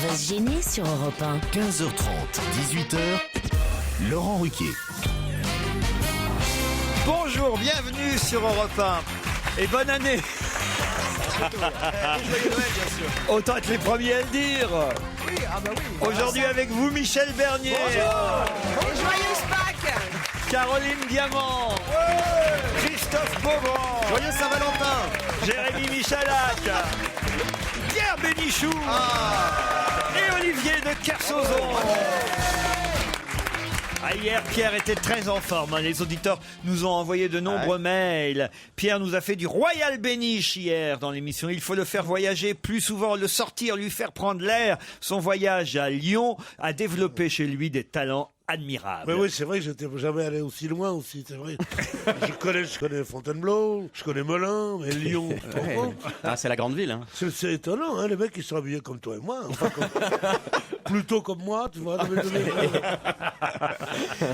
va se gêner sur Europe 1. 15h30, 18h, Laurent Ruquier. Bonjour, bienvenue sur Europe 1 et bonne année. Autant être les premiers à le dire. Oui, ah bah oui. Aujourd'hui avec vous, Michel Bernier. Bonjour. Joyeuse Pâques. Caroline Diamant. Christophe Beaugrand. Joyeux Saint-Valentin. Jérémy Michalak. Pierre Bénichou. Et Olivier de Kersauzon. Hier, Pierre était très en forme. Les auditeurs nous ont envoyé de nombreux mails. Pierre nous a fait du Royal Béniche hier dans l'émission. Il faut le faire voyager plus souvent, le sortir, lui faire prendre l'air. Son voyage à Lyon a développé chez lui des talents admirables. Mais oui, c'est vrai que j'étais jamais allé aussi loin aussi, c'est vrai. je connais Fontainebleau, je connais Melun, mais Lyon, c'est la grande ville. Hein. c'est étonnant, hein, les mecs ils sont habillés comme toi et moi, enfin, plutôt comme moi, tu vois.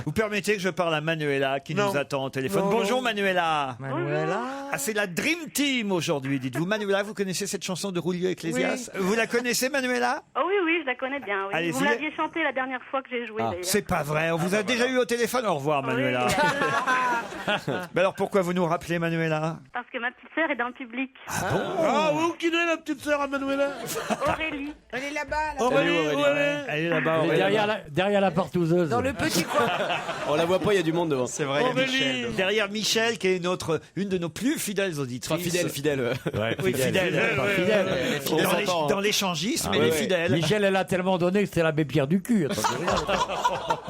Vous permettez que je parle à Manuela qui nous attend au téléphone. Non, Bonjour non. Manuela. Manuela. Ah, c'est la Dream Team aujourd'hui, dites-vous. Manuela, vous connaissez cette chanson de Julio Iglesias? Vous la connaissez, Manuela? Oh oui, oui, je la connais bien. Oui. Allez-y. Vous l'aviez chantée la dernière fois que j'ai joué. D'ailleurs. C'est pas vrai, on vous a déjà eu au téléphone. Au revoir, Manuela. Mais alors pourquoi vous nous rappelez, Manuela? Parce que ma petite sœur est dans le public. Ah, où qui est la petite sœur à Manuela? Aurélie. Elle est là-bas, là. Aurélie, où elle est? Elle est là-bas. Elle est Aurélie. derrière la partouzeuse. Dans le petit coin. On la voit pas, il y a du monde devant. C'est vrai, Aurélie. Derrière Michel, qui est une de nos plus fidèles auditrices. Enfin, fidèle. Oui, fidèle. Pas fidèle. Dans l'échangisme, elle est fidèle. Michel, elle a tellement donné que c'était l'abbé Pierre du cul.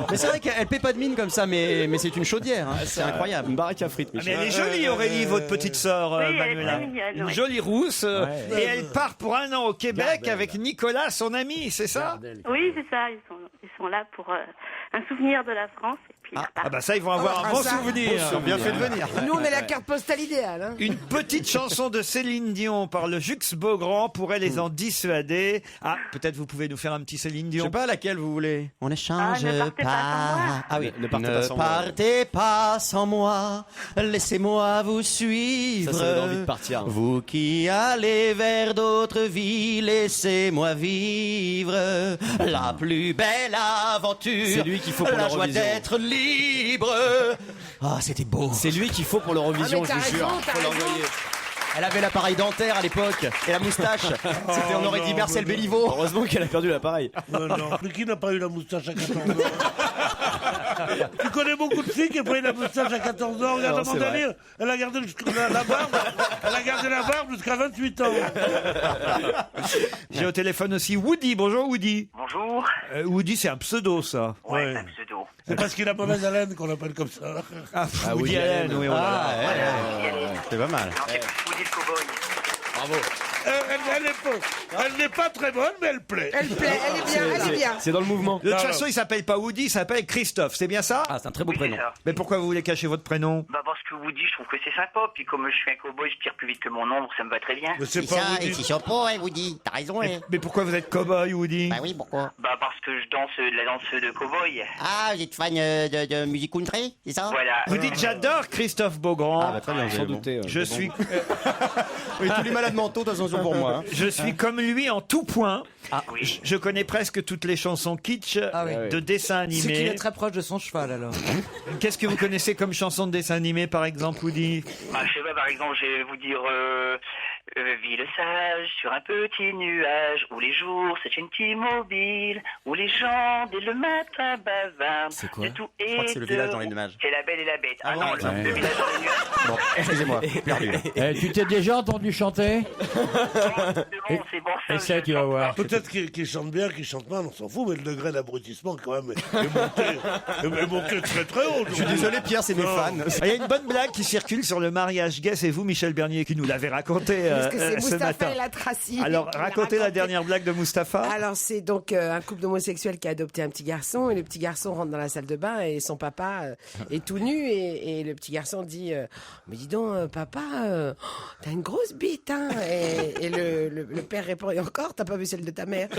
Mais c'est vrai qu'elle paie pas de mine comme ça, mais c'est une chaudière. Hein. C'est incroyable. Une baraque à frites, Mais Michel. elle est jolie, Aurélie, votre petite sœur, Oui, elle est Manuela. très mignonne, Une oui. jolie rousse. Et elle part pour un an au Québec avec Nicolas, son ami, c'est ça? Oui, c'est ça. Ils sont là pour un souvenir de la France. Et puis ils Ah repartent. bah ça, ils vont avoir un bon ça. souvenir. Ils ont bien fait de venir. Nous, on est la carte postale idéale. Hein. Une petite chanson de Céline Dion par le Jux Beaugrand pourrait les en dissuader. Ah, peut-être vous pouvez nous faire un petit Céline Je sais Dion. pas laquelle vous voulez. On échange ne partez pas sans moi. Ah oui, ne partez Ne pas sans moi. partez pas sans moi, laissez-moi vous suivre. Ça donne envie de partir. Vous qui allez vers d'autres vies, laissez-moi vivre la plus belle aventure. C'est lui qu'il faut pour la joie l'Eurovision. d'être libre. Ah, c'était beau. C'est lui qu'il faut pour l'Eurovision, Ah, mais je vous jure. t'as Faut raison. l'envoyer. Elle avait l'appareil dentaire à l'époque et la moustache. C'était, on aurait dit Marcel Béliveau. Heureusement qu'elle a perdu l'appareil. Non, mais qui n'a pas eu la moustache à 14 ans? Tu connais beaucoup de filles qui ont pas eu la moustache à 14 ans. Regarde Non, c'est Amanda Lear, elle a gardé la barbe. Elle a gardé la barbe jusqu'à 28 ans. J'ai au téléphone aussi Woody. Bonjour Woody. Bonjour. Woody, c'est un pseudo, ça. Ouais, Ouais. c'est un pseudo. C'est parce qu'il a mauvaise haleine qu'on l'appelle comme ça. Ah, Ah, Woody Allen, oui, voilà. Ah, c'est pas mal. Non, c'est Woody le cowboy. Bravo. Elle n'est pas très bonne, mais elle plaît. Elle plaît, elle est bien, elle est bien. C'est dans le mouvement. De toute Non, façon, il s'appelle pas Woody, il s'appelle Christophe. C'est bien ça? Ah, c'est un très beau Oui, prénom. c'est ça. Mais pourquoi vous voulez cacher votre prénom? Bah parce que Woody, je trouve que c'est sympa. Puis comme je suis un cowboy, je tire plus vite que mon ombre, ça me va très bien. Mais c'est C'est pas ça, et Woody. c'est chapeau, hein, Woody. T'as raison, hein. Mais pourquoi vous êtes cow-boy, Woody? Bah oui, pourquoi? Bah parce que je danse de la danse de cowboy. Ah, vous êtes fan de musique country, c'est ça? Voilà. Vous dites j'adore Christophe Beaugrand. Ah, bah, très bien, sans douter. Je suis, Oui, tous les malades mentaux, de toute façon, sont pour moi. Hein. je suis comme lui en tout point. Oui. Je connais presque toutes les chansons kitsch Ah oui. de dessins C'est qu'il est animés. très proche de son cheval, alors. Qu'est-ce que vous connaissez comme chanson de dessin animé, par exemple, Woody? Bah, je sais pas, par exemple, je vais vous dire Ville sage sur un petit nuage où les jours c'est une T-Mobile où les gens dès le matin bavardent. C'est quoi? de tout Je crois que c'est le village dans les nuages. nuages. C'est la belle et la bête. Ah, bon, non, ouais. le village dans les nuages. Bon, excusez-moi, perdu. Tu t'es déjà entendu chanter? Bon, c'est bon, ça. Essaie, tu vas voir. Peut-être qu'il chante bien, qu'il chante mal, on s'en fout, mais le degré d'abrutissement, quand même, est monté très très haut. Je suis désolé, Pierre, c'est mes Non. fans. Il y a une bonne blague qui circule sur le mariage gay. C'est vous, Michel Bernier, qui nous l'avez raconté Parce que c'est ce Mustapha matin. et la Tracy. Alors, qui l'a racontez la raconté. dernière blague de Mustapha. Alors c'est donc un couple d'homosexuels qui a adopté un petit garçon et le petit garçon rentre dans la salle de bain et son papa est tout nu et le petit garçon dit mais dis donc papa t'as une grosse bite hein et le père répond et encore t'as pas vu celle de ta mère.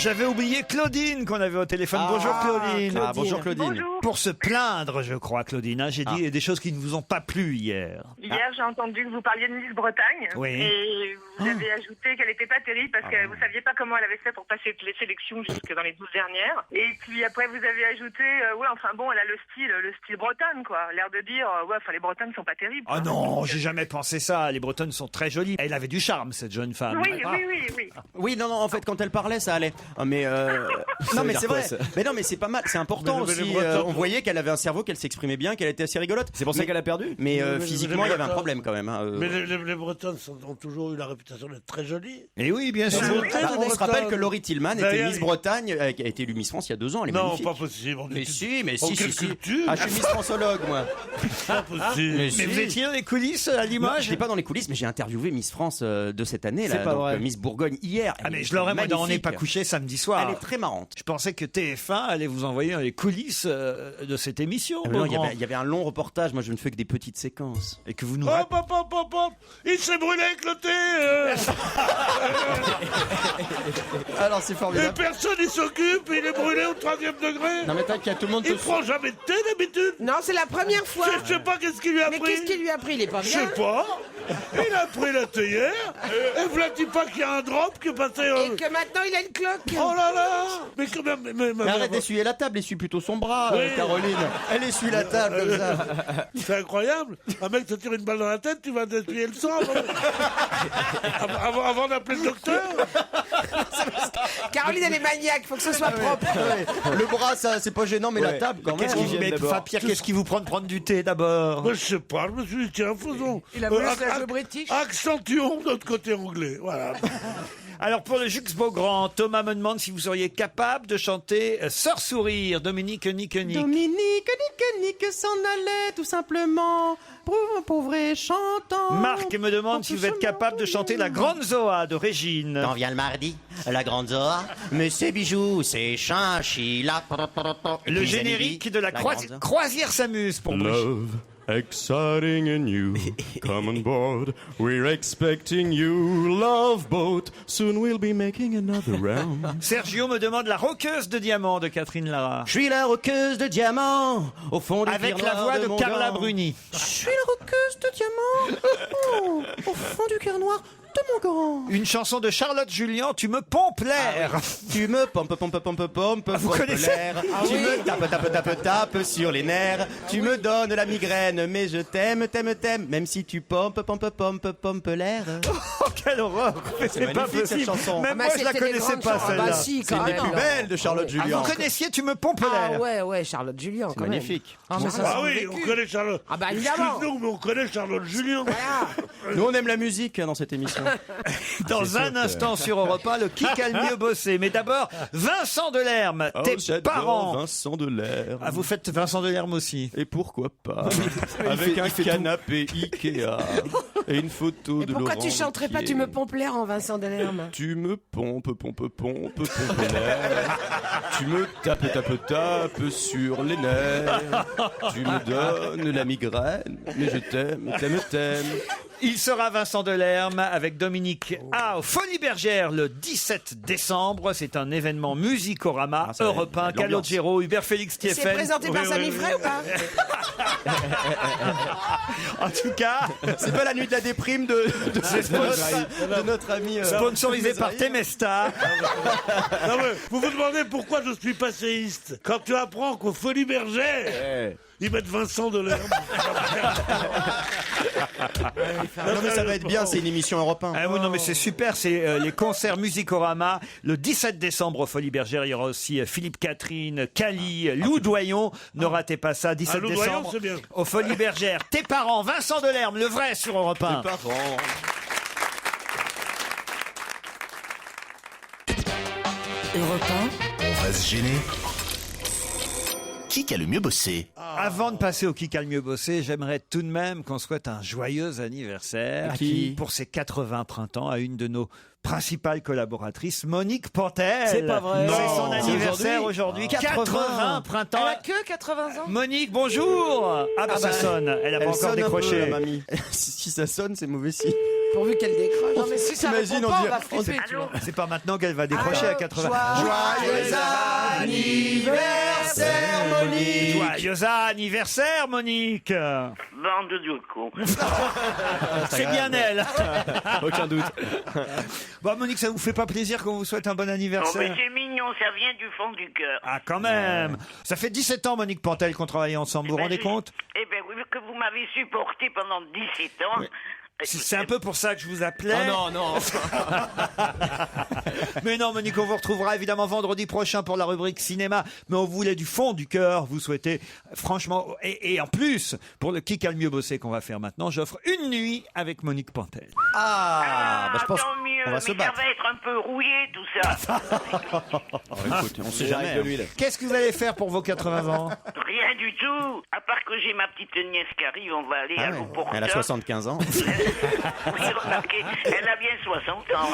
J'avais oublié Claudine qu'on avait au téléphone. Bonjour Claudine. Ah, bonjour Claudine. Bonjour. Pour se plaindre, je crois, Claudine. hein, j'ai dit des choses qui ne vous ont pas plu hier. Hier, j'ai entendu que vous parliez de Miss Bretagne. Oui. Et vous avez ajouté qu'elle n'était pas terrible parce que vous saviez pas comment elle avait fait pour passer les sélections jusque dans les 12 dernières. Et puis après, vous avez ajouté, elle a le style bretonne, quoi. L'air de dire, les Bretonnes sont pas terribles. Ah quoi. non, j'ai jamais pensé ça. Les Bretonnes sont très jolies. Elle avait du charme, cette jeune femme. Oui. Oui, non, en fait, quand elle parlait, ça allait. Mais non, mais c'est vrai. Mais non, mais c'est pas mal, c'est important Mais les aussi. Bretons- On voyait qu'elle avait un cerveau, qu'elle s'exprimait bien, qu'elle était assez rigolote. C'est pour ça qu'elle a perdu. Mais Mais physiquement, les il y avait un Bretons- problème quand même. hein, Mais les Bretonnes ont toujours eu la réputation d'être très jolies. Et oui, bien sûr. On se rappelle que Laurie Tillman était D'ailleurs, Miss Bretagne, qui a été élue Miss France il y a 2 ans. Elle est Non, magnifique. pas possible. Mais si, Oh, quelle culture. Ah, je suis Miss Francologue, moi. Pas possible. Mais Mais si. vous étiez dans les coulisses à Non, Limoges? je n'étais pas dans les coulisses, mais j'ai interviewé Miss France de cette année, là, C'est pas donc, vrai. Miss Bourgogne hier. Ah Elle mais est je l'aurais moi dans On n'est magnifique. pas couché samedi soir. Elle est très marrante. Je pensais que TF1 allait vous envoyer dans les coulisses de cette émission. Ah, mais non, Beaugrand. il y avait un long reportage, moi je ne fais que des petites séquences. Et que vous nous Hop, hop, hop, hop, hop. Il s'est brûlé avec le thé. Alors c'est Et formidable. personne n'y s'occupe. Il est brûlé au 3e degré. Non mais t'inquiète, tout le monde Il te prend jamais de thé d'habitude. Non, c'est la première fois. Je sais pas qu'est-ce qu'il lui a Mais pris. qu'est-ce qu'il lui a pris? Il est pas Je bien. sais pas. Il a pris la théière. Et voilà-t-il pas qu'il y a un drop qui est passé. Et que maintenant il a une cloque. Oh là là. Mais quand même. Mais arrête d'essuyer la table, essuie plutôt son bras, Oui. Caroline. Elle essuie la table comme ça. C'est incroyable. Un mec te tire une balle dans la tête, tu vas t'essuyer le sang avant d'appeler le docteur. Caroline, elle est maniaque, faut que ce soit propre. Le bras, ça, c'est pas gênant, mais la table quand même. Qu'est-ce qui, mais, enfin, Pierre, qu'est-ce qui vous prend de prendre du thé d'abord? Moi, je sais pas, je me suis dit, tiens, faisons. Il a voulu se faire le british. Accentuons notre côté anglais. Voilà. Alors pour le Jux Beaugrand, Thomas me demande si vous seriez capable de chanter Sœur Sourire, Dominique Nique. Dominique, Nique s'en allait tout simplement. Pauvre et chantant. Marc me demande si vous êtes capable de chanter La Grande Zoa de Régine. Quand vient le mardi, la grande Zoa, mais ses bijoux, ses chinchillas. Et Le puis générique Zanébi, de la grande Zoa. Croisière s'amuse pour Brigitte. Love, exciting and new. Come on board, we're expecting you. Love boat, soon we'll be making another round. Sergio me demande La Roqueuse de Diamant de Catherine Lara. Je suis la roqueuse de diamant, au fond du Avec cuir la noir voix de mon Carla gant. Bruni. Je suis la roqueuse de diamant. Oh, au fond du cœur noir de mon gant. Une chanson de Charlotte Julien, Tu me pompes l'air. Tu me pompe, vous pompe connaissez l'air. Tu me tape sur les nerfs. Tu me donnes la migraine, mais je t'aime. Même si tu pompe l'air. Oh, quelle horreur. Mais c'est pas magnifique, cette possible. chanson. Même Ah, moi, je la c'était les connaissais grandes pas, chansons. celle-là. Ah bah si, C'est quand une des même. plus belles de Charlotte Ah, Julien. vous connaissiez Tu me pompes Ah l'air. ouais, Charlotte Julien, quand même. Magnifique. Ah, mais ça, Ah c'est oui, vécu. on connaît Charlotte. Ah bah, évidemment. Excuse-nous, mais on connaît Charlotte Julien. Nous, on aime la musique dans cette émission. Dans un instant sur Europe 1, le qui a le mieux bossé. Mais d'abord, Vincent Delerme, Oh, tes j'adore parents. Vincent Delerme. Ah, vous faites Vincent Delerme aussi. Et pourquoi pas avec un canapé Ikea et une photo Et de pourquoi Laurent tu chanterais pas Ruquier. Tu me pompes l'air en Vincent Delerme? Tu me pompes l'air. Tu me tapes sur les nerfs. Tu me donnes la migraine, mais je t'aime. Il sera Vincent Delerme avec Dominique A aux Folies Bergères le 17 décembre. C'est un événement Musicorama, ça va Europe 1, être l'ambiance. Calogero, Hubert Félix C'est Thieffen. présenté par Samy Frey ou pas? En tout cas, C'est pas la nuit de la déprime de notre ami. sponsorisé par Temesta. Non, mais vous vous demandez pourquoi je suis passéiste. Quand tu apprends qu'aux Folies Bergères, ils mettent Vincent Delerme. Non, mais ça va être bien, c'est une émission Europe 1. Ah oui, non, mais c'est super, c'est les concerts Musicorama. Le 17 décembre aux Folies Bergères, il y aura aussi Philippe Catherine, Cali, Lou Doyon. Ne ratez pas ça, 17 Lou Doyon, décembre c'est bien. aux Folies Bergères. Tes parents, Vincent Delerme, le vrai sur Europe 1. Europe On va se gêner. Qui a le mieux bossé? Avant de passer au qui a le mieux bossé, j'aimerais tout de même qu'on souhaite un joyeux anniversaire À qui pour ses 80 printemps à une de nos principale collaboratrice, Monique Pantel. C'est pas vrai. C'est Non. son anniversaire aujourd'hui. 80 printemps. Elle a que 80 ans. Monique, bonjour. Ah bah ça sonne. Elle a pas encore sonne un peu, décroché. la mamie. Si ça sonne, c'est mauvais signe. Pourvu qu'elle décroche. Non, mais si ça T'imagines, répond on pas, on dit- va flipper. tu vois. C'est pas maintenant qu'elle va décrocher à 80. Joyeux anniversaire, Monique. Joyeux anniversaire, Monique. Bande de cons. C'est bien elle. Aucun doute. Bon, Monique, ça vous fait pas plaisir qu'on vous souhaite un bon Oh, mais anniversaire? c'est mignon, ça vient du fond du cœur. Ah, quand même. Ça fait 17 ans, Monique Pantel, qu'on travaille ensemble. Vous vous rendez compte? Eh ben oui, que vous m'avez supporté pendant 17 ans. C'est un peu pour ça que je vous appelais. Oh non. Mais non, Monique, on vous retrouvera évidemment vendredi prochain pour la rubrique cinéma. Mais on voulait du fond du cœur vous souhaiter, franchement, et en plus, pour le Qui a le mieux bossé qu'on va faire maintenant, j'offre une nuit avec Monique Pantel. Bah, je pense tant mieux, qu'on va mais se battre. ça va être un peu rouillé tout ça. Écoute, on sait jamais de l'huile. Qu'est-ce que vous allez faire pour vos 80 ans? Rien du tout. À part que j'ai ma petite nièce qui arrive, on va aller à l'Eau-Porteur. Elle a 75 ans. Oui, remarquez, elle a bien 60 ans.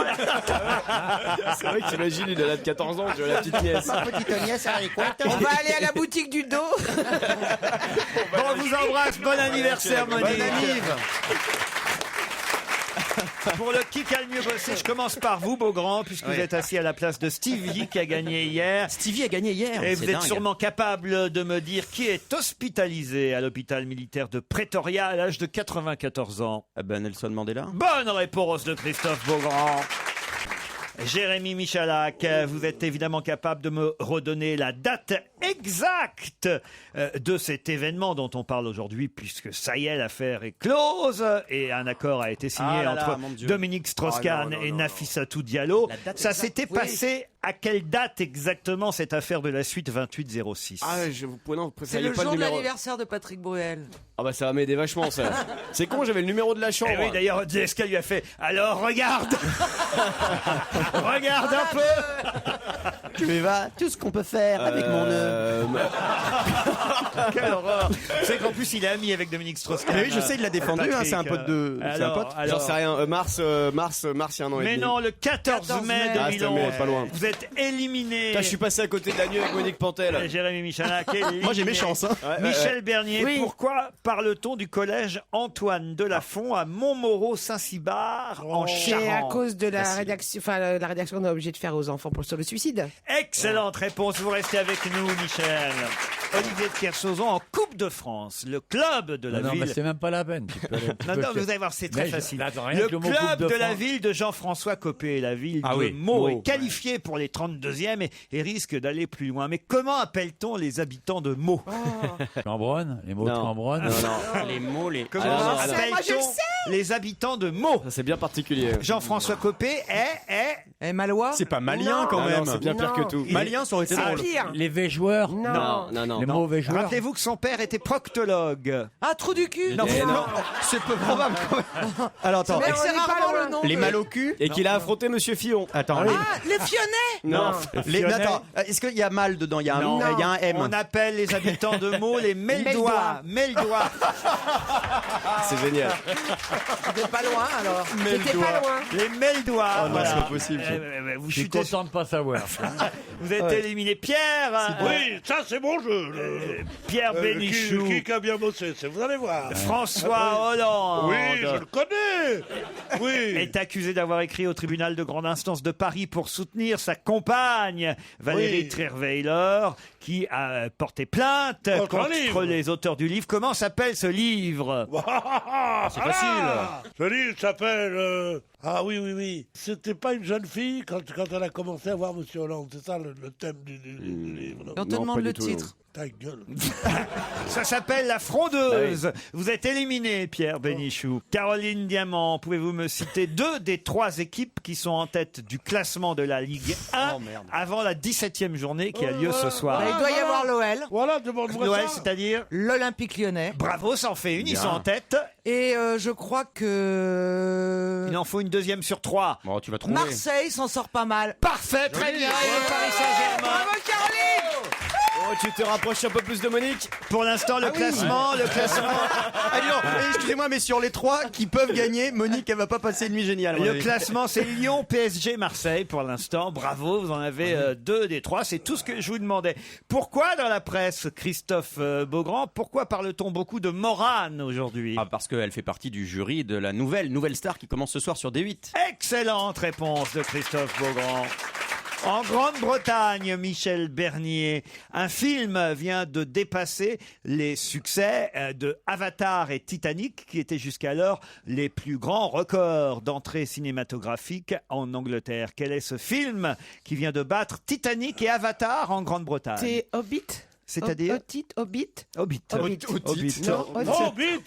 C'est vrai que t'imagines une date de 14 ans, tu vois la petite nièce. Ma petite nièce, elle est quoi? On va aller à la boutique du dos. Bon, on vous embrasse. Bon anniversaire, Monique. Bonne anniv. Pour le Qui a le mieux bossé, je commence par vous, Beaugrand, puisque vous êtes assis à la place de Stevie qui a gagné hier. Stevie a gagné hier. Et vous c'est êtes dingue. sûrement capable de me dire qui est hospitalisé à l'hôpital militaire de Pretoria à l'âge de 94 ans. Ah ben Nelson Mandela. Bonne réponse de Christophe Beaugrand. Jérémy Michalak, vous êtes évidemment capable de me redonner la date exacte de cet événement dont on parle aujourd'hui, puisque ça y est, l'affaire est close et un accord a été signé Ah là là, entre mon Dieu. Dominique Strauss-Kahn et Nafissatou Diallo. Ça s'était passé à quelle date exactement cette affaire de la suite 2806? Vous préfériez C'est le pas jour le de numéro. l'anniversaire de Patrick Bruel. Ah bah ça va m'aider vachement ça. C'est con, j'avais le numéro de la chambre. Eh oui, d'ailleurs, DSK lui a fait « Alors, regarde Regarde un peu !» Tu vas tout ce qu'on peut faire avec mon Quelle horreur! C'est qu'en plus, il est ami avec Dominique Strauss-Kahn. Mais oui, je sais, il l'a défendu, hein, c'est un pote de. C'est un pote. J'en sais rien. Mars, il y a un an et Mais demi. non, le 14 mai Ah, c'était 2011, pas loin. vous êtes éliminé. Putain, je suis passé à côté de la nuit avec Monique Pantel. Jérémy Michalak est éliminé. Moi j'ai mes chances. Hein. Michel Bernier, Oui. pourquoi parle-t-on du collège Antoine Delafont à Montmoreau-Saint-Cybard en C'est à Charente? cause de la rédaction, la rédaction on est obligé de faire aux enfants sur le suicide. Excellente réponse, vous restez avec nous, Michel. Olivier de Kersauzon en Coupe de France, le club de la Non, ville. mais c'est même pas la peine. Tu peux aller un petit Non, peu non, faire- vous allez voir, c'est très Mais facile. attends, rien Le que le mot club Coupe de la France. ville de Jean-François Copé, la ville Ah de oui, Meaux, Meaux. est qualifiée pour les 32e et risque d'aller plus loin. Mais comment appelle-t-on les habitants de Meaux? Cambronne, les mots de Cambronne. Non. Les mots, les. Comment Ah, non, non, moi, je le appelle-t-on sais. les habitants de Meaux? Ça c'est bien particulier. Jean-François Copé est... Et Malois? C'est pas malien Non. quand Non, même. non, C'est bien pire non. que tout. Il- Malien, ça aurait été C'est drôle. pire. Les V-joueurs. Non. Non. Les mauvais joueurs. Rappelez-vous que son père était proctologue. Ah, trou du cul. Non, Eh, non. c'est peu probable quand même. Alors attends. Mais on c'est est pas rarement loin. le nom. Les de- mal au cul et qu'il a affronté Monsieur Fillon. Attends. Ah, les Fionnais. Non. Les, Fionnais. attends. Est-ce qu'il y a mal dedans? Il y a un, Non. il y a un M. On appelle les habitants de Meaux les Meldois. Meldois. C'est génial. T'es pas loin alors. T'étais pas loin. Les Meldois. Oh non, c'est pas possible. Vous Je suis chutez. content de pas savoir. Vous êtes éliminé. Pierre. Oui, ça c'est mon jeu. Pierre Bénichou. Qui a bien bossé, vous allez voir. François Hollande. Oui, je le connais. Oui. Est accusé d'avoir écrit au tribunal de grande instance de Paris pour soutenir sa compagne Valérie Oui. Trierweiler qui a porté plainte Contre un contre livre. les auteurs du livre. Comment s'appelle ce livre? C'est facile. Ce livre s'appelle. Ah oui. C'était pas une jeune fille quand elle a commencé à voir Monsieur Hollande. C'est ça le thème du livre. non Et on te demande le titre. Ta gueule. Ça s'appelle La Frondeuse. Vous êtes éliminé, Pierre Bénichou. Caroline Diamant, pouvez-vous me citer 2 des 3 équipes qui sont en tête du classement de la Ligue 1 avant la 17e journée qui a lieu ce soir? Bah, il doit y avoir l'OL, Voilà, demande-moi Noël, ça. c'est-à-dire? l'Olympique lyonnais. Bravo, ça en fait une, ils sont en tête. Et je crois que Il en faut une deuxième sur 3. Bon, tu vas trouver. Marseille s'en sort pas mal. Parfait, très bien. Et le Paris Saint-Germain. Bravo Caroline. Oh, tu te rapproches un peu plus de Monique. Pour l'instant, le classement. Ah, dis donc, excusez-moi, mais sur les 3 qui peuvent gagner, Monique, elle va pas passer une nuit géniale. à mon Le avis. classement, c'est Lyon, PSG, Marseille pour l'instant. Bravo, vous en avez 2 des 3. C'est tout ce que je vous demandais. Pourquoi dans la presse, Christophe Beaugrand, pourquoi parle-t-on beaucoup de Morane aujourd'hui? Parce qu'elle fait partie du jury de la nouvelle star qui commence ce soir sur D8. Excellente réponse de Christophe Beaugrand. En Grande-Bretagne, Michel Bernier, un film vient de dépasser les succès de Avatar et Titanic, qui étaient jusqu'alors les plus grands records d'entrée cinématographique en Angleterre. Quel est ce film qui vient de battre Titanic et Avatar en Grande-Bretagne? C'est Hobbit. C'est-à-dire Hobbit. Hobbit. Non, Hobbit.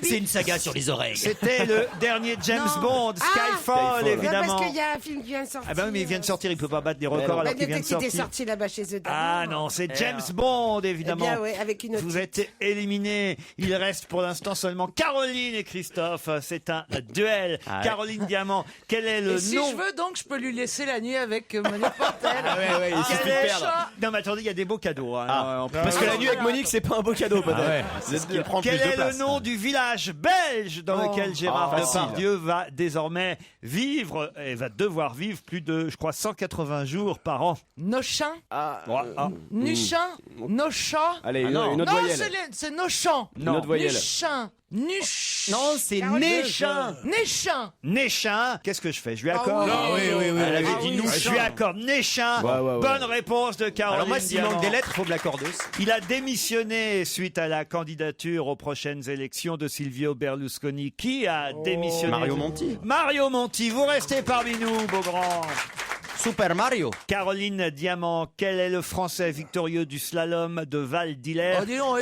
C'est une saga sur les oreilles. C'était le dernier James Bond, Skyfall, évidemment. Non, parce qu'il y a un film qui vient de sortir. Ah ben oui, mais il vient de sortir, il peut pas battre des records alors qu'il vient de C'était sortir. sorti là-bas chez eux. Ah non, c'est James Bond, évidemment. Eh bien, ouais, avec une autre Vous êtes éliminés. Il reste pour l'instant seulement Caroline et Christophe. C'est un duel. Ah ouais. Caroline Diamant, quel est le Et si nom je veux, donc, je peux lui laisser la nuit avec Monique Portel. ouais, il Quel suffit de est- perdre. Non mais attendez, il y a des beaux cadeaux. hein, en plus. Parce que la nuit avec Monique, c'est pas un beau cadeau, peut-être. C'est ce qui prend Quel plus de est place. le nom du village belge dans lequel Gérard Depardieu va désormais vivre et va devoir vivre plus de, je crois, 180 jours par an? Nochin, Nuchin, Nochin. Allez, une Non, autre voyelle. c'est Nochin. Une autre voyelle. Nuchin. Non, c'est Néchin. Néchin. Néchin, qu'est-ce que je fais? Je lui accorde. oui. Elle avait dit nous. Je lui accorde Néchin. Ouais. Bonne réponse de Caroline. Alors moi, s'il Diamant. manque des lettres, faut me l'accorder aussi. Il a démissionné suite à la candidature aux prochaines élections de Silvio Berlusconi. Qui a démissionné? Mario Monti. Mario Monti, vous restez parmi nous, Beaugrand. Super Mario. Caroline Diamant, quel est le Français victorieux du slalom de Val d'Hilaire? Oh, dis donc,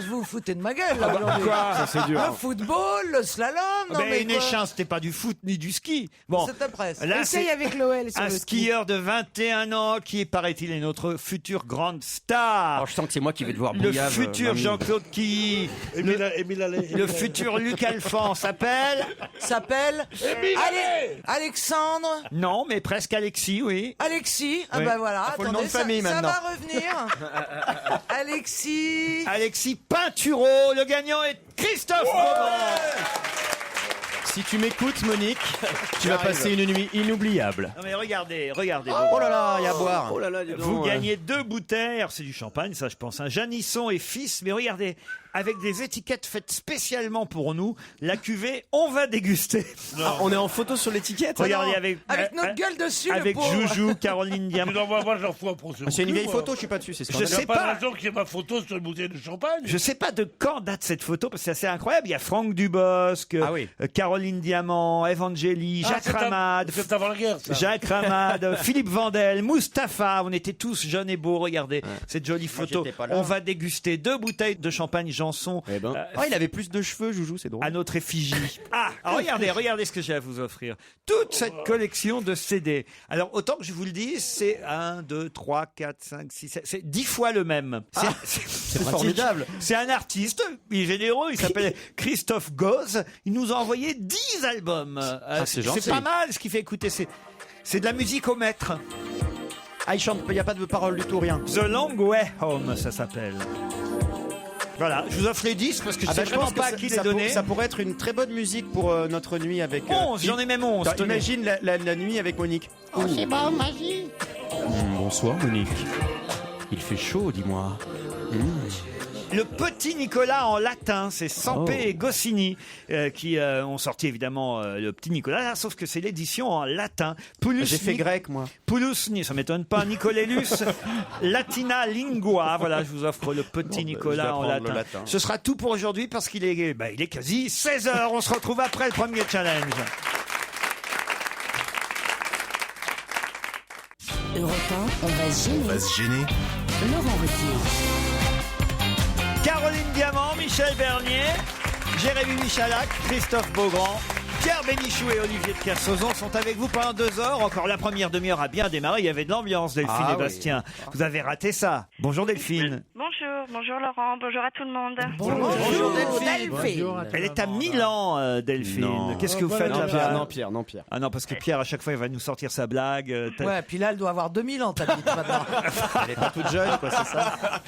vous vous foutez de ma gueule, là, aujourd'hui. Quoi? Ça, c'est dur. Le football, le slalom, non mais quoi. Néchin, c'était pas du foot ni du ski. Bon, C'était presque. là, Essaye c'est avec l'OL sur un le ski. skieur de 21 ans qui, paraît-il, est notre future grande star. Alors, je sens que c'est moi qui vais devoir Le bouillave. futur Jean-Claude Quilly, Émile Allais. le futur Luc Alphand s'appelle... S'appelle Alexandre. Non, mais presque Alexis, oui. Alexis, Oui. bah voilà, faut le nom attendez, de famille, ça maintenant. va revenir. Alexis. Alexis Pinturo, le gagnant est Christophe Beaugrand. Si tu m'écoutes, Monique, tu vas passer une nuit inoubliable. Non mais regardez. Oh là là, il y a à boire. Vous gagnez 2 bouteilles, alors c'est du champagne, ça je pense, Janisson et Fils, mais regardez, avec des étiquettes faites spécialement pour nous, la cuvée, on va déguster. On est en photo sur l'étiquette. Regardez avec Notre gueule dessus, avec le pauvre. Joujou, Caroline Diamant. Moi, j'en fous un procès. C'est une vieille photo, je suis pas dessus, c'est Je scandaleux. sais Il n'y a pas pas. de raison qu'il y ait ma photo sur une bouteille de champagne. Je sais pas de quand date cette photo, parce que c'est assez incroyable. Il y a Franck Dubosc, Ah oui. Caroline Diamant, Evangélie, Jacques Ramade, C'est avant la guerre, ça. Jacques Ramade, Philippe Vandel, Mustapha. On était tous jeunes et beaux. Regardez cette jolie photo. j'étais pas là. On va déguster 2 bouteilles de champagne Janson Oh, il avait plus de cheveux, Joujou, c'est drôle. à notre effigie. Alors, regardez ce que j'ai à vous offrir. Toute cette collection de CD. Alors, autant que je vous le dise, c'est 1, 2, 3, 4, 5, 6, 7, c'est 10 fois le même. C'est formidable. C'est un artiste, il est généreux, il s'appelle Christophe Goz. Il nous a envoyé 10 albums. c'est gentil. C'est pas mal ce qu'il fait écouter. C'est de la musique au maître. Ah, il chante, il n'y a pas de paroles du tout, rien. The Long Way Home, ça s'appelle. Voilà, je vous offre les 10 parce que je sais vraiment pas à qui les donner. Ça pourrait être une très bonne musique pour notre nuit avec... 11, j'en ai même 11. Attends, tenez. imagine la nuit avec Monique. Oh, c'est bon, magie. Bonsoir, Monique. Il fait chaud, dis-moi. Le petit Nicolas en latin, c'est Sampé et Goscinny qui ont sorti évidemment le petit Nicolas, sauf que c'est l'édition en latin. J'ai fait grec, moi. Pulus, ça m'étonne pas, Nicolellus, Latina Lingua. Voilà, je vous offre le petit Nicolas en latin. Ce sera tout pour aujourd'hui parce qu'il est, il est quasi 16h. On se retrouve après le premier challenge. Europe 1, on va se gêner. On va se gêner. Laurent Ruquier. Caroline Diamant, Michel Bernier, Jérémy Michalak, Christophe Beaugrand, Pierre Bénichou et Olivier de Kersauzon sont avec vous pendant 2 heures. Encore la première demi-heure a bien démarré. Il y avait de l'ambiance, Delphine et Bastien. Vous avez raté ça. Bonjour Delphine. Bonjour. bonjour Laurent, bonjour à tout le monde. Bonjour Delphine. Elle est à Milan, Delphine. Non. Qu'est-ce que vous faites là-bas? Pierre. Ah non, parce que Pierre, à chaque fois, il va nous sortir sa blague. Ouais, puis là, elle doit avoir 2000 ans, ta petite maintenant. Elle est pas toute jeune, quoi, c'est ça.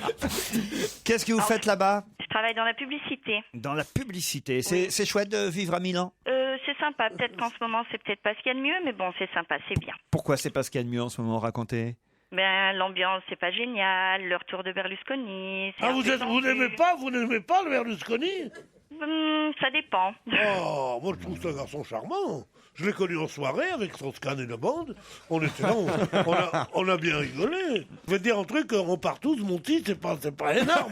Qu'est-ce que vous faites là-bas? Je travaille dans la publicité. Dans la publicité. C'est chouette de vivre à Milan? C'est sympa, peut-être qu'en ce moment c'est peut-être pas ce qu'il y a de mieux, mais bon, c'est sympa, c'est bien. Pourquoi c'est pas ce qu'il y a de mieux en ce moment? Racontez. Ben, l'ambiance, c'est pas génial, le retour de Berlusconi... c'est un peu tendu. Vous n'aimez pas le Berlusconi? Ça dépend. Oh, moi je trouve que c'est un garçon charmant. Je l'ai connu en soirée avec son scan et la bande. On était là, on a bien rigolé. Je vais te dire un truc, on part tous, Monty, c'est pas énorme.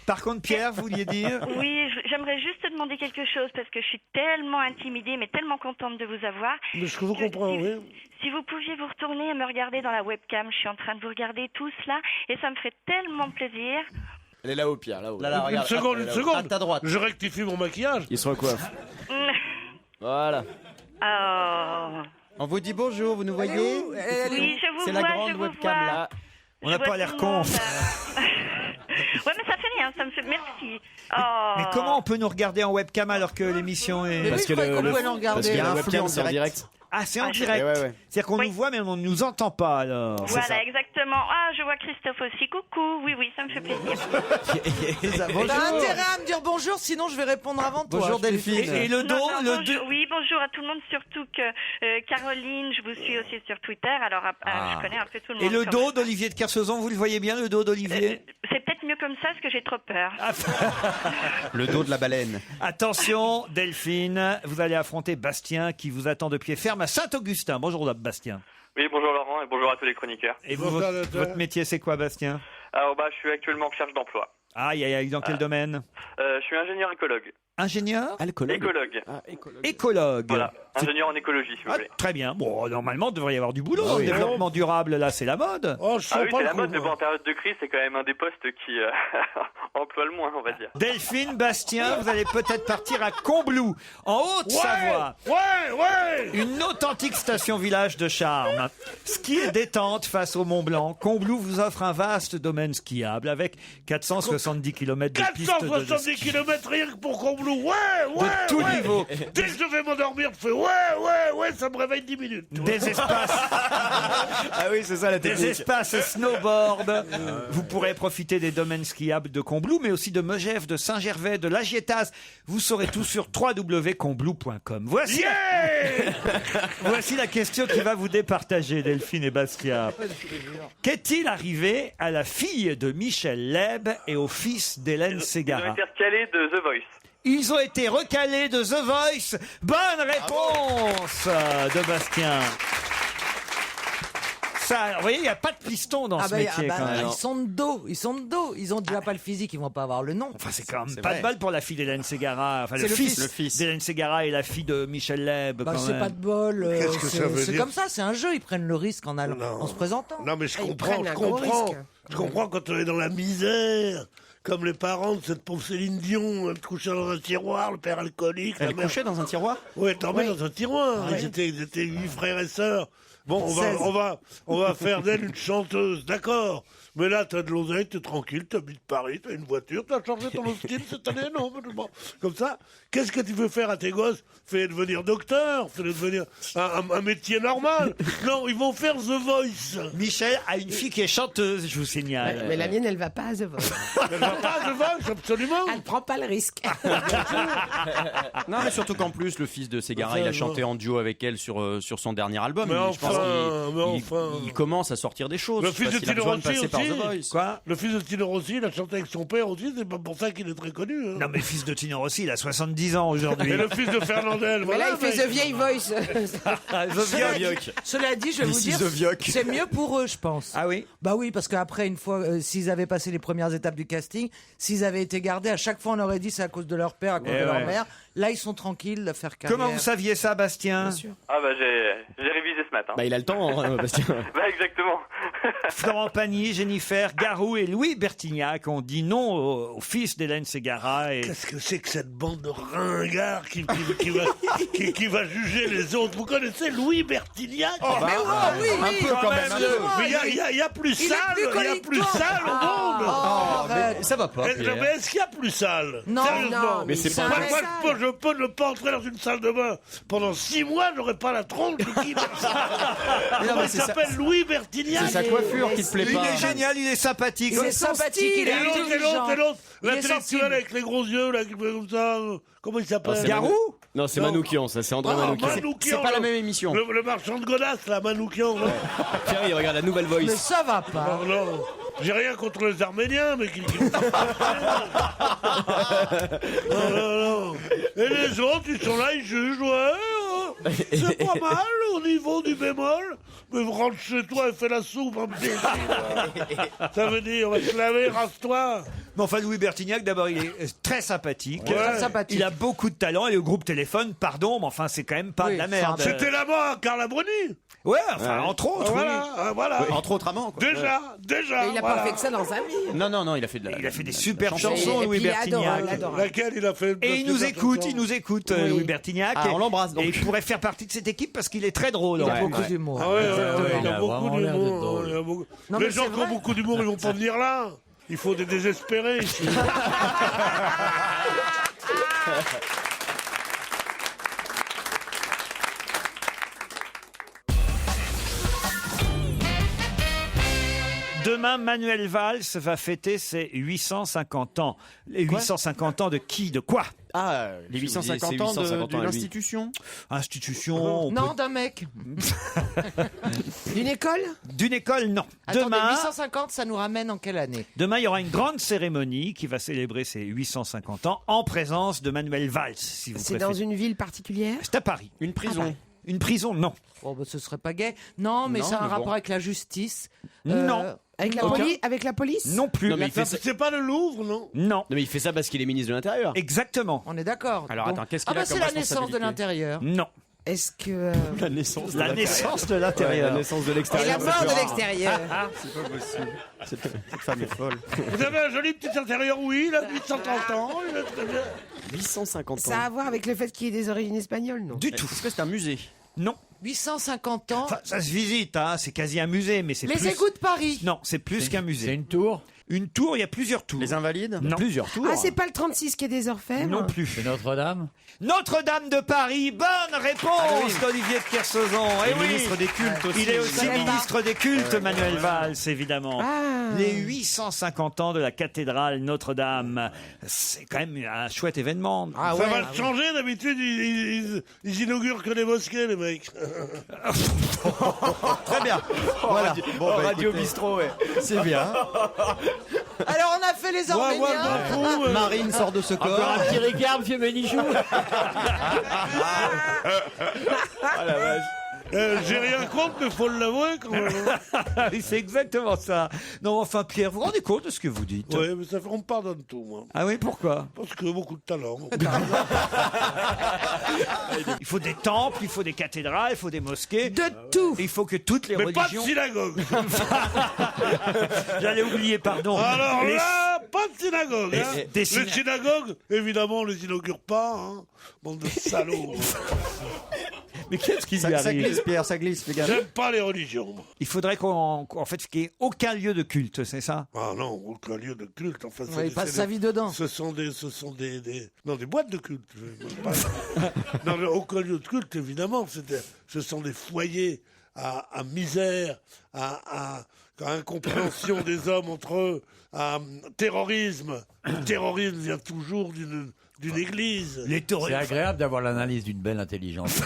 Par contre, Pierre, vous vouliez dire? Oui, j'aimerais juste te demander quelque chose parce que je suis tellement intimidée, mais tellement contente de vous avoir. Mais je vous comprends, oui. Si vous pouviez vous retourner et me regarder dans la webcam, je suis en train de vous regarder tous là, et ça me ferait tellement plaisir. Elle est là-haut, Pierre, là-haut. Là, regarde, une seconde. À ta droite. Je rectifie mon maquillage. Il se recoiffe. Voilà. Oh. On vous dit bonjour, vous nous voyez? Oui, je vous vois, C'est la grande je vous webcam vois. là. On n'a pas l'air con. Ouais, mais ça fait rien, ça me fait... Merci. Oh. Mais comment on peut nous regarder en webcam alors que l'émission est... Parce que la webcam c'est en direct. Ah, c'est en direct. Ouais. C'est-à-dire qu'on nous voit, mais on ne nous entend pas, alors. Voilà, exactement. Ah, je vois Christophe aussi. Coucou. Oui, ça me fait plaisir. T'as intérêt à me dire bonjour, sinon je vais répondre avant toi. Bonjour Delphine. Et le dos, bonjour. Oui, bonjour à tout le monde, surtout que Caroline, je vous suis aussi sur Twitter, alors je connais un peu tout le monde. Et le dos d'Olivier de Kersauzon, vous le voyez bien, le dos d'Olivier? C'est peut-être mieux comme ça, parce que j'ai trop peur. Le dos de la baleine. Attention, Delphine, vous allez affronter Bastien qui vous attend de pied ferme à Saint-Augustin. Bonjour Bastien. Oui, bonjour Laurent et bonjour à tous les chroniqueurs. Et vous, votre métier, c'est quoi, Bastien? Alors, je suis actuellement en recherche d'emploi. Aïe, dans quel domaine? Je suis ingénieur écologue. Ingénieur? Écologue. Écologue. Voilà, ingénieur en écologie, si vous voulez. Très bien. Bon, normalement, il devrait y avoir du boulot. Le développement durable, là, c'est la mode. Oui, c'est la mode, mais bon, en période de crise, c'est quand même un des postes qui emploie le moins, on va dire. Delphine, Bastien, vous allez peut-être partir à Combloux, en Haute-Savoie. Ouais. Une authentique station-village de charme. Ski et détente face au Mont-Blanc. Combloux vous offre un vaste domaine skiable avec 470 km de pistes de 470 km rien que pour Combloux. Ouais. De tout niveau. Dès que je vais m'endormir, je fais ouais, ça me réveille 10 minutes. Des espaces. Ah oui, c'est ça la technique. Des espaces snowboard. Vous pourrez profiter des domaines skiables de Combloux, mais aussi de Megève, de Saint-Gervais, de l'Agiétaz. Vous saurez tout sur www.combloux.com. Voici la question qui va vous départager, Delphine et Bastien. Qu'est-il arrivé à la fille de Michel Leb et au fils d'Hélène Ségara? Ils ont été recalés de The Voice. Ils ont été recalés de The Voice. Bonne réponse de Bastien. Ça, vous voyez, il n'y a pas de piston dans ce métier. Quand même. Ils sont de dos. Ils ont déjà pas le physique, ils vont pas avoir le nom. Enfin, c'est quand même pas de balle pour la fille d'Hélène Ségara. Enfin, le fils d'Hélène Ségara et la fille de Michel Leb. C'est pas de bol. Qu'est-ce que ça veut dire? C'est comme ça, c'est un jeu. Ils prennent le risque en se présentant. Non, mais je comprends quand on est dans la misère. Comme les parents de cette pauvre Céline Dion, elle couchait dans un tiroir, le père alcoolique. Elle couchait dans un tiroir? Oui, dormait dans un tiroir. Ils étaient 8 frères et sœurs. Bon, on va faire d'elle une chanteuse, d'accord. Mais là, t'as de l'oseille, t'es tranquille, t'habites Paris, t'as une voiture, t'as changé ton style cette année, non? Comme ça, qu'est-ce que tu veux faire à tes gosses? Fais devenir docteur, fais devenir un métier normal. Non, ils vont faire The Voice. Michel a une fille qui est chanteuse, je vous signale. Ouais, mais la mienne, elle va pas à The Voice. Elle va pas à The Voice, absolument. Elle prend pas le risque. Non, mais surtout qu'en plus, le fils de Ségara, il a chanté en duo avec elle sur son dernier album. Mais je pense qu'il commence à sortir des choses. Le fils de Tino Rossi aussi. Quoi? Le fils de Tino Rossi, il a chanté avec son père aussi, c'est pas pour ça qu'il est très connu. Hein. Non, mais le fils de Tino Rossi, il a 70 ans aujourd'hui. Et le fils de Fernandel, voilà. Mais là, il fait The Vieille Voice. Cela dit, je vais vous dire, c'est mieux pour eux, je pense. Ah oui? Bah oui, parce qu'après, une fois, s'ils avaient passé les premières étapes du casting, s'ils avaient été gardés, à chaque fois, on aurait dit c'est à cause de leur père, à cause de leur mère. Là, ils sont tranquilles de faire carrière. Comment vous saviez ça, Bastien? Ah J'ai révisé ce matin. Bah, il a le temps, hein, Bastien. Bah, exactement. Florent Pagny, Jennifer Garou et Louis Bertignac ont dit non au fils d'Hélène Ségara. Et... Qu'est-ce que c'est que cette bande de ringards qui va juger les autres? Vous connaissez Louis Bertignac? oui, un peu quand même. Mais il y a plus sale, au monde. Mais ça va pas. Mais est-ce qu'il y a plus sale? Non, Sérieusement. non, mais c'est ça pas va Moi, sale. je peux ne pas entrer dans une salle de bain pendant 6 mois, j'aurais pas la tronche de qui il s'appelle Louis Bertignac. C'est sa coiffure qui te plaît Il pas. est génial, il est sympathique. Il est sympathique, il est intelligent. Et l'autre, Il est l'intellectuel sensible. avec les gros yeux, là, qui fait comme ça. Comment il s'appelle? Garou? Non, c'est Manoukian, ça, c'est André Manoukian. C'est pas la même émission. Le marchand de godasses, là, Manoukian. là. Thierry, il regarde la nouvelle Mais Voice. ça va pas. Non. J'ai rien contre les Arméniens, mais qui... non. Et les autres, ils sont là, ils jugent, c'est pas mal au niveau du bémol, mais rentre chez toi et fais la soupe, imbécile. Ça veut dire, on va se laver, rase-toi. Mais enfin, Louis Bertignac, d'abord, il est très sympathique. Ouais. Très sympathique. Il a beaucoup de talent. Et le groupe Téléphone, pardon, mais enfin, c'est quand même pas de la merde. C'était la mort à Carla Bruni. Ouais, enfin, entre autres. Voilà. Oui, entre autres amants, quoi. Déjà. Et il a pas fait que ça dans sa vie. Non, il a fait de la. Il a fait des super Et chansons, Louis puis il adore, Bertignac. il adore. Laquelle il a fait? Et il nous écoute, Oui. Louis Bertignac. Ah, Et- on l'embrasse, donc. Et il pourrait faire partie de cette équipe parce qu'il est très drôle. Il a Ouais. beaucoup d'humour. Ah ouais, il Il a a beaucoup vraiment l'air d'être d'humour. drôle. il a beaucoup- Non, Les mais gens c'est qui ont vrai. beaucoup d'humour, ils vont pas venir là. Il faut des désespérés ici. Demain, Manuel Valls va fêter ses 850 ans. Les 850 ans de qui? De quoi? Ah, les 850 ans de ans à lui. l'institution. Institution. Non, d'un mec. D'une école? D'une école, non. Attendez, Demain, 850, ça nous ramène en quelle année? demain, il y aura une grande cérémonie qui va célébrer ses 850 ans en présence de Manuel Valls, si vous C'est préférez. dans une ville particulière? C'est à Paris. Une prison. Une prison, non. Oh, bah, ce serait pas gay. Non, mais Non, c'est un mais bon. rapport avec la justice. Non. Avec la, avec la police? Non plus. Non, mais il fait ça... C'est pas le Louvre, non? Non. non, mais il fait ça parce qu'il est ministre de l'Intérieur. Exactement. On est d'accord. Alors, Donc- attends, qu'est-ce Ah qu'il a bah comme c'est la naissance de responsabilité l'intérieur. Non. Est-ce que... La naissance. La naissance de l'intérieur. La naissance de Et l'extérieur. la mort de l'extérieur? C'est pas possible. Cette femme est folle. Vous avez un joli petit intérieur, oui, il a 830 ans. Il est très bien. 850 ans. Ça a à voir avec le fait qu'il y ait des origines espagnoles, non? Du tout. Est-ce que c'est un musée? Non. 850 ans. Enfin, ça se visite, hein. C'est quasi un musée, mais c'est Les plus... égouts de Paris. Non, c'est plus qu'un musée. C'est une tour? Une tour, il y a plusieurs tours. Les Invalides? Non. Plusieurs tours. Ah, c'est pas le 36 qui est des Orfèvres? Non plus. C'est Notre-Dame? Notre-Dame de Paris, bonne réponse d'Olivier de Kersauzon. Eh oui, ministre des cultes aussi. il est aussi ministre des cultes, Manuel Valls, évidemment. Ah. Les 850 ans de la cathédrale Notre-Dame, c'est quand même un chouette événement. Ah Ça ouais. va changer, d'habitude, ils inaugurent que des mosquées, les mecs. Très bien. Voilà. Bon, Radio écoutez. Bistrot, ouais. C'est bien. Alors on a fait les Arméniens. Marine sort de ce Encore corps. un petit Ricard, monsieur Bénichou? Ah la vache. J'ai rien contre, mais faut l'avouer quand même. C'est exactement ça. Non, enfin, Pierre, vous vous rendez compte de ce que vous dites? Oui, mais ça fait, on me pardonne tout, moi. Ah oui, pourquoi? Parce que beaucoup de talent. Il faut des temples, il faut des cathédrales, il faut des mosquées. De tout. Il faut que toutes les Mais pas de religions... synagogue. J'allais oublier, pardon. Alors Les- là, pas de synagogue. Hein. des Les syna- synagogues, évidemment, on les inaugure pas. Hein. Bande de salauds. Mais qu'est-ce qui lui Ça arrive? glisse, Pierre, ça glisse, les gars. J'aime pas les religions. moi. Il faudrait qu'en fait, qu'il n'y ait aucun lieu de culte, c'est ça? Ah non, aucun lieu de culte. Enfin, Ouais, il passe sa vie dedans. Ce sont des non, des boîtes de culte. Non, mais aucun lieu de culte, évidemment. Ce sont des foyers à misère, à incompréhension des hommes entre eux, à terrorisme. Le terrorisme vient toujours d'une église. C'est agréable d'avoir l'analyse d'une belle intelligence.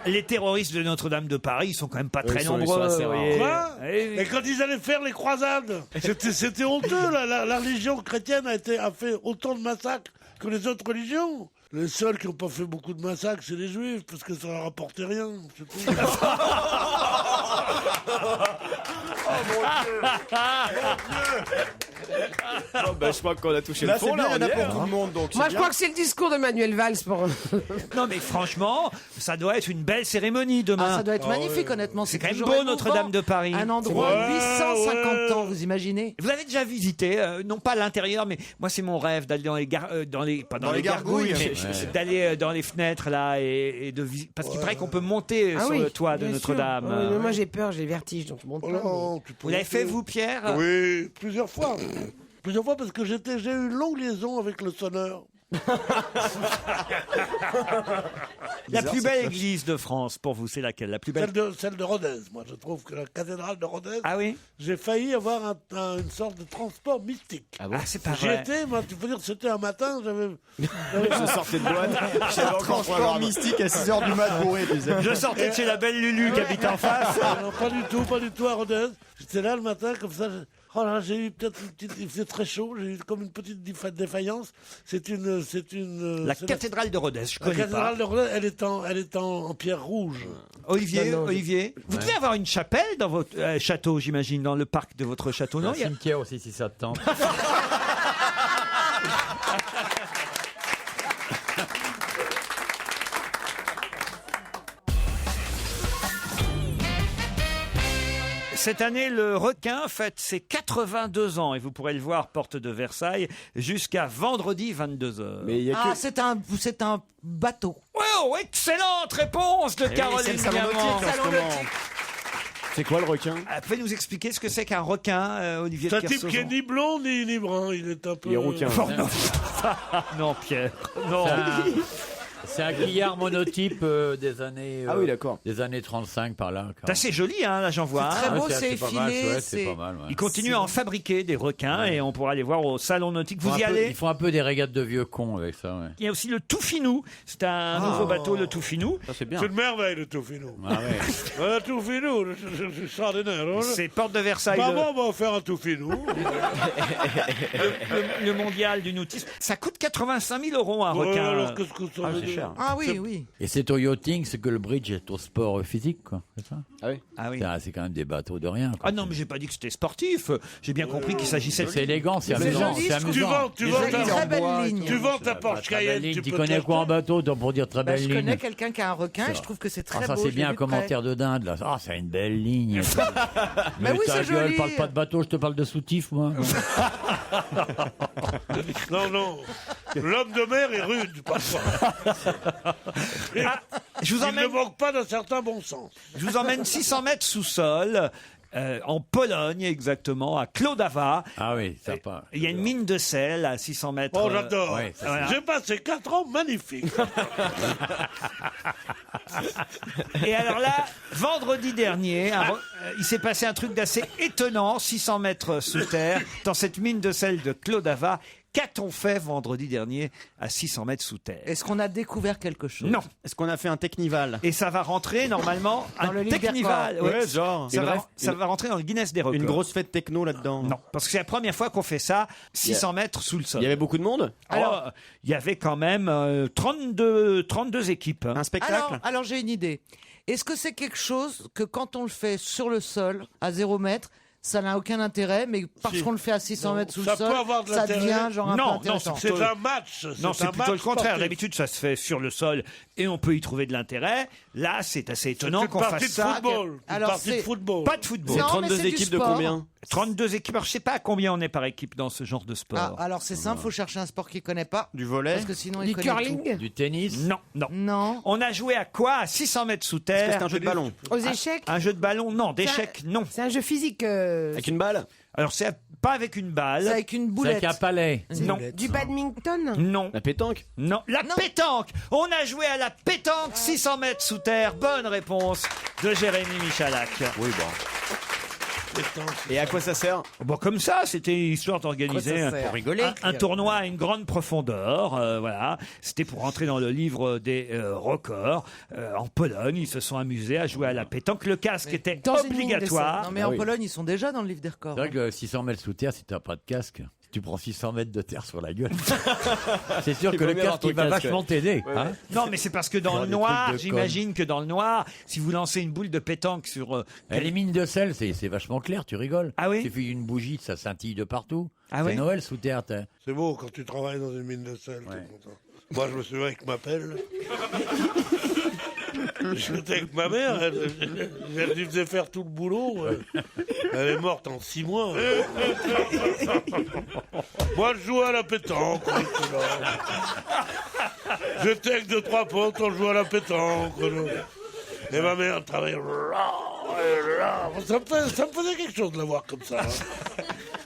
Les terroristes de Notre-Dame de Paris, ils sont quand même pas très ils sont nombreux. assez vous rares. voyez. Quoi Eh oui. Et quand ils allaient faire les croisades, c'était honteux. La religion chrétienne a fait autant de massacres que les autres religions. Les seuls qui n'ont pas fait beaucoup de massacres, c'est les juifs, parce que ça leur apportait rien. C'est tout. Je crois qu'on a touché Là, le fond. c'est bien, il y en a on y est, pour tout le monde. Donc Moi, c'est je bien. crois que c'est le discours de Manuel Valls pour. Non, mais franchement, ça doit être une belle cérémonie demain. Ah, ça doit être magnifique, honnêtement. C'est quand même toujours beau, émouvant. Notre-Dame de Paris. Un endroit, 850 ans, vous imaginez? Vous avez déjà visité, non pas l'intérieur, mais moi c'est mon rêve d'aller pas dans les gargouilles, mais d'aller dans les fenêtres là et parce qu'il paraît qu'on peut monter sur le toit de bien Notre-Dame. sûr. Oui, mais moi j'ai peur, j'ai le vertige, donc je monte pas. Vous l'avez fait vous, Pierre? Oui, plusieurs fois. Plusieurs fois parce que j'ai eu une longue liaison avec le sonneur. La plus belle église de France pour vous, c'est laquelle? La plus belle? Celle de Rodez. Moi, je trouve que la cathédrale de Rodez. Ah oui? J'ai failli avoir une sorte de transport mystique. Ah bon? Ah, c'est pas J'y vrai. étais, moi, tu peux dire, c'était un matin, Je sortais de boîte. J'avais un transport mystique à 6h du mat bourré, tu sais. Je sortais de chez la belle Lulu qui habite en face. Non, pas du tout à Rodez. J'étais là le matin, comme ça. Oh là, j'ai eu peut-être une petite. Il faisait très chaud, j'ai eu comme une petite défaillance. La cathédrale de Rodez, je La connais pas. cathédrale de Rodez, elle est en pierre rouge. Olivier, vous devez avoir une chapelle dans votre château, j'imagine, dans le parc de votre château, non? Un cimetière aussi, si ça te tente. Cette année, le requin fête ses 82 ans et vous pourrez le voir porte de Versailles jusqu'à vendredi 22h. Ah, c'est un bateau. Oh, excellente réponse de Caroline Diamant. C'est quoi le requin? Vous pouvez nous expliquer ce que c'est qu'un requin, Olivier de C'est un type Kersauzon? qui est ni blond ni brun. Il est un peu. Il est rouquin. Oh, non. Non, Pierre. Non. C'est un quillard monotype des années. Ah oui, d'accord. Des années 35 par là. C'est assez joli, hein, là j'en vois. C'est très un. beau, c'est pas mal, effilé. ouais, c'est pas mal. Ouais. Ils continuent à en fabriquer des requins et on pourra les voir au salon nautique. Vous y allez? Ils font un peu des régates de vieux cons avec ça. Ouais. Il y a aussi le Toufinou. C'est un nouveau bateau, le Toufinou. Ça, c'est bien. C'est une merveille, le Toufinou. Ah ouais. Le Toufinou, c'est extraordinaire. C'est porte de Versailles. Maman va faire un Toufinou. Le mondial du nautisme. Ça coûte 85 000 € un requin. Alors qu'est-ce que ça veut c'est dire? cher. Ah oui, oui. Et c'est au yachting, c'est que le bridge est au sport physique, quoi. C'est ça? Ah oui. Ah oui. C'est quand même des bateaux de rien. Quoi. Ah non, mais j'ai pas dit que c'était sportif. J'ai bien compris qu'il s'agissait de... C'est élégant, c'est C'est amusant. joli, C'est je trouve. amusant. Tu vends C'est une très belle ligne. Tu vends ta Porsche Cayenne. Tu connais quoi en bateau pour dire très Bah, belle je ligne? connais quelqu'un qui a un requin et je trouve que c'est très Ah, ça beau. c'est je bien l'ai un vu de près. commentaire de dinde là. Ah, c'est une belle ligne. Mais oui, ta c'est gueule, joli. parle pas de bateau, je te parle de soutif moi. Non. L'homme de mer est rude, parfois. Je vous Il ne emmène, manque pas d'un certain bon sens. je vous emmène 600 mètres sous-sol. En Pologne exactement, à Klodava. Ah oui, sympa. Il y a une mine de sel à 600 mètres. Oh, j'adore. ouais, ça, voilà. J'ai passé 4 ans magnifiques. Et alors là, vendredi dernier, il s'est passé un truc d'assez étonnant, 600 mètres sous terre, dans cette mine de sel de Klodava. Qu'a-t-on fait vendredi dernier à 600 mètres sous terre? Est-ce qu'on a découvert quelque chose? Non. Est-ce qu'on a fait un technival? Et ça va rentrer normalement Dans le livre des technival. records. Ouais, genre. Ça va rentrer dans le Guinness des records. Une grosse fête techno là-dedans. Non, parce que c'est la première fois qu'on fait ça, 600 mètres sous le sol. Il y avait beaucoup de monde? Alors, il y avait quand même 32 équipes. Un spectacle? Alors j'ai une idée. Est-ce que c'est quelque chose que quand on le fait sur le sol, à 0 mètre, ça n'a aucun intérêt, mais parce qu'on le fait à 600 mètres sous le Ça sol, peut avoir de ça l'intérêt. devient genre un peu Non, intéressant. C'est un match. Non, c'est un plutôt le match contraire. sportif. D'habitude, ça se fait sur le sol et on peut y trouver de l'intérêt. Là, c'est assez étonnant Une qu'on partie fasse de ça. football. Une Alors, partie de c'est- football. Pas de football. Non, mais 32 c'est du équipes de sport. combien? 32 équipes. Alors, je sais pas à combien on est par équipe dans ce genre de sport. Ah, alors c'est simple, faut chercher un sport qu'il connaît pas, Du volet? parce que sinon il Du connaît curling? Du tennis. Non, non. tout. Non. On a joué à quoi? À 600 mètres sous terre. C'est un jeu de ballon. Aux échecs? Un jeu de ballon? Non. C'est D'échecs? Non. C'est un jeu physique. Avec une balle? Alors, c'est pas avec une C'est balle. avec une C'est boulette. avec un palais. Non. Du badminton? Non. La pétanque? Non. La pétanque. On a joué à la pétanque 600 mètres sous terre. Bonne réponse de Jérémy Michalak. Oui, bon. Et à quoi ça sert? Bon, comme ça, c'était histoire d'organiser Quoi ça sert? Pour rigoler? un tournoi à une grande profondeur. Voilà, c'était pour rentrer dans le livre des records. En Pologne, ils se sont amusés à jouer à la pétanque. Le casque était dans une mine de obligatoire. Non mais Ah en oui. Pologne ils sont déjà dans le livre des records. C'est vrai que 600 mètres sous terre, si t'as pas de casque, Tu prends 600 mètres de terre sur la gueule. C'est sûr Il que vaut le mieux avoir casque, ton il va casque, vachement ouais. t'aider. Ouais, hein. ouais. Non, mais c'est parce que dans Genre le des noir, trucs de j'imagine que dans le noir, si vous lancez une boule de pétanque sur... Les mines de sel, c'est vachement clair, tu rigoles. Ah oui. Il suffit d'une bougie, ça scintille de partout. Ah c'est oui. Noël sous terre. C'est beau quand tu travailles dans une mine de sel. t'es content. Moi, je me souviens avec ma pelle. J'étais avec ma mère, elle lui faisait faire tout le boulot. Elle est morte en 6 mois. Moi, je jouais à la pétanque. J'étais avec 2-3 potes, on jouait à la pétanque. Et ma mère travaillait. Ça me faisait quelque chose de la voir comme ça.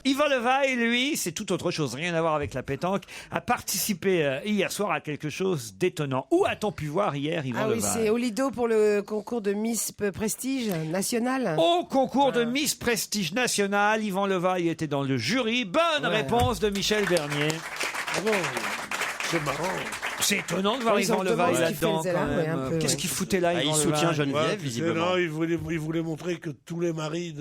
Yvan Levaille, lui, c'est tout autre chose, rien à voir avec la pétanque, a participé hier soir à quelque chose d'étonnant. Où a-t-on pu voir hier Yvan Ah oui, Levaille c'est au Lido pour le concours de Miss Prestige national. Au concours de Miss Prestige national, Yvan Levaille était dans le jury. Bonne réponse de Michel Bernier. Ah bon, c'est marrant. C'est étonnant de voir Oui, Yvan ils ont Levaille demandé ce qu'il là-dedans. faisait là, quand ouais, même. un peu, Qu'est-ce ouais. qu'il foutait là, Ah, il Yvan soutient Levaille Geneviève, Ouais, visiblement. non, il voulait montrer que tous les maris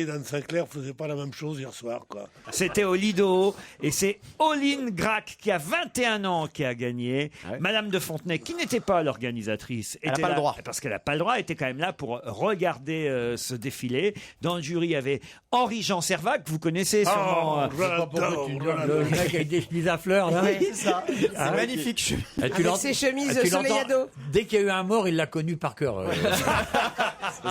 d'Anne Sinclair faisaient pas la même chose hier soir, quoi. C'était au Lido et c'est Oline Grac qui a 21 ans qui a gagné. Madame de Fontenay, qui n'était pas l'organisatrice, Elle n'a était pas le là- droit. parce qu'elle n'a pas le droit, était quand même là pour regarder ce défilé. Dans le jury, il y avait Henri-Jean Servat, que vous connaissez sûrement. Oh, je l'adore, je l'adore. Le mec avec des chemises à fleurs, là. Oui, c'est ça. C'est Ah, magnifique. Avec ses chemises tu l'entends, soleillado. Dès qu'il y a eu un mort, il l'a connu par cœur.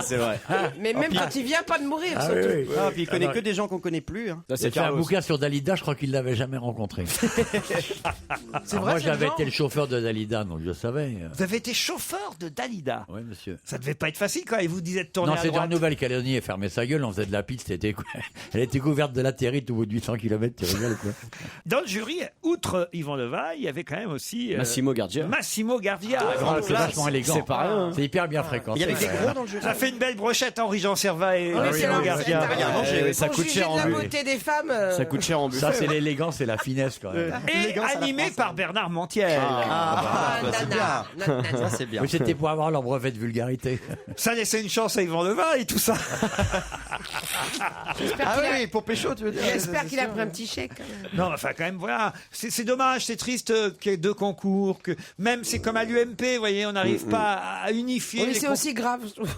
C'est vrai. Mais même quand il vient pas de mourir, Ah surtout. oui, oui. Ah, puis il connaît Ah, que des gens qu'on connaît plus. Hein. Il a fait un bouquin sur Dalida, je crois qu'il l'avait jamais rencontré. Alors vrai, moi, c'est j'avais le été le chauffeur de Dalida, donc je savais. Vous avez été chauffeur de Dalida. Oui, monsieur. Ça devait pas être facile quand il vous disait de tourner Non, à c'était en droite. Nouvelle-Calédonie, elle fermait sa gueule, on faisait de la piste, elle était couverte de latérite au bout de 800 km, tu rigoles quoi. Dans le jury, outre Yvan Levaille, il y avait quand même aussi Massimo Gardia. Massimo Gardia. C'est vachement élégant. C'est pas rien, hein. C'est hyper bien fréquenté. Il y avait des gros dans le jeu. Ça fait une belle brochette, Henri-Jean Servat et Ah oui, Massimo c'est Gardia. là, Bien mangé. Ça Pour coûte juger cher de en la buffet. beauté des femmes. Ça coûte cher en buffet. Ça, c'est l'élégance et la finesse quand même. Et Élégance à la animé France, par Bernard Montiel. Ah, bah, c'est bien. Ça, c'est bien. Oui, c'était pour avoir leur brevet de vulgarité. Ça laissait une chance à Yvan Levaille, tout ça. Ah oui, pour Pécho, tu veux dire. J'espère qu'il a pris un petit chèque. Non, enfin, quand même, voilà. C'est dommage, c'est triste qu'il y ait deux concours. Que même, c'est comme à l'UMP, vous voyez, on n'arrive pas à unifier. Oui, les c'est concours. aussi grave. je trouve.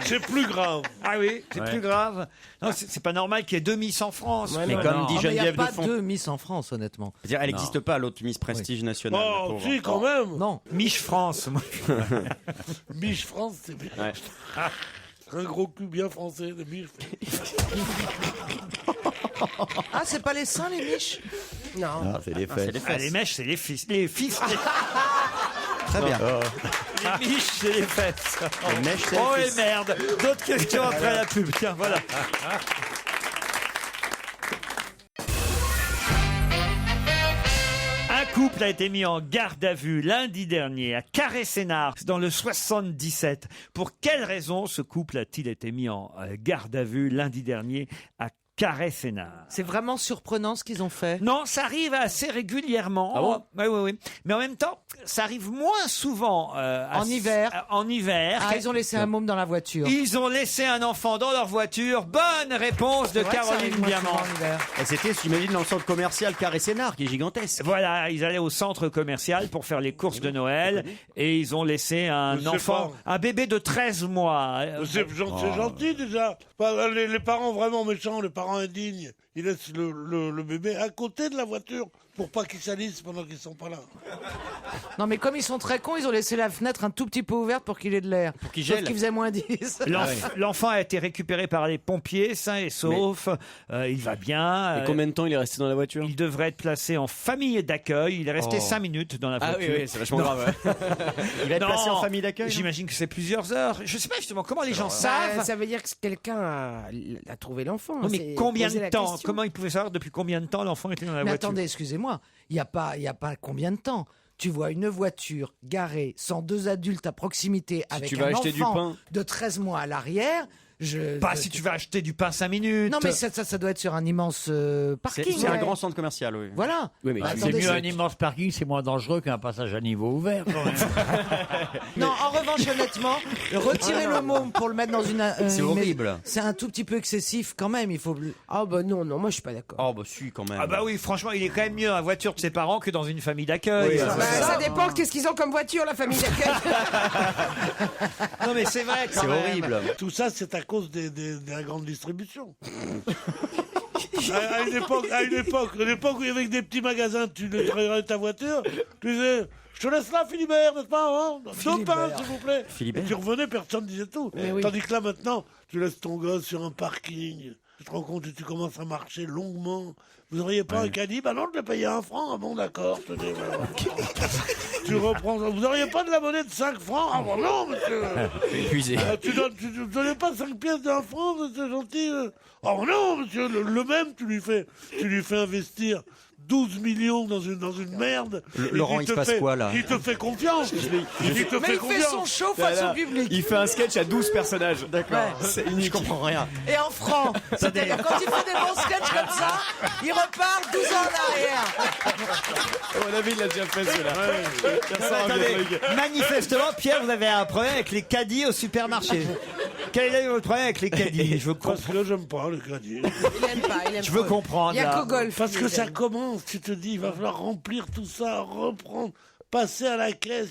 C'est plus grave. Ah oui, c'est Ouais. plus grave. Non, c'est pas normal qu'il y ait 2 Miss en France. Mais non. comme Non. dit Oh, mais il n'y a Geneviève de pas Font. deux Miss en France, honnêtement. C'est-à-dire, elle n'existe pas, l'autre Miss Prestige nationale. la Oh, pauvre. si, quand même. Non. Miss France. moi. Biche France, c'est bien. Ouais. Un gros cul bien français de biche. Ah, c'est pas les seins, les miches? Non. Ah, c'est les Ah, c'est fesses. les Ah, les fesses. mèches, c'est les fils. Les fils. Très bien. Les miches, c'est les fesses. Les mèches, c'est Oh les et fesses. merde. D'autres questions après la pub. Tiens, voilà. Un couple a été mis en garde à vue lundi dernier à Carré-Sénart, dans le 77. Pour quelle raison ce couple a-t-il été mis en garde à vue lundi dernier à Carré-Sénart? C'est vraiment surprenant ce qu'ils ont fait. Non, ça arrive assez régulièrement. Ah bon Oui, oui, oui. Mais en même temps, ça arrive moins souvent. En hiver. En hiver. Ah, ils ont laissé un môme dans la voiture. Ils ont laissé un enfant dans leur voiture. Bonne réponse de C'est vrai que ça Caroline arrive moins Diamant. souvent en hiver. Et c'était, j'imagine, dans le centre commercial Carré-Sénart, qui est gigantesque. Voilà, ils allaient au centre commercial pour faire les courses de Noël et ils ont laissé un Mais c'est enfant, pas- un bébé de 13 mois. C'est gentil déjà. Pas- Les parents vraiment méchants, les parents indignes, ils laissent le bébé à côté de la voiture pour pas qu'il salisse pendant qu'ils sont pas là. Non, mais comme ils sont très cons, ils ont laissé la fenêtre un tout petit peu ouverte pour qu'il ait de l'air. Pour qu'il Sauf gèle. qu'il faisait moins 10. L'enfant a été récupéré par les pompiers, sain et sauf. Il va bien. Et combien de temps il est resté dans la voiture? Il devrait être placé en famille d'accueil. Il est resté 5 minutes dans la Ah voiture. oui, oui, c'est vachement Non. grave. Ouais. Il va être Non, placé en famille d'accueil. J'imagine que c'est plusieurs heures. Je sais pas justement comment les gens Bah, savent. ça veut dire que quelqu'un a trouvé l'enfant. Non, mais C'est combien poser de la temps? question. Comment ils pouvaient savoir depuis combien de temps l'enfant était dans la Mais voiture? attendez, excusez-moi, il n'y a pas combien de temps. Tu vois une voiture garée sans deux adultes à proximité avec tu vas un acheter du enfant pain. de 13 mois à l'arrière, Si tu vas acheter du pain 5 minutes. Non, mais ça doit être sur un immense parking. C'est un grand centre commercial, oui. Voilà. Oui, mais c'est mieux un immense parking, c'est moins dangereux qu'un passage à niveau ouvert. Quand même. Non, en revanche, honnêtement, retirer le môme pour le mettre dans une. C'est horrible. C'est un tout petit peu excessif quand même. Il faut. Ah bah non, moi je suis pas d'accord. Oh bah si, quand même. Ah bah oui, franchement, il est quand même mieux dans la voiture de ses parents que dans une famille d'accueil. Oui, ça dépend, qu'est-ce qu'ils ont comme voiture, la famille d'accueil. Non mais c'est vrai, c'est horrible. Tout ça, c'est à cause de la grande distribution. à une époque où il y avait des petits magasins, tu nettoyais ta voiture, tu disais, je te laisse là, Philibert, n'est-ce pas, hein? Deux pains, s'il vous plaît. Philibert. Et tu revenais, personne disait tout. Oui. Tandis que là, maintenant, tu laisses ton gosse sur un parking, tu te rends compte et tu commences à marcher longuement. Vous n'auriez pas un caddie? Bah non, je l'ai payé 1 franc. Ah bon, d'accord. Tu reprends. Vous n'auriez pas de la monnaie de 5 francs? Ah bon, non, monsieur. Épuisé. Tu donnais pas 5 pièces d'1 franc, c'est gentil. Ah bon, non, monsieur. Le même, tu lui fais investir 12 millions dans une merde. Laurent, il se passe quoi, là? Il te fait confiance. Mais il fait son show face au public. Il fait un sketch à 12 personnages. D'accord. C'est unique. Je comprends rien. Et en francs. C'est-à-dire, quand il fait des bons sketchs comme ça, il repart 12 ans en arrière. À mon avis, il l'a déjà fait, celui-là. Attendez, manifestement, Pierre, vous avez un problème avec les caddies au supermarché. Quel est votre problème avec les caddies? Parce que j'aime pas les caddies. Il aime pas. Je veux comprendre. Il y a là. qu'au golf. Parce que ça commence, tu te dis, il va falloir remplir tout ça, reprendre, passer à la caisse.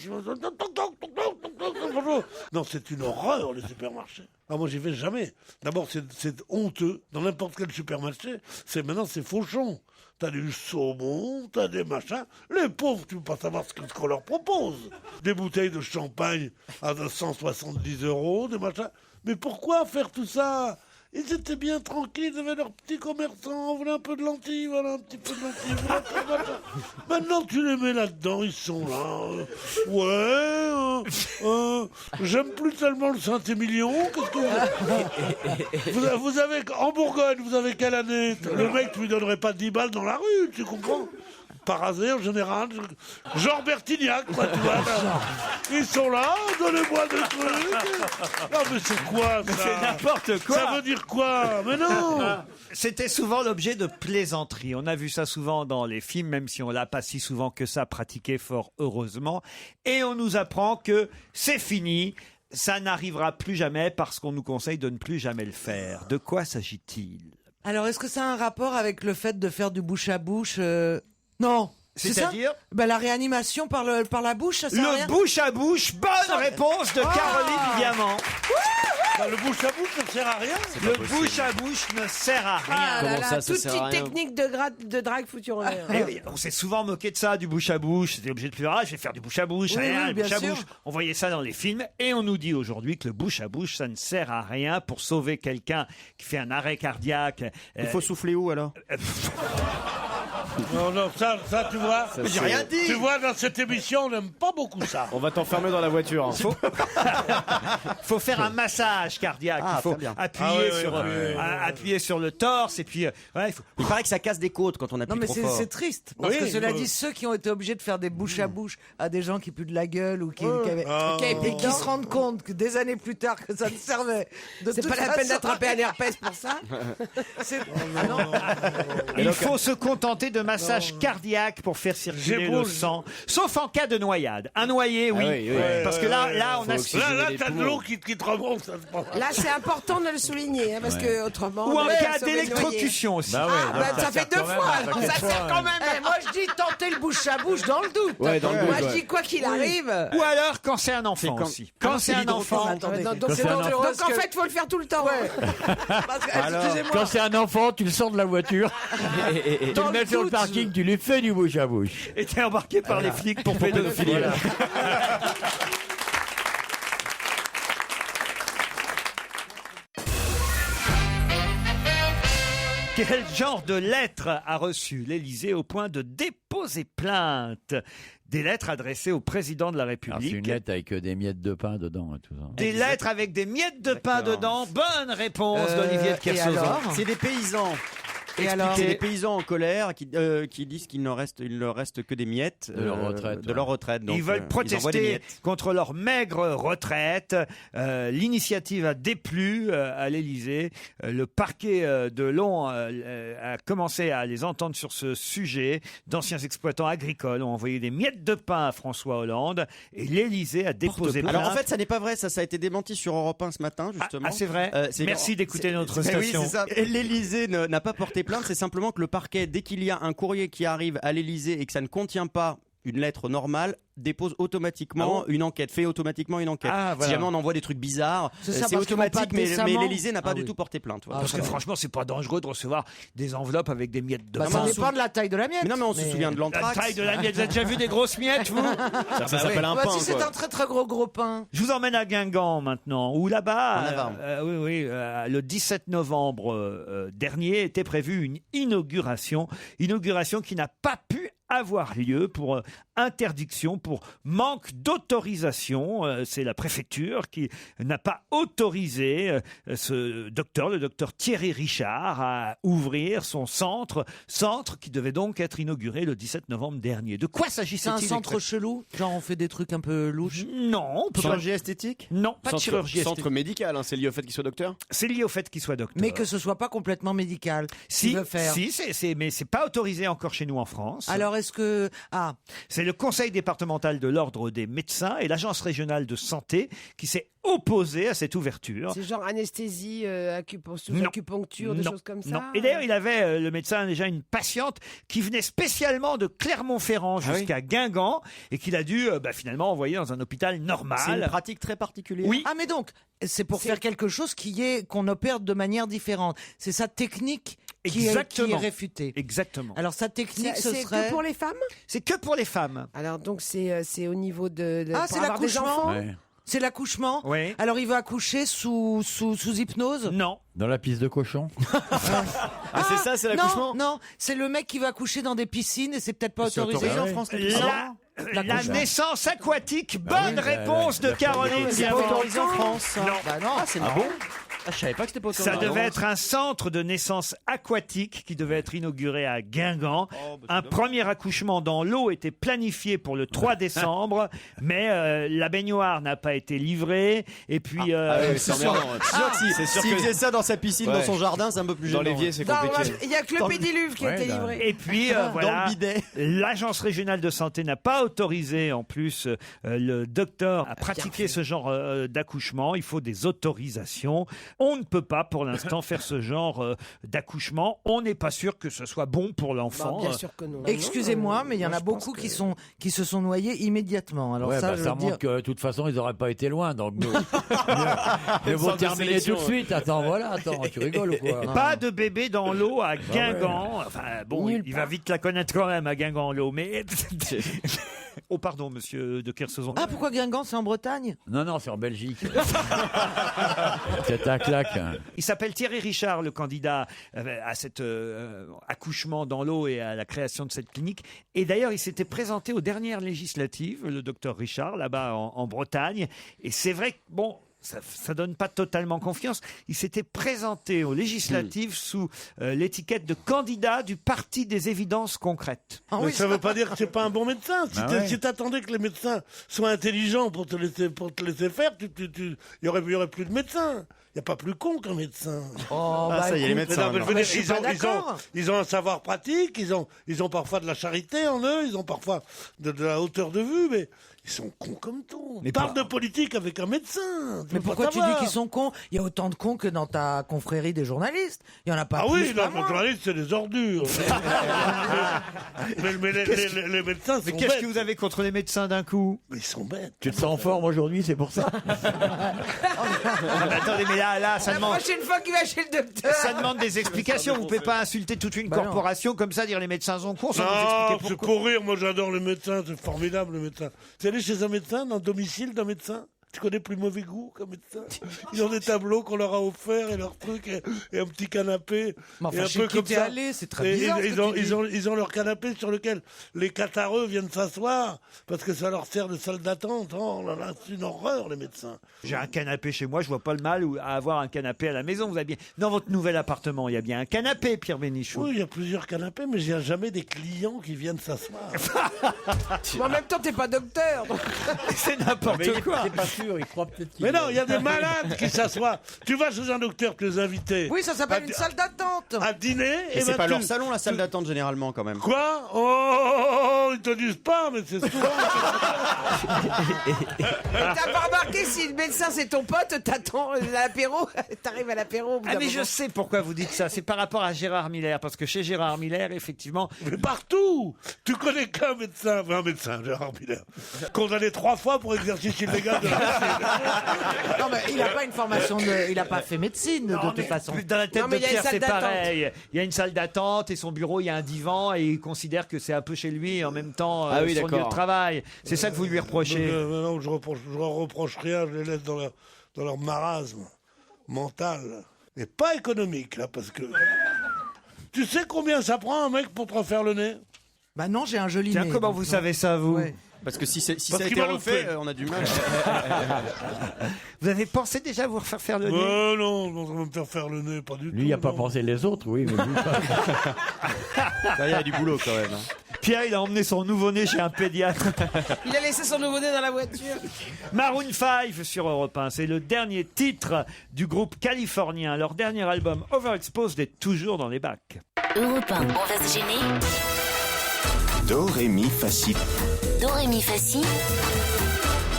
Non, c'est une horreur, les supermarchés. Ah, moi, j'y vais jamais. D'abord, c'est honteux. Dans n'importe quel supermarché, maintenant, c'est fauchon. T'as du saumon, t'as des machins. Les pauvres, tu peux pas savoir ce qu'on leur propose. Des bouteilles de champagne à 170 €, des machins. Mais pourquoi faire tout ça? Ils étaient bien tranquilles, ils avaient leurs petits commerçants, voilà un peu de lentilles, voilà un petit peu de lentilles, voilà un peu de machin. Maintenant tu les mets là-dedans, ils sont là. J'aime plus tellement le Saint-Émilion. Qu'est-ce que vous avez en Bourgogne, vous avez quelle année? Le mec, tu lui donnerais pas 10 balles dans la rue, tu comprends? Par hasard, en général, genre Bertignac, quoi, tu vois. Ils sont là, donnez-moi des trucs. Non, mais c'est quoi, ça? C'est n'importe quoi. Ça veut dire quoi? Mais non. C'était souvent l'objet de plaisanteries. On a vu ça souvent dans les films, même si on l'a pas si souvent que ça pratiqué, fort heureusement. Et on nous apprend que c'est fini. Ça n'arrivera plus jamais parce qu'on nous conseille de ne plus jamais le faire. De quoi s'agit-il? Alors, est-ce que ça a un rapport avec le fait de faire du bouche à bouche Non. C'est-à-dire la réanimation par la bouche, ça sert à rien. Le bouche à bouche, bonne réponse de Caroline Diamant. Le bouche à bouche ne sert à rien. Le bouche à bouche ne sert à rien. Ah là là, ça toute sert à petite rien technique de drague foutue en l'air. Eh oui, on s'est souvent moqué de ça, du bouche à bouche. C'était obligé de pleurer. Je vais faire du bouche à bouche. Oui, rien, oui, le bouche bien à sûr. bouche. On voyait ça dans les films. Et on nous dit aujourd'hui que le bouche à bouche, ça ne sert à rien pour sauver quelqu'un qui fait un arrêt cardiaque. Il faut souffler où, alors? Non, ça, tu vois. Mais j'ai rien dit. Tu vois, dans cette émission, on n'aime pas beaucoup ça. On va t'enfermer dans la voiture. Faut faire un massage cardiaque. Il faut appuyer sur le torse. Et puis, il paraît que ça casse des côtes quand on appuie Non, mais trop fort. c'est triste. Parce que cela dit, ceux qui ont été obligés de faire des bouches à bouche à des gens qui puent de la gueule ou qui se rendent compte que des années plus tard que ça ne servait de C'est toute pas la peine façon. d'attraper un herpès pour ça. il faut se contenter de massage cardiaque pour faire circuler le sang. Sauf en cas de noyade. Un noyé, oui. Parce que là, on a... Là, t'as de l'eau qui te remonte. Là, c'est important de le souligner, parce que autrement. Ou en on cas sauver le d'électrocution aussi. ça fait 2 fois. Ça sert quand même. Moi, je dis tenter le bouche à bouche dans le doute. Ouais, dans le Moi, doute, je dis quoi qu'il arrive. Ou alors quand c'est un enfant aussi. Quand c'est un enfant... Donc en fait, il faut le faire tout le temps. Quand c'est un enfant, tu le sors de la voiture, tu le mets sur le parking, tu lui fais du bouche à bouche. Et t'es embarqué par les flics pour pédophilie. Quel genre de lettre a reçu l'Élysée au point de déposer plainte? Des lettres adressées au président de la République. C'est une lettre avec des miettes de pain dedans et tout ça. Des lettres avec des miettes de pain dedans. Bonne réponse d'Olivier de Kersauzon. C'est des paysans. C'est des paysans en colère qui disent qu'il ne leur reste que des miettes de leur retraite. De leur retraite. Donc, ils veulent ils envoient des protester miettes. contre leur maigre retraite. L'initiative a déplu à l'Élysée. Le parquet de Laon a commencé à les entendre sur ce sujet. D'anciens exploitants agricoles ont envoyé des miettes de pain à François Hollande et l'Élysée a déposé plainte. Alors en fait, ça n'est pas vrai. Ça a été démenti sur Europe 1 ce matin, justement. Ah, c'est vrai. Merci d'écouter notre station. Oui, c'est ça. L'Élysée n'a pas porté plainte. C'est simplement que le parquet, dès qu'il y a un courrier qui arrive à l'Élysée et que ça ne contient pas une lettre normale, dépose automatiquement une enquête, fait automatiquement une enquête. Ah, voilà. Si jamais on envoie des trucs bizarres, c'est automatique, mais décemment. l'Élysée n'a pas du tout porté plainte. Parce que franchement, c'est pas dangereux de recevoir des enveloppes avec des miettes de pain. Ça dépend de la taille de la miette. Mais non, mais on se souvient de La l'anthrax. taille de la miette, vous avez déjà vu des grosses miettes, vous? Ça s'appelle un pain. Si c'est quoi. un très très gros pain. Je vous emmène à Guingamp maintenant, où là-bas, le 17 novembre dernier était prévue une inauguration qui n'a pas pu avoir lieu pour interdiction, pour manque d'autorisation. C'est la préfecture qui n'a pas autorisé le docteur Thierry Richard à ouvrir son centre qui devait donc être inauguré le 17 novembre dernier. De quoi s'agissait-il? C'est un centre chelou? Genre on fait des trucs un peu louches? Non. Chirurgie esthétique? Non, pas de chirurgie esthétique. Centre médical, hein, c'est lié au fait qu'il soit docteur? C'est lié au fait qu'il soit docteur. Mais que ce soit pas complètement médical. Si, mais c'est pas autorisé encore chez nous en France. Alors est-ce que... C'est le conseil départemental de l'ordre des médecins et l'agence régionale de santé qui s'est opposé à cette ouverture. C'est genre anesthésie, acupuncture, des choses comme ça. Non. Et d'ailleurs, il avait, le médecin, déjà une patiente qui venait spécialement de Clermont-Ferrand jusqu'à Guingamp et qu'il a dû finalement envoyer dans un hôpital normal. C'est une pratique très particulière. Oui. Ah mais donc, c'est pour faire quelque chose qu'on opère de manière différente. C'est sa technique qui est réfutée. Exactement. Alors sa technique, ce c'est serait... que pour les femmes? C'est que pour les femmes. Alors donc c'est au niveau de c'est l'accouchement. C'est l'accouchement. Oui. Alors il va accoucher sous hypnose? Non. Dans la piste de cochon. C'est ça, c'est l'accouchement? Non, c'est le mec qui va accoucher dans des piscines et c'est peut-être pas autorisé en France. La naissance aquatique. Bonne réponse de Caroline. C'est pas autorisé en France. Non. Bah non. C'est marrant. Je savais pas que c'était pas autorisé. Ça devait être un centre de naissance aquatique qui devait être inauguré à Guingamp. Un premier accouchement dans l'eau était planifié pour le 3 décembre, mais la baignoire n'a pas été livrée. Et puis, c'est emmerdant. C'est sûr qu'il faisait ça dans sa piscine, dans son jardin, c'est un peu plus gênant. Dans l'évier, c'est compliqué. Il n'y a que le pédiluve qui a été livré. Et puis, voilà, l'agence régionale de santé n'a pas autorisé, en plus, le docteur à pratiquer ce genre d'accouchement. Il faut des autorisations. On ne peut pas, pour l'instant, faire ce genre d'accouchement. On n'est pas sûr que ce soit bon pour l'enfant. Bien sûr que non. Excusez-moi, mais il y en a beaucoup qui se sont noyés immédiatement. Alors ça montre que de toute façon, ils n'auraient pas été loin. Donc ils vont terminer tout de suite. Attends, tu rigoles ou quoi? Pas de bébé dans l'eau à Guingamp. Enfin, bon, il va vite la connaître quand même à Guingamp, l'eau. Mais... Oh, pardon, monsieur de Kersauzon. Ah, pourquoi Guingamp, c'est en Bretagne? Non, c'est en Belgique. C'est un claque. Il s'appelle Thierry Richard, le candidat à cet accouchement dans l'eau et à la création de cette clinique. Et d'ailleurs, il s'était présenté aux dernières législatives, le docteur Richard, là-bas en Bretagne. Et c'est vrai que, bon... Ça donne pas totalement confiance. Il s'était présenté aux législatives sous l'étiquette de candidat du Parti des évidences concrètes. Mais ça veut pas dire que c'est pas un bon médecin. Si t'attendais que les médecins soient intelligents pour te laisser faire, il y aurait plus de médecins. Il n'y a pas plus con qu'un médecin. Ça y est, les médecins. Ils ont un savoir pratique, ils ont parfois de la charité en eux, ils ont parfois de la hauteur de vue, mais ils sont cons comme tout. Parle de politique avec un médecin. Mais pourquoi tu dis qu'ils sont cons? Il y a autant de cons que dans ta confrérie des journalistes. Il y en a pas plus. Ah oui, pas les moins. journalistes, c'est des ordures. mais les médecins sont Mais qu'est-ce que vous avez contre les médecins d'un coup? Mais ils sont bêtes. Tu te sens en forme aujourd'hui, c'est pour ça? Attendez, mais là, ça La demande... prochaine fois qu'il va chez le docteur. Ça demande des explications. Vous ne pouvez pas insulter toute une corporation comme ça, dire les médecins sont cons. Non, c'est pour rire. Moi, j'adore les médecins. C'est formidable, le médecin. Tu es allé chez un médecin, dans le domicile d'un médecin? Tu connais Plus Mauvais Goût comme médecin? Ils ont des tableaux qu'on leur a offerts et leurs trucs et un petit canapé. Mais enfin, et un chez peu qui comme t'es ça. allé, c'est très Et bizarre, ce que tu dis. ils ont leur canapé sur lequel les catarreux viennent s'asseoir parce que ça leur sert de salle d'attente. Oh là là, c'est une horreur, les médecins. J'ai un canapé chez moi, je vois pas le mal à avoir un canapé à la maison. Vous avez bien... Dans votre nouvel appartement, il y a bien un canapé, Pierre Bénichou. Oui, il y a plusieurs canapés, mais il n'y a jamais des clients qui viennent s'asseoir. Mais en même temps, t'es pas docteur. donc. C'est n'importe quoi. C'est pas sûr, il croit peut-être qu'il Mais non, il y a des malades qui s'assoient. Tu vas chez un docteur, tu les invités. Oui, ça s'appelle une salle d'attente. À dîner. Et c'est ben, pas tu- leur salon, la salle d'attente, généralement, quand même. Quoi? Oh, ils te disent pas, mais c'est souvent. T'as pas remarqué, si le médecin c'est ton pote, t'attends l'apéro, t'arrives à l'apéro. au bout Ah d'un mais je moment. sais pourquoi vous dites ça. C'est par rapport à Gérard Miller, parce que chez Gérard Miller, effectivement, Mais partout. Tu connais qu'un médecin, Gérard Miller, condamné 3 fois pour exercice illégal de la médecine. Non, mais il n'a pas une formation il n'a pas fait médecine, de toute façon. dans la tête Non, mais de il y a une Pierre, salle c'est d'attente. pareil. Il y a une salle d'attente et son bureau, il y a un divan et il considère que c'est un peu chez lui et en même temps Ah oui, son lieu d'accord. de travail. C'est ça que vous lui reprochez. Non, je leur reproche rien, je les laisse dans leur marasme mental. Et pas économique, là, parce que... Tu sais combien ça prend un mec pour te refaire le nez? Bah non, j'ai un joli Tiens, nez. comment donc vous non. savez ça, vous Ouais. Parce que si ça Parce a qu'il été m'a refait, loupé. on a du mal. Vous avez pensé déjà vous refaire faire le nez Non, ça va me faire faire le nez, pas du tout. Lui, il n'a pas non. pensé les autres, oui. Mais lui, Il y a du boulot, quand même. Pierre, il a emmené son nouveau-né chez un pédiatre. Il a laissé son nouveau-né dans la voiture. Maroon 5 sur Europe 1, c'est le dernier titre du groupe californien. Leur dernier album, Overexposed, est toujours dans les bacs. Europe 1, on va se gêner. Do, ré, mi, fa, si. Do, ré, mi, fa, si.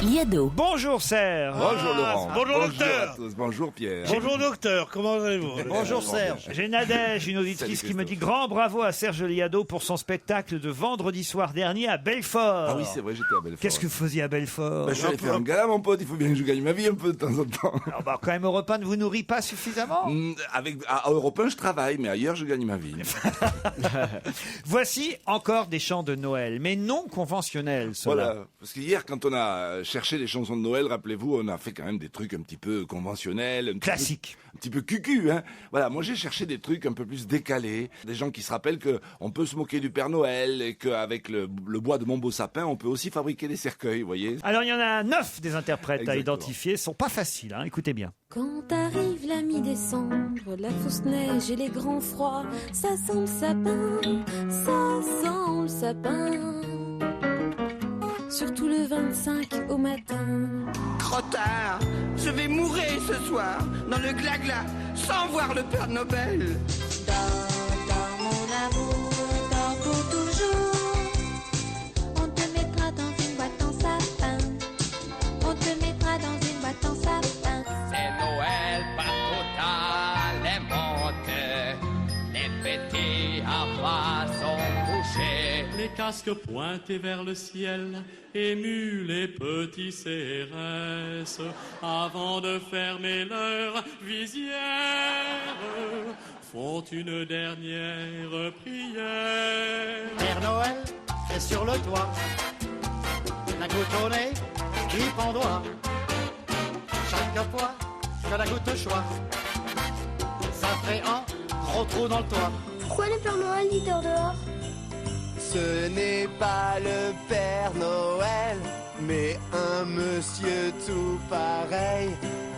Liado. Bonjour Serge. Bonjour Laurent. Bonjour docteur. à tous. Bonjour Pierre. Bonjour docteur, comment allez-vous? Bonjour Serge. J'ai Nadège, une auditrice qui me dit grand bravo à Serge Liado pour son spectacle de vendredi soir dernier à Belfort. Ah oui, c'est vrai, j'étais à Belfort. Qu'est-ce que vous faisiez à Belfort Bah, je suis allé faire un gala, mon pote. Il faut bien que je gagne ma vie un peu de temps en temps. Alors, bah, quand même, Europe 1 ne vous nourrit pas suffisamment. À Europe 1, je travaille, mais ailleurs, je gagne ma vie. Voici encore des chants de Noël, mais non conventionnels. ceux-là. Voilà. Parce qu'hier, quand on a cherché les chansons de Noël, rappelez-vous, on a fait quand même des trucs un petit peu conventionnels. Classiques. Un petit peu cucu, hein. Voilà. Moi, j'ai cherché des trucs un peu plus décalés. Des gens qui se rappellent qu'on peut se moquer du Père Noël et qu'avec le bois de mon beau sapin, on peut aussi fabriquer des cercueils, vous voyez. Alors, il y en a 9 des interprètes à Exactement. identifier. Ils sont pas faciles, hein. Écoutez bien. Quand arrive la mi-décembre, la fausse neige et les grands froids, ça sent le sapin, ça sent le sapin. Surtout le 25 au matin. Crottard, je vais mourir ce soir dans le glagla sans voir le Père Noël. Dans mon amour, dors pour toujours. On te mettra dans une boîte en sapin. On te mettra dans une boîte en sapin. C'est Noël partout les montes, les petits amas sont couchés. Les casques pointés vers le ciel, émus les petits CRS, avant de fermer leur visière, font une dernière prière. Père Noël est sur le toit, la goutte au nez qui pendoie. Chaque fois que la goutte choix, ça fait un gros trou dans le toit. Pourquoi le Père Noël dit dehors? Ce n'est pas le Père Noël, mais un monsieur tout pareil.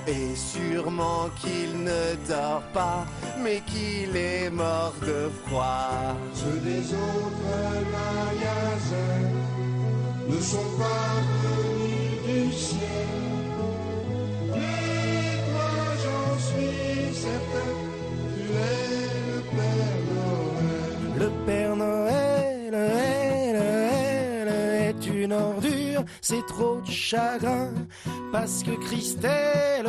Et sûrement qu'il ne dort pas, mais qu'il est mort de froid. Ceux des autres magasins ne sont pas venus du ciel. Mais toi, j'en suis certain, tu es le Père Noël. Le Père Noël est une ordure, c'est trop de chagrin. Parce que Christelle,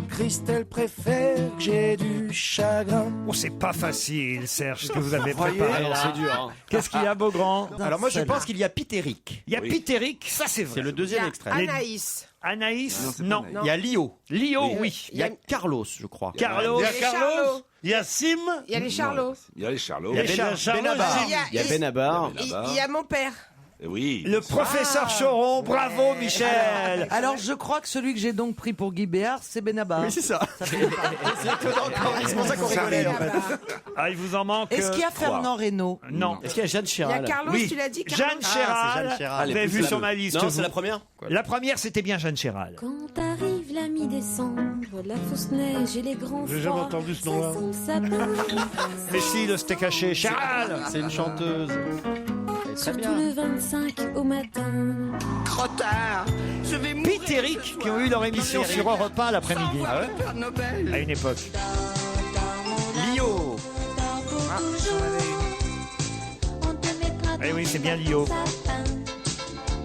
Christelle préfère que j'ai du chagrin. Oh, c'est pas facile, Serge, ce que vous avez Voyez, préparé alors, là. c'est dur, hein. Qu'est-ce qu'il y a, Beaugrand? Alors moi, je pense qu'il y a Pitéric. Il y a Pitéric, ça c'est vrai. C'est le deuxième extrait. Anaïs. Anaïs, non. Il y a Lio. Lio, oui. Il y a Carlos, je crois. Carlos. Il y a Les Carlos, Charlots. il y a Sim, Il y a les Charlots. Il y a les Charlots. Il y a Charlots. Benabar. Il y a- Il y a Benabar. Il y a mon père. Oui. Le professeur Choron, bravo Michel. Alors, je crois que celui que j'ai donc pris pour Guy Béard, c'est Benabar. Oui, c'est ça. fait pas. C'est pour ça qu'on rigolait, en fait. Ah, il vous en manque. Est-ce qu'il y a Fernand Reynaud? Non. Est-ce qu'il y a Jeanne Il y a Chéral? Carlos, Oui. tu l'as dit, Jeanne Carlos. Chéral. Jeanne Chéral. Vous avez vu sur ma liste. Non, c'est vous. la première. La première, c'était bien Jeanne Chéral. Quand arrive la mi-décembre, la fausse neige et les grands J'ai froids, jamais entendu ce nom-là. ça sent le sapin. Mais si, le steak haché, Chéral. C'est une chanteuse. Surtout le 25 au matin. Trop tard, je vais mourir. Pete et Eric, qui ont eu leur émission sur Europe 1 l'après-midi. Ah ouais Père Nobel. À une époque. Lio. On te mettra Eh oui, c'est bien Lio.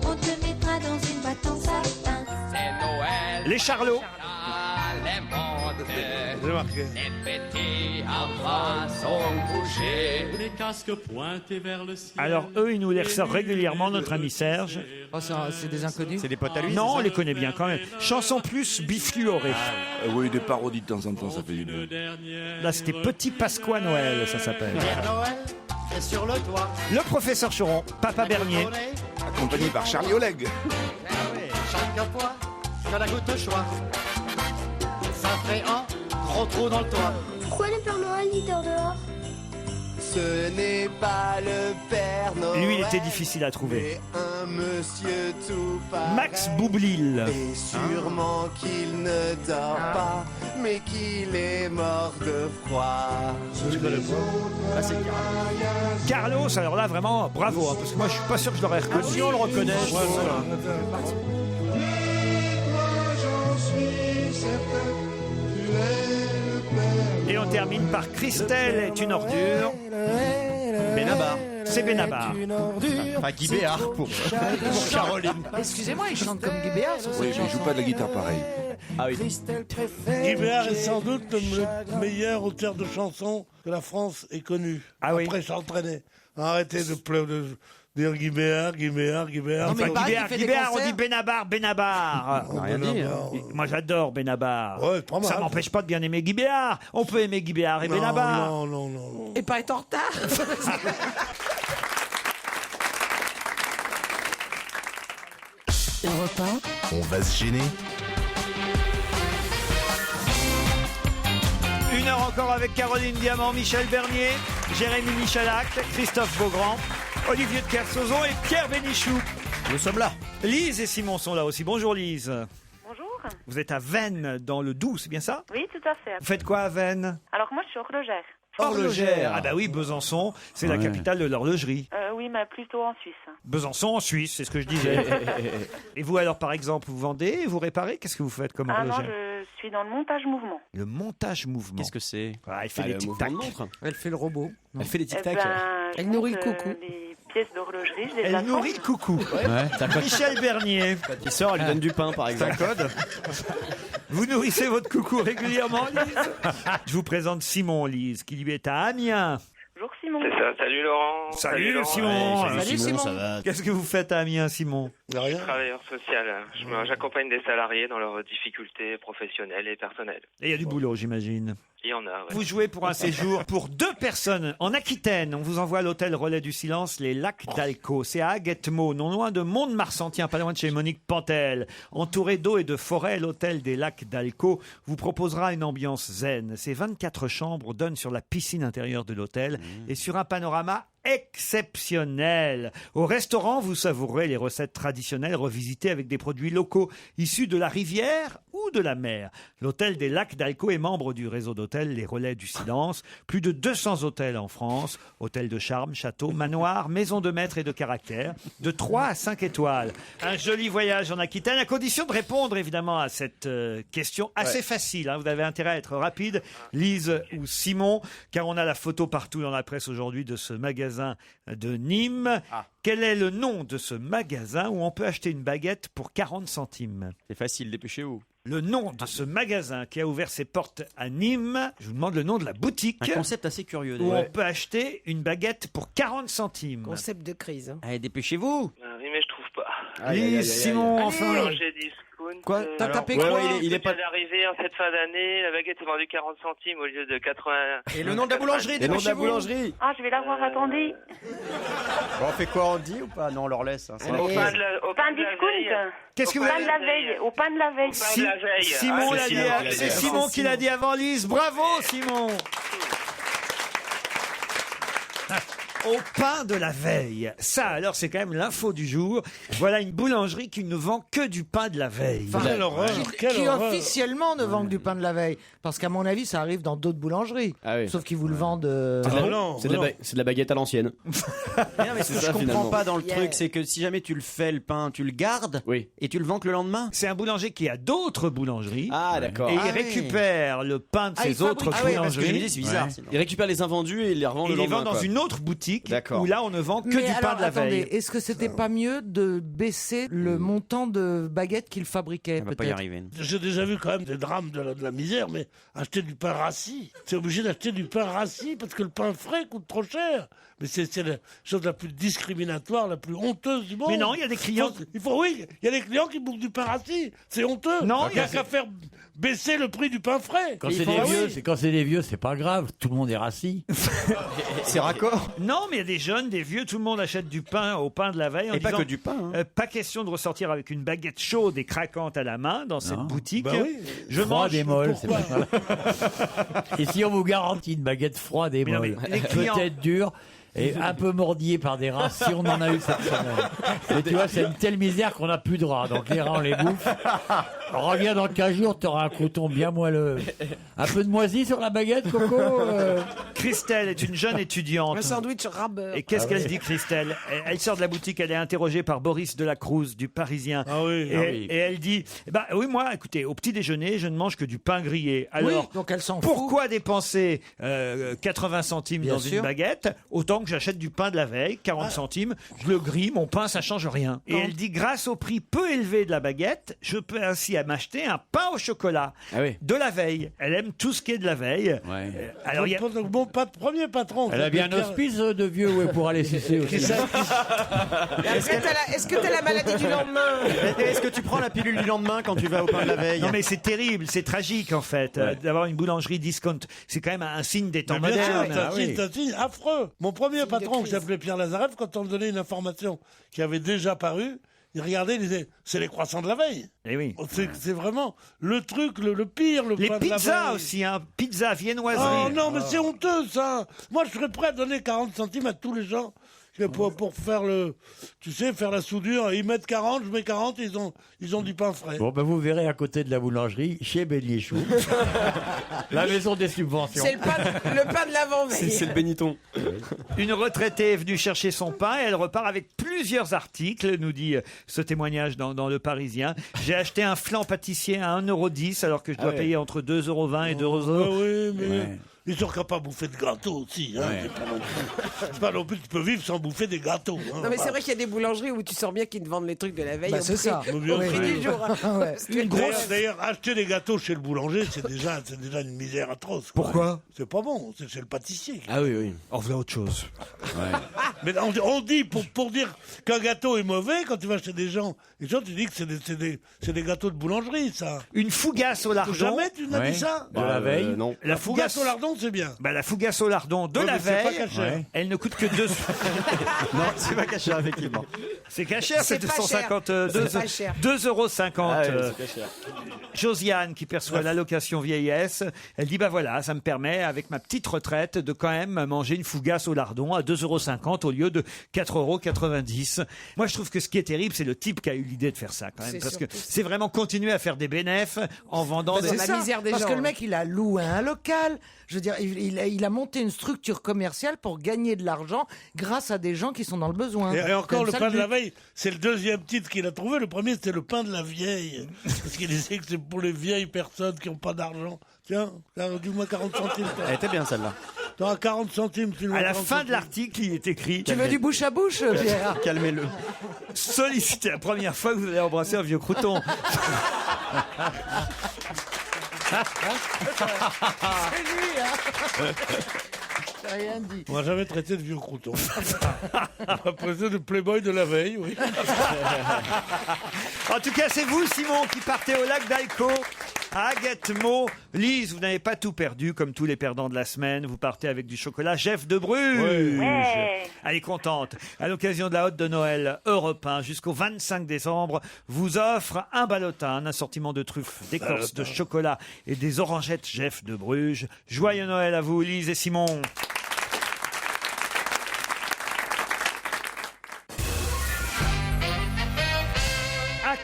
On te mettra dans une boîte en satin. C'est Noël. Les Charlots. Les mondes. J'ai marqué. Les petits enfants sont couchés. Les casques pointés vers le ciel. Alors eux, ils nous les ressortent régulièrement, notre ami Serge. Oh, c'est des inconnus. C'est des potes à lui. Non, on les connaît bien quand même. Chanson plus bifluorée. Oui, des parodies de temps en temps, ça fait du bien. Là, c'était Petit Pasqua Noël, ça s'appelle. Père Noël est sur le toit. Le professeur Choron, Papa Bernier. Accompagné par Charlie Oleg. Chaque fois que la goutte choix, ça fait un gros trou dans le toit. Pourquoi le Père Noël il dort dehors? Ce n'est pas le Père Noël. Lui, il était difficile à trouver. mais un monsieur tout pareil. Max Boublil. Et sûrement qu'il ne dort pas, mais qu'il est mort de froid. Je connais pas. Ah, c'est Carlos, alors là, vraiment, bravo. Hein, parce que moi, je suis pas sûr que je l'aurais reconnu. Si on le reconnaît, je Ouais, pense. voilà. Moi j'en suis certain, tu es le Père. Et on termine par Christelle est une ordure. Benabar. C'est Benabar. Enfin, Guy Béard pour Caroline. Excusez-moi, il chante comme Guy Béard. sur Oui, cette mais il joue chanson. pas de la guitare pareil. Ah oui. Guy Béard est sans doute le meilleur auteur de chansons que la France ait connu. Ah oui. Après, s'entraîner. Arrêtez de dire Guy Béard, Guy Béard, Guy Béard. Non, mais Enfin, il paraît Guy qu'il Béard, fait Guy des Béard, on concerts. dit Benabar, Benabar. Oh, rien dit, Moi, j'adore Benabar. Ouais, pas mal. Ça m'empêche pas de bien aimer Guy Béard. On peut aimer Guy Béard et Non, Benabar. non. Et pas être en retard. Europe 1, On va se gêner. Une heure encore avec Caroline Diamant, Michel Bernier, Jérémy Michalak, Christophe Beaugrand, Olivier de Kersauzon et Pierre Bénichou. Nous sommes là. Lise et Simon sont là aussi. Bonjour Lise. Bonjour. Vous êtes à Vennes, dans le Doubs, c'est bien ça? Oui, tout à fait. Vous faites quoi à Vennes? Alors moi, je suis horlogère. Horlogère. Ah bah oui, Besançon, c'est la capitale de l'horlogerie. Oui, mais plutôt en Suisse. Besançon en Suisse, c'est ce que je disais. Et vous alors, par exemple, vous vendez, vous réparez? Qu'est-ce que vous faites comme Ah non, horlogère? je suis dans le montage mouvement. Le montage mouvement. Qu'est-ce que c'est? Elle fait Bah, les le tic-tac. mouvement de montre. Elle fait le robot. Elle fait les Eh tic-tac. ben, Elle je nourrit monte, le coucou. les pièces d'horlogerie, je les Elle attends. nourrit le coucou. Ouais. Michel Bernier. Quand il sort, elle lui donne du pain, par exemple. code. Vous nourrissez votre coucou régulièrement, Lise? Je vous présente Simon, Lise, qui lui est à Amiens. Bonjour Simon. C'est ça. Salut Laurent. Salut, Laurent. Simon. Salut Simon. ça va. Qu'est-ce que vous faites à Amiens, Simon? Rien. Travailleur social. J'accompagne des salariés dans leurs difficultés professionnelles et personnelles. Et il y a du boulot, j'imagine. Il y en a, ouais. Vous jouez pour un séjour pour 2 personnes en Aquitaine. On vous envoie à l'hôtel Relais du Silence, les Lacs d'Alco. C'est à Aguettemot, non loin de Mont-de-Marsantier, pas loin de chez Monique Pantel. Entouré d'eau et de forêt, l'hôtel des Lacs d'Alco vous proposera une ambiance zen. Ces 24 chambres donnent sur la piscine intérieure de l'hôtel et sur un panorama exceptionnel. Au restaurant, vous savourez les recettes traditionnelles revisitées avec des produits locaux issus de la rivière ou de la mer. L'hôtel des Lacs d'Alco est membre du réseau d'hôtels Les Relais du Silence. Plus de 200 hôtels en France. Hôtels de charme, châteaux, manoirs, maisons de maître et de caractère. De 3 à 5 étoiles. Un joli voyage en Aquitaine, à condition de répondre évidemment à cette question assez facile. Hein. Vous avez intérêt à être rapide, Lise ou Simon, car on a la photo partout dans la presse aujourd'hui de ce magasin de Nîmes. Quel est le nom de ce magasin où on peut acheter une baguette pour 40 centimes? C'est facile, dépêchez-vous. Le nom de ce magasin qui a ouvert ses portes à Nîmes, je vous demande le nom de la boutique. Un concept assez curieux. Où déjà. on peut acheter une baguette pour 40 centimes. Concept de crise. Hein. Allez, dépêchez-vous. Oui, mais je trouve pas. Lise, Simon, enfin. Roger Discount, Quoi T'as tapé ouais, quoi ouais, il est pas. d'arriver en cette fin d'année, la baguette est vendue 40 centimes au lieu de 80. Et le nom de la boulangerie, Et le nom de la boulangerie. Ah, je vais la voir, attendez. Bon, on fait quoi, on le dit ou pas? Non, on leur laisse. Hein, Au pain discount. Qu'est-ce que Au vous pain avez- de la veille. Au pain de la veille. Simon l'a dit. C'est Simon qui l'a dit avant Lise. Bravo, Simon. Au pain de la veille. Ça, alors, c'est quand même l'info du jour. Voilà une boulangerie qui ne vend que du pain de la veille. Qui officiellement ne vend que du pain de la veille. Parce qu'à mon avis, ça arrive dans d'autres boulangeries. Sauf qu'ils vous le vendent. C'est de la baguette à l'ancienne. Mais ce que je comprends pas dans le Yeah. truc, c'est que si jamais tu le fais le pain, tu le gardes et tu le vends que le lendemain. C'est un boulanger qui a d'autres boulangeries. Ah, d'accord. Et il Ah, oui. récupère le pain de Ah, il ses autres fabrique. Ah ouais, parce que je me boulangeries. dis, c'est bizarre, sinon. Il récupère les invendus et il les revend le Il les lendemain. vend dans quoi. une autre boutique D'accord. où là, on ne vend que Mais du alors, pain de la attendez, veille. est-ce que c'était pas mieux de baisser le montant de baguettes qu'il fabriquait peut-être J'ai déjà vu quand même des drames de la misère, mais acheter du pain rassis, c'est obligé d'acheter du pain rassis parce que le pain frais coûte trop cher. Mais c'est la chose la plus discriminatoire, la plus honteuse du monde. Mais non, il y a des clients- Oui, il y a des clients qui bouffent du pain rassis. C'est honteux. Non, il n'y a qu'à faire baisser le prix du pain frais. Quand c'est des vieux, c'est pas grave. Tout le monde est rassis. C'est raccord. Non, mais il y a des jeunes, des vieux, tout le monde achète du pain au pain de la veille. En Et pas disant, que du pain, hein. Pas question de ressortir avec une baguette chaude et craquante à la main dans cette boutique. Bah oui. Je Froide mange. et molle, c'est Pourquoi pas ça. Et si on vous garantit une baguette froide et Mais non, molle, mais les clients- peut-être dure et un peu mordillée par des rats, si on en a eu cette semaine. Mais tu vois, c'est une telle misère qu'on n'a plus de rats, donc les rats on les bouffe. Reviens dans 15 jours, t'auras un coton bien moelleux. Un peu de moisi sur la baguette, Coco Christelle est une jeune étudiante. Un sandwich rabeur. Et qu'est-ce Ah qu'elle ouais. dit, Christelle? Elle sort de la boutique, elle est interrogée par Boris Delacruz du Parisien. Et elle dit, bah oui, moi, écoutez, au petit déjeuner, je ne mange que du pain grillé. Alors, donc elle s'en fout. pourquoi dépenser 80 centimes Bien dans sûr. une baguette autant que j'achète du pain de la veille, 40 centimes, je le grille, mon pain, ça change rien. Et elle dit, grâce au prix peu élevé de la baguette, je peux ainsi m'acheter un pain au chocolat de la veille. Elle aime tout ce qui est de la veille. Alors, il y a... Mon premier patron. Elle a bien un hospice de vieux où elle pourra aller sucer aussi. Est-ce que t'as la maladie du lendemain? Est-ce que tu prends la pilule du lendemain quand tu vas au pain de la veille? Non mais c'est terrible, c'est tragique en fait d'avoir une boulangerie discount. C'est quand même un signe des temps Mais bien modernes. sûr, c'est un signe affreux. Mon premier patron, qui s'appelait Pierre Lazareff, quand on me donnait une information qui avait déjà paru, il regardait, il disait, c'est les croissants de la veille. Et oui. C'est vraiment le truc, le pire, le Les pain de la pizzas veille. aussi, hein, pizza viennoiserie. Oh non, mais c'est honteux ça. Moi, je serais prêt à donner 40 centimes à tous les gens pour faire faire la soudure. Ils mettent 40, je mets 40, ils ont du pain frais. Bon, ben vous verrez à côté de la boulangerie, chez Béliéchou, la maison des subventions. C'est le pain de l'avant-veille. C'est le béniton. Une retraitée est venue chercher son pain et elle repart avec plusieurs articles, nous dit ce témoignage dans Le Parisien. J'ai acheté un flan pâtissier à 1,10 € alors que je dois ouais. payer entre 2,20 € et 2 €. Oui, mais ils sont capables de bouffer de gâteaux aussi. Hein. C'est pas non plus, tu peux vivre sans bouffer des gâteaux. Hein. Non mais c'est vrai qu'il y a des boulangeries où tu sens bien qu'ils te vendent les trucs de la veille Bah, au c'est prix, ça. au Bien prix sûr. du jour. Ouais. D'ailleurs, acheter des gâteaux chez le boulanger, c'est déjà une misère atroce. Quoi. Pourquoi? C'est pas bon, c'est chez le pâtissier. Ah oui, oui. On veut autre chose. Mais on dit, pour dire qu'un gâteau est mauvais, quand tu vas chez des gens, tu dis que c'est des gâteaux de boulangerie, ça. Une fougasse au lardon. Jamais tu n'as dit ça? De la veille. Non. La Fougasse au lardon, c'est bien. Bah, la fougasse au lardon de Ouais, la mais c'est pas veille, caché. elle ne coûte que 2 Non, c'est pas caché, effectivement. C'est cachère, c'est C'est pas cher. 2,50 C'est pas cher. 2,50 €. Ah ouais, c'est caché. Josiane, qui perçoit l'allocation vieillesse, elle dit, bah voilà, ça me permet, avec ma petite retraite, de quand même manger une fougasse au lardon à 2,50 € au lieu de 4,90 €. Moi, je trouve que ce qui est terrible, c'est le type qui a eu l'idée de faire ça, quand même. C'est Parce que surtout ça. c'est vraiment continuer à faire des bénéfices en vendant des... c'est la misère des parce gens, que le hein. mec, il a loué un local. Je veux dire, il a monté une structure commerciale pour gagner de l'argent grâce à des gens qui sont dans le besoin. Et encore, C'est le ça pain de la but. veille, c'est le deuxième titre qu'il a trouvé. Le premier, c'était le pain de la vieille. Parce qu'il disait que c'est pour les vieilles personnes qui n'ont pas d'argent. Tiens, dis-moi 40 centimes. toi. Elle était bien celle-là. T'auras 40 centimes. tu nous À mets la 40 fin de centimes. l'article, il est écrit... Tu veux du bouche à bouche, Pierre? Calmez-le. Sollicitez la première fois que vous allez embrasser un vieux crouton. C'est lui, hein. J'ai rien dit. On m'a jamais traité de vieux crouton. On m'a traité de playboy de la veille, oui. En tout cas, c'est vous, Simon, qui partez au lac d'Alco. À Aguette-Mont. Lise, vous n'avez pas tout perdu, comme tous les perdants de la semaine. Vous partez avec du chocolat Jeff de Bruges. Ouais. Elle est contente. À l'occasion de la Hotte de Noël Europe 1, jusqu'au 25 décembre, vous offre un ballotin, un assortiment de truffes, d'écorce, de chocolat et des orangettes Jeff de Bruges. Joyeux Noël à vous, Lise et Simon.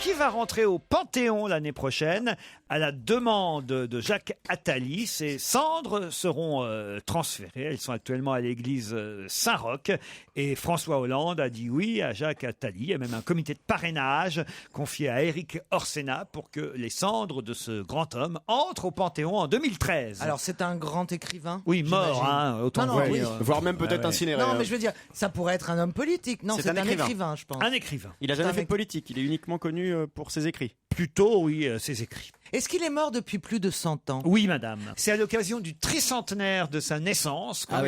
Qui va rentrer au Panthéon l'année prochaine à la demande de Jacques Attali. Ces cendres seront transférées. Elles sont actuellement à l'église Saint-Roch. Et François Hollande a dit oui à Jacques Attali. Il y a même un comité de parrainage confié à Éric Orsena pour que les cendres de ce grand homme entrent au Panthéon en 2013. Alors c'est un grand écrivain. Oui, mort, hein, autant Non, voir. oui. Voire même peut-être incinéré. Non, mais je veux dire, ça pourrait être un homme politique. Non, c'est un écrivain, je pense. Un écrivain. Il a jamais fait de politique. Il est uniquement connu pour ses écrits. Plutôt, oui, ses écrits. Est-ce qu'il est mort depuis plus de 100 ans? Oui, madame. C'est à l'occasion du tricentenaire de sa naissance qu'on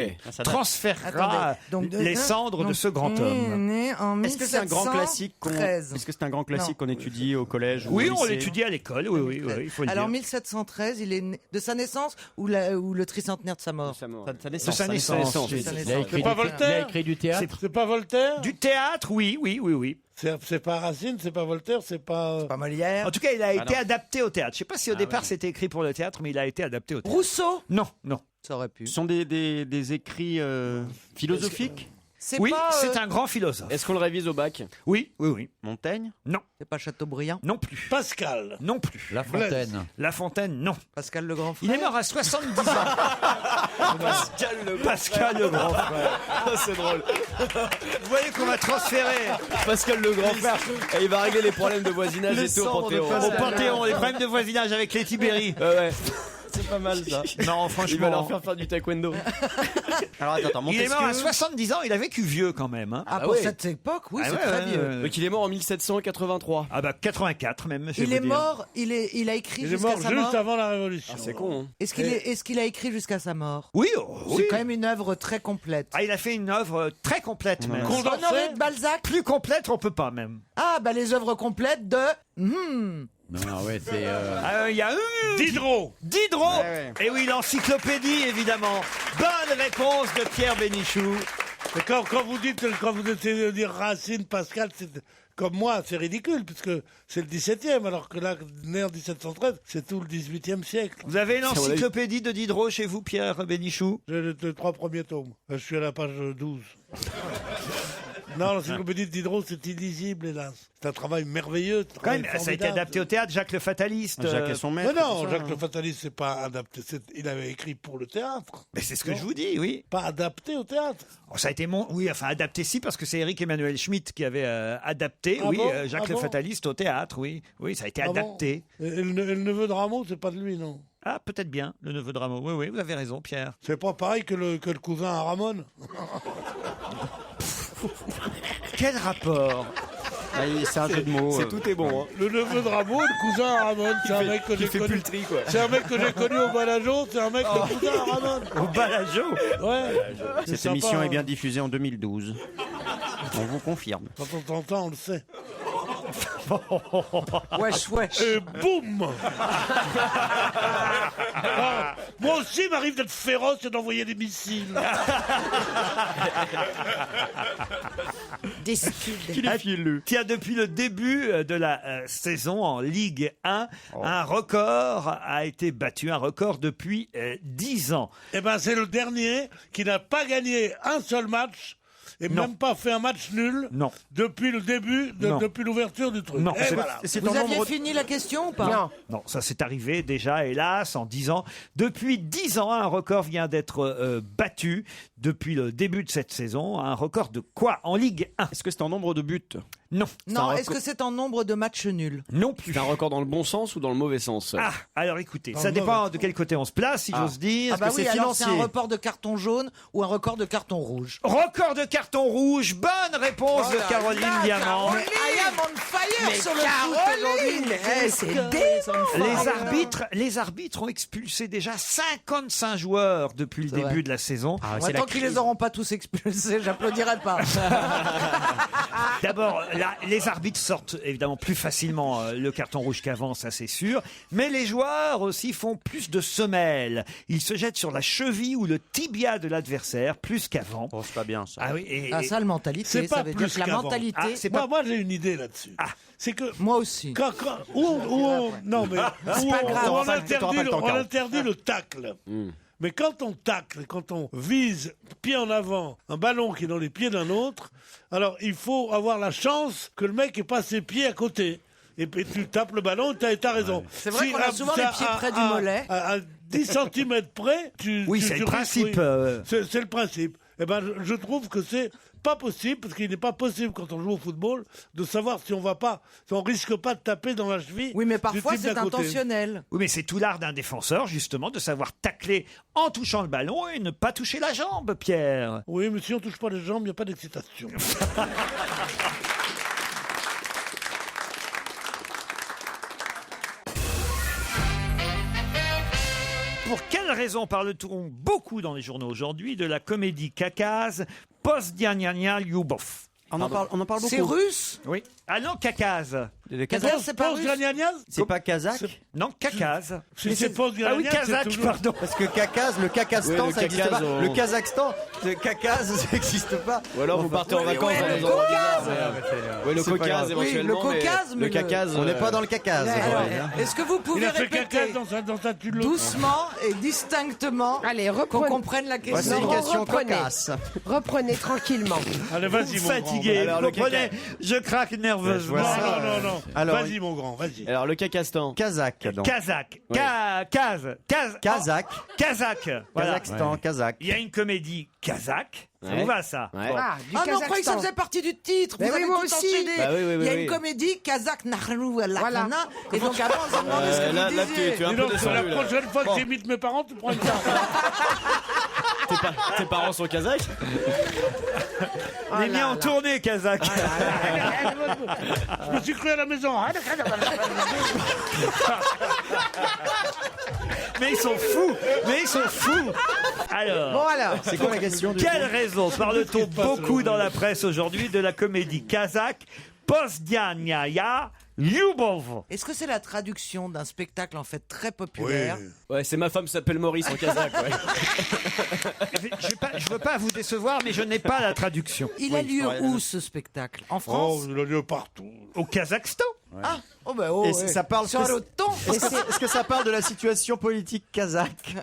transférera Attendez, donc les cendres de ce grand homme. Né en Est-ce que c'est un grand classique Est-ce que c'est un grand classique qu'on étudie au collège ou Oui, au on lycée l'étudie à l'école, oui, il faut le Alors dire. 1713, il est né de sa naissance ou le tricentenaire de sa mort? Sa De sa naissance. C'est pas Voltaire? Il a écrit du théâtre. C'est pas Voltaire? Du théâtre, oui. C'est pas Racine, c'est pas Voltaire, c'est pas... Pas Molière. En tout cas, il a été non. adapté au théâtre. Je ne sais pas si au départ c'était écrit pour le théâtre, mais il a été adapté au théâtre. Rousseau? Non. Ça aurait pu. Ce sont des écrits philosophiques. Oui, pas, c'est un grand philosophe. Est-ce qu'on le révise au bac? Oui. Montaigne? Non. C'est pas Chateaubriand? Non plus. Pascal? Non plus. La Fontaine. La Fontaine, non. Pascal le grand frère? Il est mort à 70 ans. Pascal le grand frère. C'est drôle. Vous voyez qu'on va transférer Pascal le grand frère. Et il va régler les problèmes de voisinage et tout au Panthéon. au Panthéon les problèmes de voisinage avec les Tibéri. Ouais. C'est pas mal ça. Non, franchement. Il va leur faire du taekwondo. Alors attends, Il est mort à 70 ans, il a vécu vieux quand même. Hein. Ah, pour cette époque, oui, c'est très vieux. Donc il est mort en 1783. Ah bah 84 même. je vais Il est vous dire. mort, il a écrit Il est jusqu'à mort sa mort. juste avant la Révolution. Ah, c'est con. Hein. Est-ce qu'il a écrit jusqu'à sa mort? Oui, C'est quand même une œuvre très complète. Ah, il a fait une œuvre très complète même. Honoré de Balzac? Plus complète, on peut pas même. Ah, bah les œuvres complètes de... Non, ouais, c'est. Il y a Diderot. Ouais. Et oui, l'encyclopédie, évidemment. Bonne réponse de Pierre Bénichou. Et quand vous essayez de dire Racine, Pascal, c'est comme moi, c'est ridicule, puisque c'est le 17e, alors que là, né en 1713, c'est tout le 18e siècle. Vous avez l'encyclopédie de Diderot chez vous, Pierre Bénichou? J'ai les 3 premiers tomes. Je suis à la page 12. Non, l'encyclopédie de Diderot, c'est illisible, hélas. C'est un travail merveilleux. Quand même, ça a été adapté au théâtre, Jacques le Fataliste. Jacques et son maître. Mais non, Jacques le Fataliste, c'est pas adapté. Il avait écrit pour le théâtre. Mais c'est ce que je vous dis, oui. Pas adapté au théâtre. Oh, ça a été adapté si, parce que c'est Éric Emmanuel Schmitt qui avait adapté, Jacques le Fataliste au théâtre, oui. Oui, ça a été adapté. Bon. Et le neveu de Rameau, c'est pas de lui, non? Ah, peut-être bien, le neveu de Rameau. Oui, vous avez raison, Pierre. C'est pas pareil que le cousin à Ramon. Quel rapport? C'est un jeu de mots. Tout est bon. Hein. Le neveu de Rameau, le cousin à Ramon, c'est un mec que j'ai connu. Plus le tri, quoi. C'est un mec que j'ai connu au Balajo, c'est un mec le cousin à Ramon. Au Balajo? Ouais. Cette émission est bien diffusée en 2012. On vous confirme. Quand on t'entend, on le sait. Wesh. Et boum. Moi aussi, il m'arrive d'être féroce et d'envoyer des missiles. Des styles. Tiens, depuis le début de la saison en Ligue 1, un record a été battu, un record depuis 10 ans. Eh ben, c'est le dernier qui n'a pas gagné un seul match. Et même pas fait un match nul depuis le début, depuis l'ouverture du truc. Non, et voilà. Vous aviez fini la question ou pas? Non, ça s'est arrivé déjà, hélas, en 10 ans. Depuis 10 ans, un record vient d'être battu depuis le début de cette saison. Un record de quoi en Ligue 1? Est-ce que c'est en nombre de buts? Non. Non, est-ce que c'est en nombre de matchs nuls? Non plus. C'est un record dans le bon sens ou dans le mauvais sens? Ah, alors écoutez, Dans ça le dépend de quel côté on se place, si j'ose dire. Ah bah oui, c'est alors c'est un financier? record de carton jaune ou un record de carton rouge? Record de carton rouge, bonne réponse de Caroline Diamant. I am on fire sur le foot aujourd'hui. c'est Les arbitres ont expulsé déjà 55 joueurs depuis le début de la saison. Moi, tant qu'ils les auront pas tous expulsés, j'applaudirai pas. D'abord, les arbitres sortent évidemment plus facilement le carton rouge qu'avant, ça c'est sûr. Mais les joueurs aussi font plus de semelles. Ils se jettent sur la cheville ou le tibia de l'adversaire plus qu'avant. Oh, c'est pas bien ça. Ah oui, Ça, la mentalité, C'est ça pas veut plus dire que la qu'avant. mentalité. Moi, j'ai une idée là-dessus. C'est que moi aussi. Non, mais C'est pas grave. on interdit le tacle. Mais quand on tacle, quand on vise pied en avant un ballon qui est dans les pieds d'un autre, alors il faut avoir la chance que le mec ait pas ses pieds à côté. Et puis tu tapes le ballon, t'as raison. C'est vrai qu'on a souvent les pieds près du mollet. À 10 cm près, Oui, c'est le principe. C'est le principe. Eh ben, je trouve que c'est pas possible, parce qu'il n'est pas possible quand on joue au football de savoir si on risque pas de taper dans la cheville. Oui, mais du parfois type c'est d'à côté. intentionnel. Oui, mais c'est tout l'art d'un défenseur, justement, de savoir tacler en touchant le ballon et ne pas toucher la jambe, Pierre. Oui, mais si on touche pas les jambes, il n'y a pas d'excitation. Pour quelle raison parle-t-on beaucoup dans les journaux aujourd'hui de la comédie Kakaz, Postdiania Lyubov? On en parle beaucoup. C'est russe? Oui. Ah non, Kakaz. Kazakh, c'est pas russe? C'est pas kazakh? Non, Kakaz. C'est pas Ah oui, Kazakh, pardon. Parce que Kakaz, le Kakazstan, Oui, le ça n'existe Kakaz, pas. Le Kazakhstan, le Kakaz, ça n'existe pas. Ou alors vous partez en vacances dans des endroits bizarres. Oui, le C'est pas Caucase grave. éventuellement. Oui, le Caucase, mais le Caucase. On n'est pas dans le Kakaz. Est-ce que vous pouvez Il a fait répéter caca dans sa tulle. doucement et distinctement Allez, qu'on reprenez. comprenne la Voici question? une question reprenez. cocasse. Reprenez tranquillement. Allez, vas-y, mon grand. Fatigué, Alors, vous le comprenez, je craque nerveusement. Je vois ça. Non. Alors, Vas-y, mon grand, vas-y. Alors le Kakastan. Kazakh, donc. Kazakh. Ouais. Kazakh. Kazakh. Voilà. Kazakhstan, Kazakh. Il y a une comédie kazakh. Ça Ouais. vous va, ça? Ouais. Bon. Ah, du Ah non, je croyais que ça Kazakhstan. faisait partie du titre. Mais Vous oui, avez moi tout aussi. enchaîné. Bah oui, Il y a oui. une comédie Kazakh Nahrou Voilà. Lakana. Et donc avant, on se demandait ce que Là, vous là, disiez. tu es un Dis peu donc, descendu. la là. prochaine fois que j'imite mes parents, tu prends une carte. Tes parents sont kazakhs? Les miens en tournée, kazakh. Je me suis cru à la maison. Mais ils sont fous. Alors. Bon alors. C'est quoi la question du Quelle raison parle-t-on beaucoup dans la presse aujourd'hui de la comédie kazakh Postdiania Lyubov? Est-ce que c'est la traduction d'un spectacle en fait très populaire? Ouais, c'est Ma femme s'appelle Maurice en kazakh. Ouais. Je veux pas vous décevoir, mais je n'ai pas la traduction. Il a lieu où ce spectacle? En Oh, France? il a lieu partout. Au Kazakhstan. Ah, oh ben oh, Et ouais. ça parle Sur le ton. Est-ce que ça parle de la situation politique kazakh?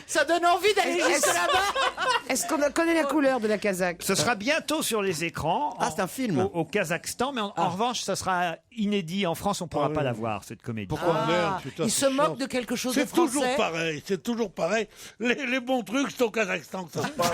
Ça donne envie d'aller jusque là-bas. Est-ce qu'on connaît la couleur de la Kazakh? Ce sera bientôt sur les écrans. Ah, c'est un film. Au Kazakhstan, mais en revanche, ça sera inédit en France. On ne pourra pas la voir, cette comédie. Pourquoi merde, putain, Il c'est se moque chiant. de quelque chose de C'est toujours français. pareil, c'est toujours pareil. Les bons trucs, c'est au Kazakhstan que ça se passe.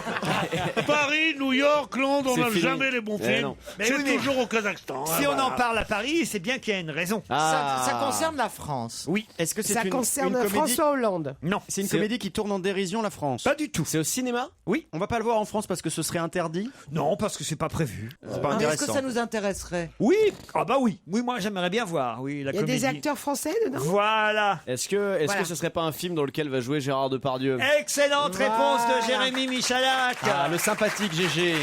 Paris, New York, Londres, on C'est n'a fini. jamais les bons films. non. Mais C'est oui, mais toujours au Kazakhstan. Si hein, on voilà. en parle à Paris, c'est bien qu'il y a une raison. Ça concerne la France. Oui. Est-ce que c'est Ça une concerne comédie François Hollande. Non. C'est une comédie qui tourne en dérision la France. Pas du tout. C'est au cinéma? Oui. On va pas le voir en France parce que ce serait interdit. Non, parce que c'est pas prévu. C'est pas Est-ce que intéressant. ça nous intéresserait? Oui. Ah bah oui. Oui, moi j'aimerais bien voir. Oui, la Il y a comédie. des acteurs français dedans? Voilà. Est-ce que Voilà. ce serait pas un film dans lequel va jouer Gérard Depardieu? Excellente réponse de Jérémy Michalak. Ah, le sympathique GG.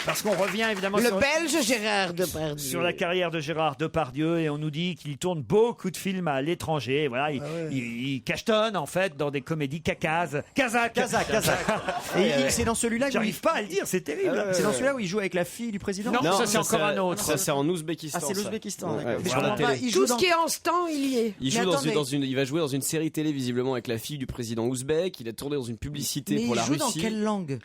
Parce qu'on revient évidemment Le sur, Belge Gérard Depardieu. sur la carrière de Gérard Depardieu et on nous dit qu'il tourne beaucoup de films à l'étranger. Voilà, il cachetonne en fait dans des comédies kazakh. Kazakh. Et c'est dans celui-là. J'arrive pas à le dire, c'est terrible. C'est dans celui-là où il joue avec la fille du président. Non, ça c'est encore un autre. Ça c'est en Ouzbékistan. Ah, c'est ça. l'Ouzbékistan, Ouais, d'accord. ouais, Mais sur je la comprends télé. Il joue Tout ce dans- qui est en stand, il y est. Il Mais joue attendez. il va jouer dans une série télé visiblement avec la fille du président ouzbek. Il a tourné dans une publicité Mais pour il la joue Russie. dans quelle langue?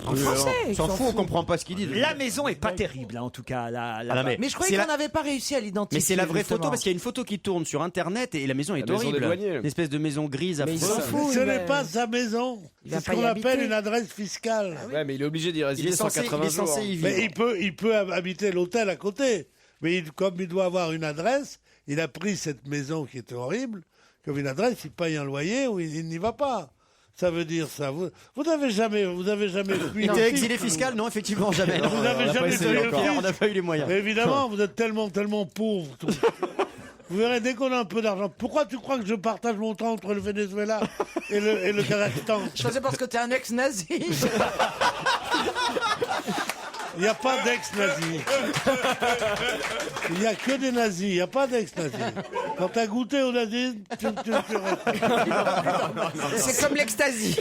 En français. On s'en fout, on comprend pas ce qu'il dis. La maison est pas terrible, hein, en tout cas. Mais je croyais qu'on n'avait pas réussi à l'identifier. Mais c'est la vraie justement. photo parce qu'il y a une photo qui tourne sur internet et la maison est La maison horrible. des douaniers. Une espèce de maison grise Mais il s'en affreuse. fout, ce n'est pas sa maison. Il va C'est ce pas y qu'on appelle habiter. une adresse fiscale. Ouais, mais il est obligé d'y résider 180 jours. Mais il peut habiter l'hôtel à côté. Mais comme il doit avoir une adresse, il a pris cette maison qui était horrible comme une adresse, il paye un loyer ou il n'y va pas. Ça veut dire ça. Vous n'avez jamais fui. Il était exilé fiscal, non, effectivement, jamais. Vous n'avez jamais fui le fisc. On n'a pas eu les moyens. Mais évidemment, vous êtes tellement pauvre. Vous verrez, dès qu'on a un peu d'argent. Pourquoi tu crois que je partage mon temps entre le Venezuela et le Kazakhstan? Je pensais parce que t'es un ex-nazi. Il n'y a pas d'ex-nazis. Il n'y a que des nazis, il n'y a pas d'ex-nazis. Quand tu as goûté au nazisme, tu restes. C'est comme l'ecstasy.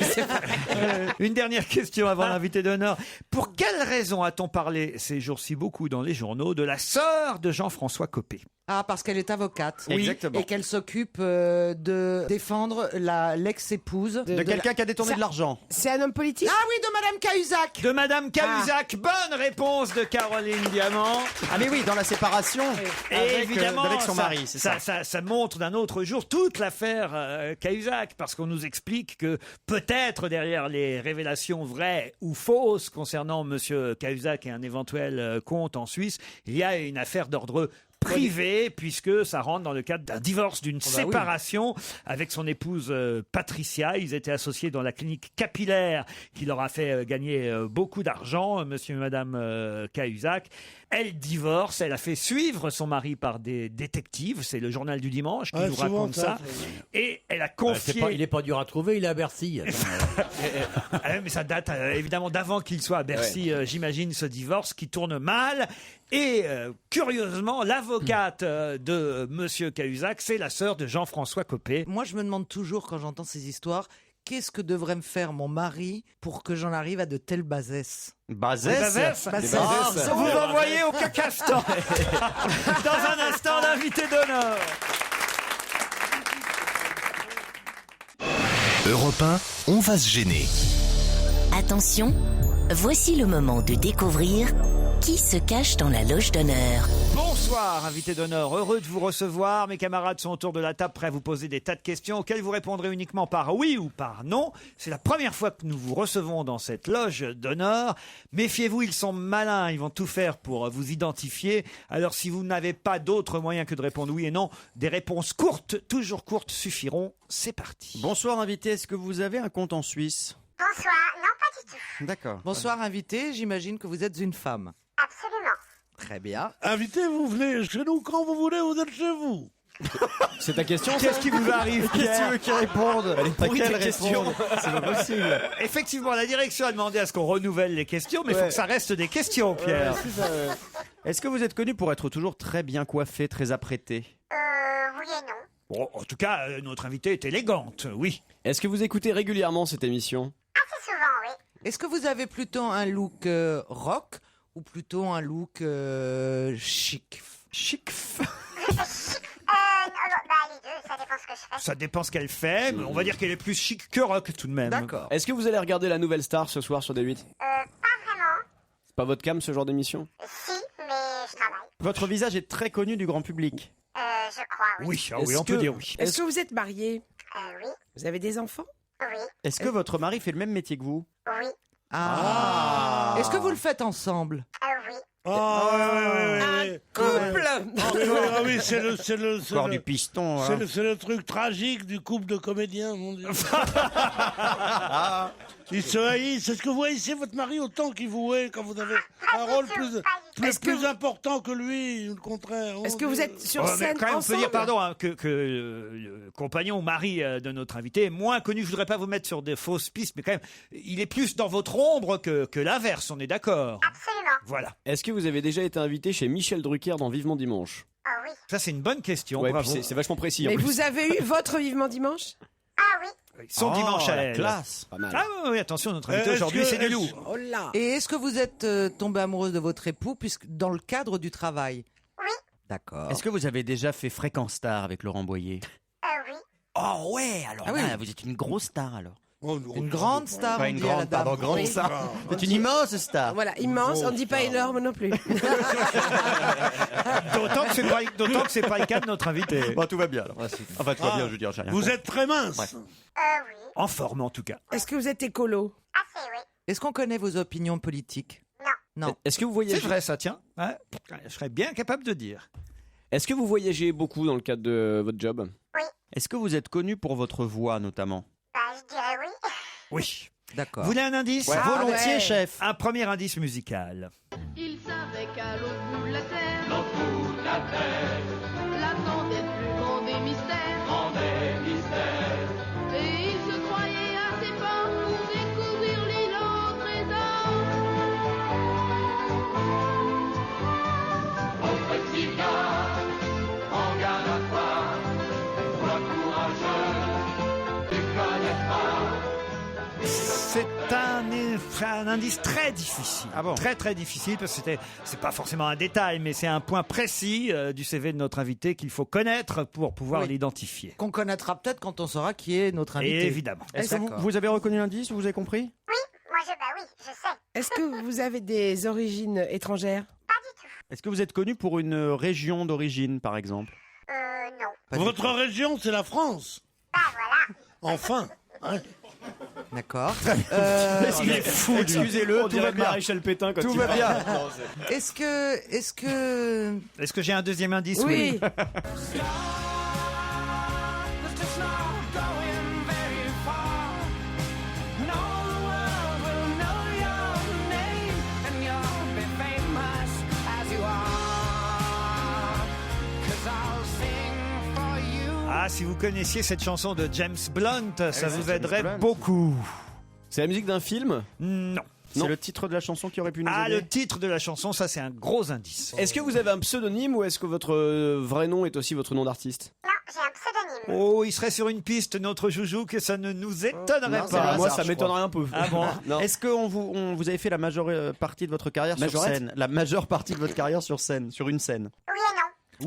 Une dernière question avant l'invité d'honneur. Pour quelle raison a-t-on parlé ces jours-ci beaucoup dans les journaux de la sœur de Jean-François Copé? Ah, parce qu'elle est avocate. Oui, exactement. Et qu'elle s'occupe de défendre l'ex-épouse De quelqu'un qui a détourné de l'argent. C'est un homme politique? Ah oui, de Madame Cahuzac. De Madame Cahuzac. Bonne réponse de Caroline Diamant. Ah mais oui, dans la séparation Et avec, évidemment, avec son mari, c'est ça. Ça montre d'un autre jour toute l'affaire Cahuzac, parce qu'on nous explique que peut-être derrière les révélations vraies ou fausses concernant Monsieur Cahuzac et un éventuel compte en Suisse, il y a une affaire d'ordre privé, puisque ça rentre dans le cadre d'un divorce, d'une séparation avec son épouse Patricia. Ils étaient associés dans la clinique capillaire qui leur a fait gagner beaucoup d'argent, monsieur et madame Cahuzac. Elle divorce, elle a fait suivre son mari par des détectives, c'est le journal du dimanche qui nous raconte ça. Et elle a confié... il n'est pas dur à trouver, il est à Bercy. Mais ça date évidemment d'avant qu'il soit à Bercy, j'imagine, ce divorce qui tourne mal. Et curieusement, l'avocate de Monsieur Cahuzac, c'est la sœur de Jean-François Copé. Moi, je me demande toujours, quand j'entends ces histoires, qu'est-ce que devrait me faire mon mari pour que j'en arrive à de telles bassesses? Bassesses. Vous m'envoyez au Cacastan. Dans un instant, l'invité d'honneur. Europe 1, on va se gêner. Attention, voici le moment de découvrir qui se cache dans la loge d'honneur. Bonsoir, invité d'honneur. Heureux de vous recevoir. Mes camarades sont autour de la table prêts à vous poser des tas de questions auxquelles vous répondrez uniquement par oui ou par non. C'est la première fois que nous vous recevons dans cette loge d'honneur. Méfiez-vous, ils sont malins. Ils vont tout faire pour vous identifier. Alors, si vous n'avez pas d'autre moyen que de répondre oui et non, des réponses courtes, toujours courtes, suffiront. C'est parti. Bonsoir invité, est-ce que vous avez un compte en Suisse? Bonsoir, non pas du tout. D'accord. Bonsoir invité, j'imagine que vous êtes une femme. Absolument. Très bien. Invité, vous venez chez nous quand vous voulez, vous êtes chez vous. C'est ta question, ça? Qu'est-ce qui vous arrive, Pierre? Qu'est-ce que tu veux qu'il réponde? Elle est pourrie, quelle ta question. réponse? C'est pas possible. Effectivement, la direction a demandé à ce qu'on renouvelle les questions, mais il faut que ça reste des questions, Pierre. Est-ce que vous êtes connu pour être toujours très bien coiffé, très apprêté? Oui et non. Bon, en tout cas, notre invitée est élégante, oui. Est-ce que vous écoutez régulièrement cette émission? Assez souvent, oui. Est-ce que vous avez plutôt un look rock ou plutôt un look chic? Chic. Non, les deux, ça dépend ce que je fais. Ça dépend ce qu'elle fait, mais on va dire qu'elle est plus chic que rock tout de même. D'accord. Est-ce que vous allez regarder La Nouvelle Star ce soir sur D8? Pas vraiment. C'est pas votre cam, ce genre d'émission? Si, mais je travaille. Votre visage est très connu du grand public. Je crois, oui. Oui, ah oui, Est-ce on peut que- dire oui. Est-ce que vous êtes marié? Oui, Vous avez des enfants? oui, Est-ce que votre mari fait le même métier que vous? oui. Ah. Est-ce que vous le faites ensemble? Oui. Couple! Ah oui, c'est le Encore du piston. hein. c'est le truc tragique du couple de comédiens, mon Dieu. Ils se haïssent. Est-ce que vous haïssez votre mari autant qu'il vous hait quand vous avez un rôle plus important que lui, ou le contraire? Est-ce que vous êtes sur Oh, mais scène quand même, on peut ensemble? dire, pardon, hein, que le compagnon, mari de notre invité est moins connu. Je voudrais pas vous mettre sur des fausses pistes, mais quand même, il est plus dans votre ombre que l'inverse, on est d'accord. Absolument. Voilà. Est-ce que vous avez déjà été invité chez Michel Drucker dans Vivement Dimanche? Oui. Ça, c'est une bonne question. Ouais, bravo. puis c'est vachement précis. en Mais plus. vous avez eu votre Vivement Dimanche? Oui. Son dimanche à la elle. classe. Pas mal. Ah oui, attention, notre invité Est-ce aujourd'hui, que- c'est du est-ce- lourd. Oh là! Et est-ce que vous êtes tombée amoureuse de votre époux puisque dans le cadre du travail? Oui. D'accord. Est-ce que vous avez déjà fait Fréquence Star avec Laurent Boyer? Oui. Oh ouais, alors Ah oui. là, vous êtes une grosse star alors. Une grande star, Pas on une dit à la grande, dame. pardon, grande Oui. star. C'est une immense star. Voilà, immense, on ne dit pas énorme non plus. D'autant que c'est pas le cas de notre invité. Bon, tout va bien. Alors. Enfin, tout va bien, je veux dire. J'ai rien Vous contre. êtes très mince. Ouais. Oui. En forme en tout cas. Est-ce que vous êtes écolo? Assez, oui. Est-ce qu'on connaît vos opinions politiques? Non. Est-ce que vous voyagez C'est vrai ça, tiens. Ouais. Je serais bien capable de dire. Est-ce que vous voyagez beaucoup dans le cadre de votre job? Oui. Est-ce que vous êtes connu pour votre voix, notamment? Bah, je dirais oui. Oui. D'accord. Vous voulez un indice? Ouais. Volontiers, ouais. Chef. Un premier indice musical. Il savait qu'à l'autre bout de la terre, l'attendait le plus grand des mystères. Et il se croyait assez fort pour découvrir l'île au trésor. Au petit gars, en garde à toi, sois courageux, tu connaîtras. C'est un indice très difficile. Ah bon? Très très difficile parce que c'est pas forcément un détail, mais c'est un point précis du CV de notre invité qu'il faut connaître pour pouvoir Oui. l'identifier. Qu'on connaîtra peut-être quand on saura qui est notre invité. Et évidemment. Est-ce que vous avez reconnu l'indice? Vous avez compris? Oui, moi oui, je sais. Est-ce que vous avez des origines étrangères? Pas du tout. Est-ce que vous êtes connu pour une région d'origine, par exemple? Non. Pas du Votre tout. région, c'est la France. Bah voilà. Enfin. Hein. D'accord. Il est fou, lui. Excusez-le, On tout dirait va bien. Maréchal Pétain quand Tout il va bien. Est-ce que Est-ce que j'ai un deuxième indice? Oui. Ah, si vous connaissiez cette chanson de James Blunt, ça oui, vous c'est aiderait James Blunt. beaucoup. C'est la musique d'un film? Non. C'est le titre de la chanson qui aurait pu nous Ah, aider. le titre de la chanson, ça c'est un gros indice. Est-ce que vous avez un pseudonyme ou est-ce que votre vrai nom est aussi votre nom d'artiste? Non, j'ai un pseudonyme. Oh, il serait sur une piste, notre joujou, que ça ne nous étonnerait Non, c'est pas. le Moi, hasard, ça je m'étonnerait un peu. Ah bon? Non. Est-ce que vous avez fait la majeure partie de votre carrière sur Majorette scène? La majeure partie de votre carrière sur scène, sur une scène. Oui et non.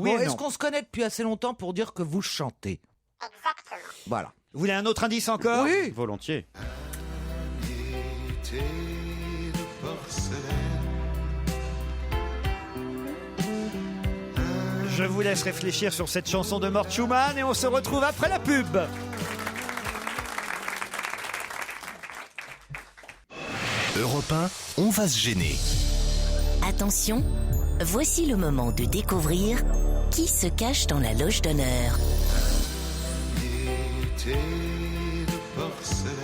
Oui Bon, et est-ce non. qu'on se connaît depuis assez longtemps pour dire que vous chantez? Exactement. Voilà. Vous voulez un autre indice encore? Oui. Volontiers. Été de porcelaine. Je vous laisse réfléchir sur cette chanson de Mort Schumann et on se retrouve après la pub. Europe 1, on va se gêner. Attention, voici le moment de découvrir qui se cache dans la loge d'honneur. Été de porcelaine.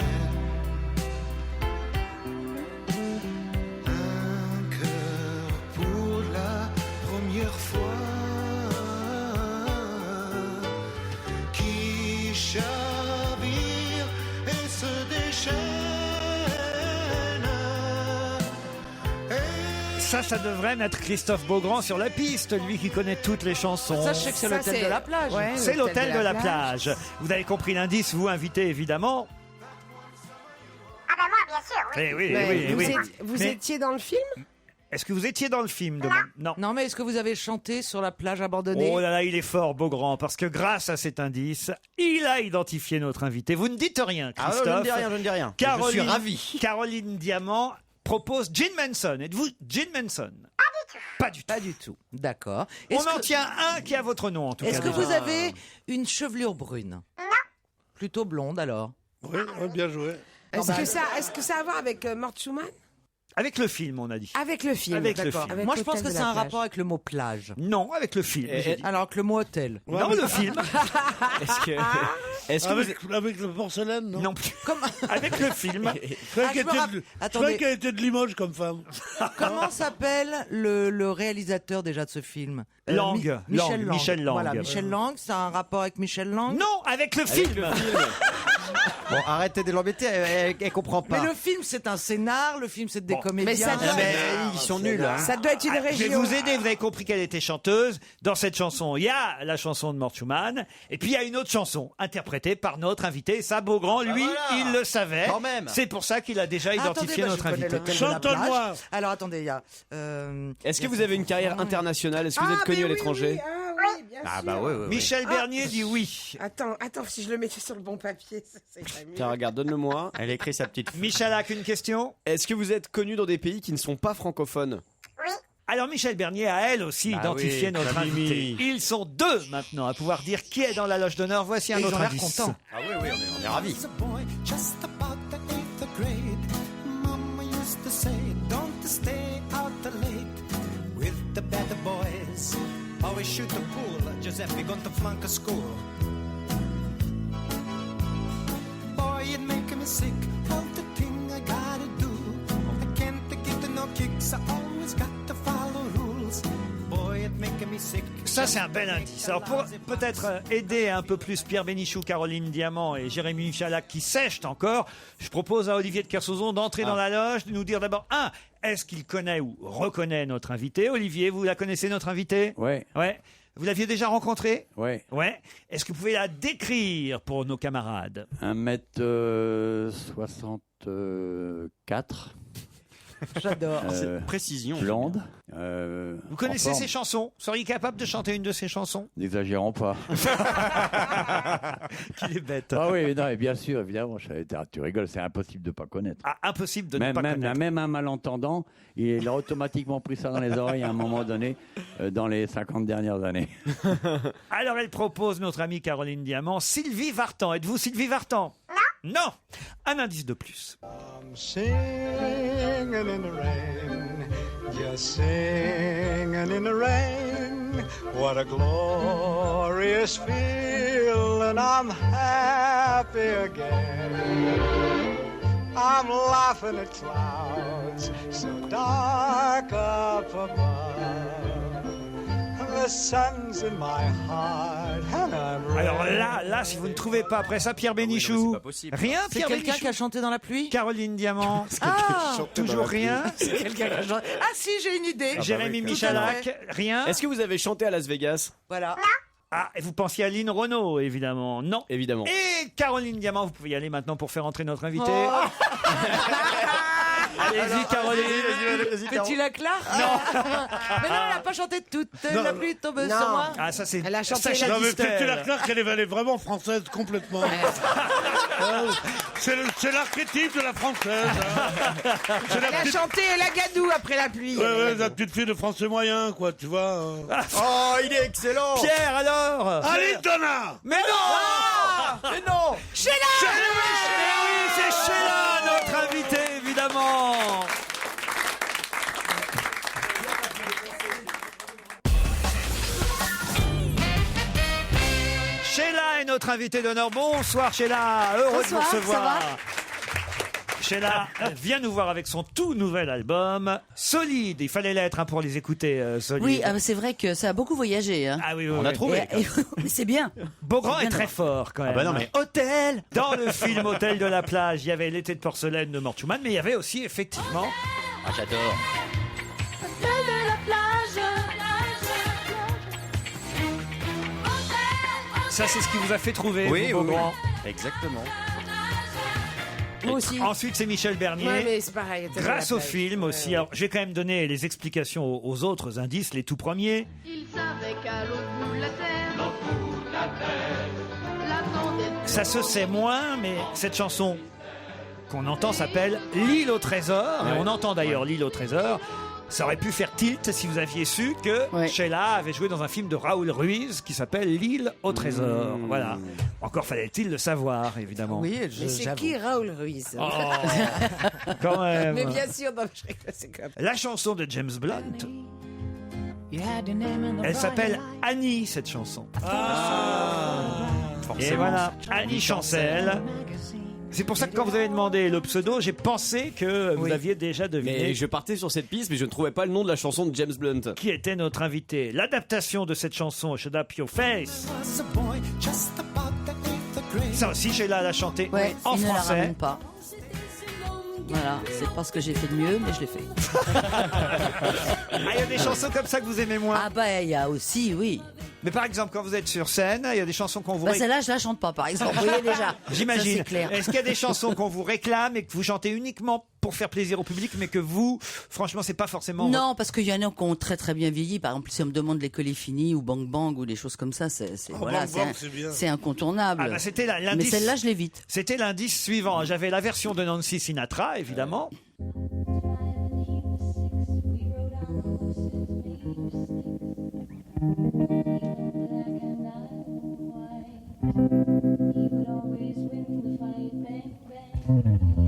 Un cœur pour la première fois qui chavire et se déchaîne. Ça devrait mettre Christophe Beaugrand sur la piste, lui qui connaît toutes les chansons. Ça, je sais que c'est Ça, l'hôtel c'est- de la plage. Ouais. C'est l'hôtel de la plage. plage. Vous avez compris l'indice, vous invité évidemment. Ah bah moi, bien sûr, oui. Eh oui, Mais eh oui, eh vous oui. vous Mais étiez dans le film? est-ce que vous étiez dans le film Non. Non, mais est-ce que vous avez chanté sur la plage abandonnée? Oh là là, il est fort, Beaugrand, parce que grâce à cet indice, il a identifié notre invité. Vous ne dites rien, Ah Christophe. non, je ne dis rien, je ne dis rien. Caroline, Je suis ravi. Caroline Diamant propose Gene Manson. Êtes-vous Gene Manson? Pas du tout. Pas du tout. D'accord. On Est-ce en que- tient un qui a votre nom, en tout cas. Est-ce que déjà. vous avez une chevelure brune? Non. Plutôt blonde alors. Oui, bien joué. Est-ce que ça a à voir avec Mort Schumann? Avec le film, on a dit. Avec le film. Avec le d'accord. film. Avec Moi, je pense l'hôtel que de c'est la un plage. rapport avec le mot plage. Non, avec le film. j'ai dit. Alors avec le mot hôtel. Non, le film. Est-ce que vous... Avec le porcelaine, non? Non plus. Comme- Avec le film. Je croyais Ah, qu'elle je me était rapp- de- je Attendez. croyais qu'elle était de Limoges comme femme. Comment s'appelle le réalisateur déjà de ce film? Lang. Michel Lang. Lang. Michel Lang. Voilà, Michel Lang, c'est un rapport avec Michel Lang? Non, avec le film. Bon, arrêtez de l'embêter, elle comprend pas. Mais le film, c'est un scénar, le film, c'est des Bon. comédiens. Mais ça doit- Ah, mais ils sont nuls. Hein. Ça doit être une Ah, je vais région. vous aider, vous avez compris qu'elle était chanteuse. Dans cette chanson, il y a la chanson de Mort Schumann, et puis il y a une autre chanson interprétée par notre invité. Ça, Beaugrand, lui, voilà. il le savait. Quand même. C'est pour ça qu'il a déjà Ah, identifié attendez, notre je connais invité. l'hôtel de la Chante-le-moi. plage. Alors attendez, il y a. Est-ce que vous avez une carrière internationale? Est-ce que vous êtes connu à l'étranger? Oui, bien Ah bah oui, oui, oui. Michel Bernier dit oui. Attends, si je le mettais sur le bon papier, ça serait mieux. Tiens, regarde, donne-le-moi. Elle écrit sa petite. Michalak, une question. Est-ce que vous êtes connu dans des pays qui ne sont pas francophones? Alors Michel Bernier a elle aussi Bah identifié oui, notre la invité. Mimi. Ils sont 2 maintenant à pouvoir dire qui est dans la loge d'honneur. Voici un Ils autre ont l'air indice. contents. Ah oui, oui, on est ravis. was a boy, just about the 8th grade. Mama used to say, don't stay out late with the bad boys. Always shoot the pool, Giuseppe going to flunk a school. Boy, it make me sick, all the thing I gotta do. I can't get no kicks, I always got to follow rules. Boy, it make me sick. Ça, c'est un bel indice. Alors, pour peut-être aider un peu plus Pierre Bénichou, Caroline Diamant et Jérémy Michalak qui sèchent encore, je propose à Olivier de Kersauzon d'entrer dans la loge, de nous dire d'abord, est-ce qu'il connaît ou reconnaît notre invité? Olivier, vous la connaissez, notre invité? Ouais. Ouais. Vous l'aviez déjà rencontrée? Ouais. Ouais. Est-ce que vous pouvez la décrire pour nos camarades? 1m64. J'adore. Précision. Blonde. Vous connaissez ses chansons? Seriez capable de chanter une de ses chansons? N'exagérons pas. Qu'il est bête. Ah oui, non, et bien sûr, évidemment. Tu rigoles, c'est impossible de ne pas connaître. Ah, impossible de ne pas connaître. Même un malentendant, il a automatiquement pris ça dans les oreilles à un moment donné, dans les 50 dernières années. Alors elle propose notre amie Caroline Diamant, Sylvie Vartan. Êtes-vous Sylvie Vartan? Non. Un indice de plus. I'm singing in the rain, just singing in the rain. What a glorious feeling, I'm happy again. I'm laughing at clouds so dark up above. The sun's in my heart and I'm ready. Alors là, si vous ne trouvez pas après ça, Pierre Bénichou. c'est pas possible. Rien, C'est Pierre quelqu'un Bénichou. qui a chanté dans la pluie? Caroline Diamant. Toujours rien. C'est quelqu'un qui a chanté. Ah si, j'ai une idée. Jérémy Tout à Michalak. fait. Rien. Est-ce que vous avez chanté à Las Vegas? Voilà. Ah, et vous pensiez à Lynn Renaud, évidemment. Non. Évidemment. Et Caroline Diamant, vous pouvez y aller maintenant pour faire entrer notre invité. Oh. Allez-y, Caroline. Petit Laclar? Non. Mais non, elle n'a pas chanté toute la pluie tombe sur moi. Ah, ça c'est. Elle a chanté Sacha Non mais Distel. Petit Leclerc, elle est vraiment française complètement. C'est l'archétype de la française. C'est la Elle a petite... chanté la Gadou après la pluie. Ouais, la petite fille de français moyen, quoi, tu vois. Oh, il est excellent. Pierre, alors. Allez, Donna. Mais non. Mais non. Sheila. Oui, c'est Sheila, notre invité, évidemment. Sheila est notre invitée d'honneur. Bonsoir Sheila, heureux de vous Bonsoir, recevoir. ça va Sheila vient nous voir avec son tout nouvel album, Solide. Il fallait l'être pour les écouter, Solide. Oui, c'est vrai que ça a beaucoup voyagé. Hein. Ah oui, oui, On a oui. trouvé. Mais c'est bien. Beaugrand C'est est bien très d'avoir- fort quand même. Ah bah non, mais hôtel. Dans le film Hôtel de la plage, il y avait L'été de porcelaine de Mort Schumann, mais il y avait aussi effectivement Ah, j'adore. ça, c'est ce qui vous a fait trouver. Oui, vous, oui, Beaugrand. oui. Exactement. Moi aussi. Ensuite, c'est Michel Bernier. Ouais, mais c'est pareil. Hôtel de la Grâce au plage. film Ouais, aussi. ouais. Alors, je vais quand même donner les explications aux autres indices, les tout premiers. Il savait qu'à l'autre bout de la terre, l'attendait. Ça se sait moins, mais cette chanson qu'on entend s'appelle L'île au trésor. Et Ouais. on entend d'ailleurs L'île au trésor. Ça aurait pu faire tilt si vous aviez su que Ouais. Sheila avait joué dans un film de Raoul Ruiz qui s'appelle L'île au trésor. Voilà. Encore fallait-il le savoir, évidemment. Oui, Mais c'est j'avoue. qui Raoul Ruiz? Oh, quand même. Mais bien sûr, non, je rigole, c'est comme... La chanson de James Blunt, elle s'appelle Annie, cette chanson. Et voilà, Annie Chancel. C'est pour ça que quand vous avez demandé le pseudo, j'ai pensé que vous aviez déjà deviné Mais je partais sur cette piste, mais je ne trouvais pas le nom de la chanson de James Blunt. qui était notre invité. L'adaptation de cette chanson, Shut Up Your Face, Was a boy, just about the 8th grade. ça aussi, Sheila l'a chanté Ouais, en il ne la français. ramène pas. Voilà, c'est pas ce que j'ai fait de mieux, mais je l'ai fait. Ah, il y a des chansons comme ça que vous aimez moins. Ah bah, il y a aussi, oui. Mais par exemple, quand vous êtes sur scène, il y a des chansons qu'on vous Bah, celle-là, je la chante pas, par exemple. Vous voyez déjà. J'imagine. Ça, c'est clair. Est-ce qu'il y a des chansons qu'on vous réclame et que vous chantez uniquement pour faire plaisir au public, mais que vous, franchement, c'est pas forcément... Non, parce qu'il y en a qui ont très très bien vieilli. Par exemple, si on me demande l'école est finie ou Bang Bang ou des choses comme ça, voilà, Bang Bang, c'est bien. c'est incontournable. Ah bah, c'était l'indice. Mais celle-là, je l'évite. C'était l'indice suivant. J'avais la version de Nancy Sinatra, évidemment.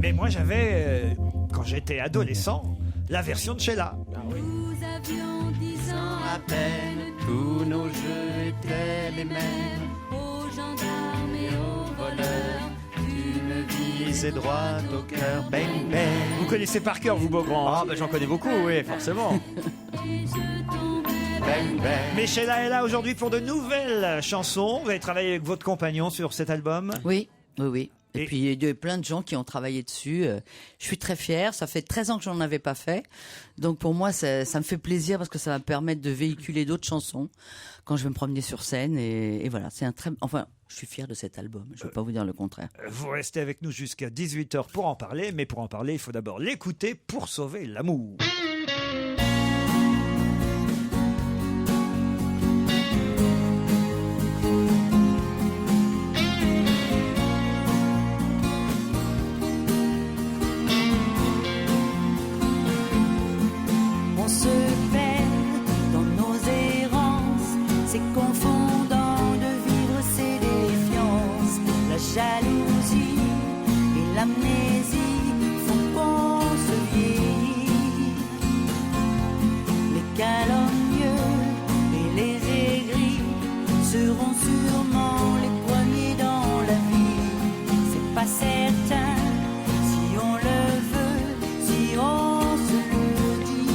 Mais moi, j'avais, quand j'étais adolescent, la version de Sheila. Nous avions 10 ans à peine, Tous nos jeux étaient les mêmes. aux gendarmes et aux voleurs. Tu me Visez droit au cœur, bang bang. Vous connaissez par cœur, vous, Beaugrand. Ah, j'en connais beaucoup, oui, forcément. Bang bang. Mais Sheila est là aujourd'hui pour de nouvelles chansons. Vous avez travaillé avec votre compagnon sur cet album. Oui, oui, oui. Et puis il y a plein de gens qui ont travaillé dessus. Je suis très fière. Ça fait 13 ans que j'en avais pas fait. Donc pour moi, ça me fait plaisir parce que ça va me permettre de véhiculer d'autres chansons quand je vais me promener sur scène. Et voilà, c'est un très... Enfin, je suis fier de cet album. Je ne vais pas vous dire le contraire. Vous restez avec nous jusqu'à 18h pour en parler. Mais pour en parler, il faut d'abord l'écouter pour sauver l'amour. On se perd dans nos errances, c'est confondant de vivre ces défiances. La jalousie et l'amnésie font qu'on se vieillit. Les calomnieux et les aigris seront sûrement les premiers dans la vie. C'est pas certain si on le veut, si on se le dit.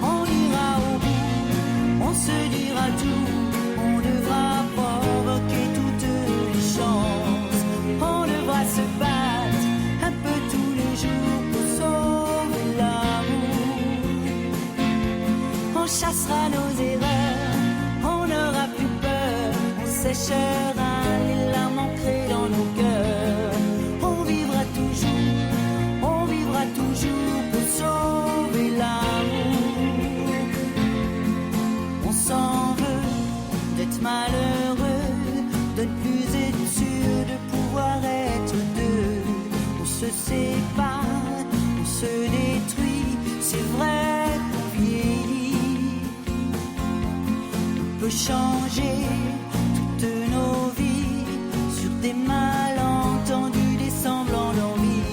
On ira au bout, on se dira tout, on devra provoquer toutes les chances. On devra se battre un peu tous les jours pour sauver l'amour. On chassera nos erreurs, on n'aura plus peur, on séchera les larmes ancrées dans nos cœurs. On vivra toujours pour sauver l'amour. On s'en veut d'être malheureux, de ne plus être sûr de pouvoir être deux. On se sépare, on se détruit, c'est vrai qu'on vieillit. On peut changer toutes nos vies sur des malentendus, des semblants d'envie.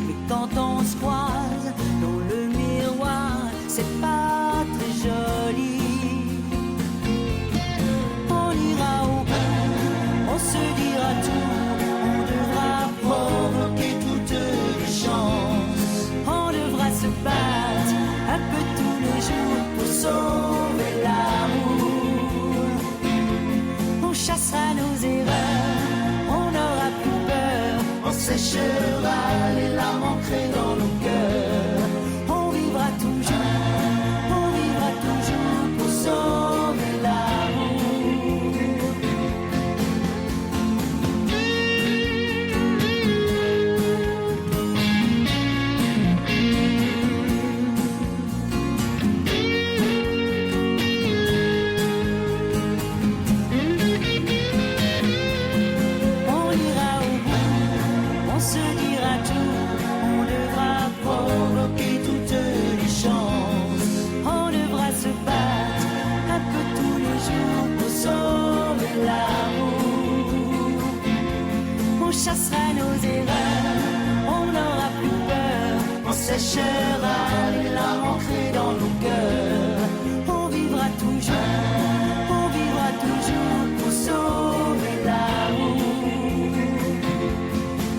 Mais quand on se croise dans le miroir, c'est pas très joli. On ira au bout, on se dira tout, on devra provoquer toutes les chances. On devra se battre un peu tous les jours pour sauver l'amour. On chassera nos erreurs, on n'aura plus peur, on séchera les larmes ancrées dans nos cœurs. On vivra toujours pour sauver l'amour. On ira au bout, on se dira tout, on devra provoquer toutes les chances. On devra se battre un peu tous les jours pour sauver l'amour. On chassera nos erreurs, on n'aura plus peur, on séchera les larmes ancrées dans nos cœurs. On vivra toujours pour sauver l'amour.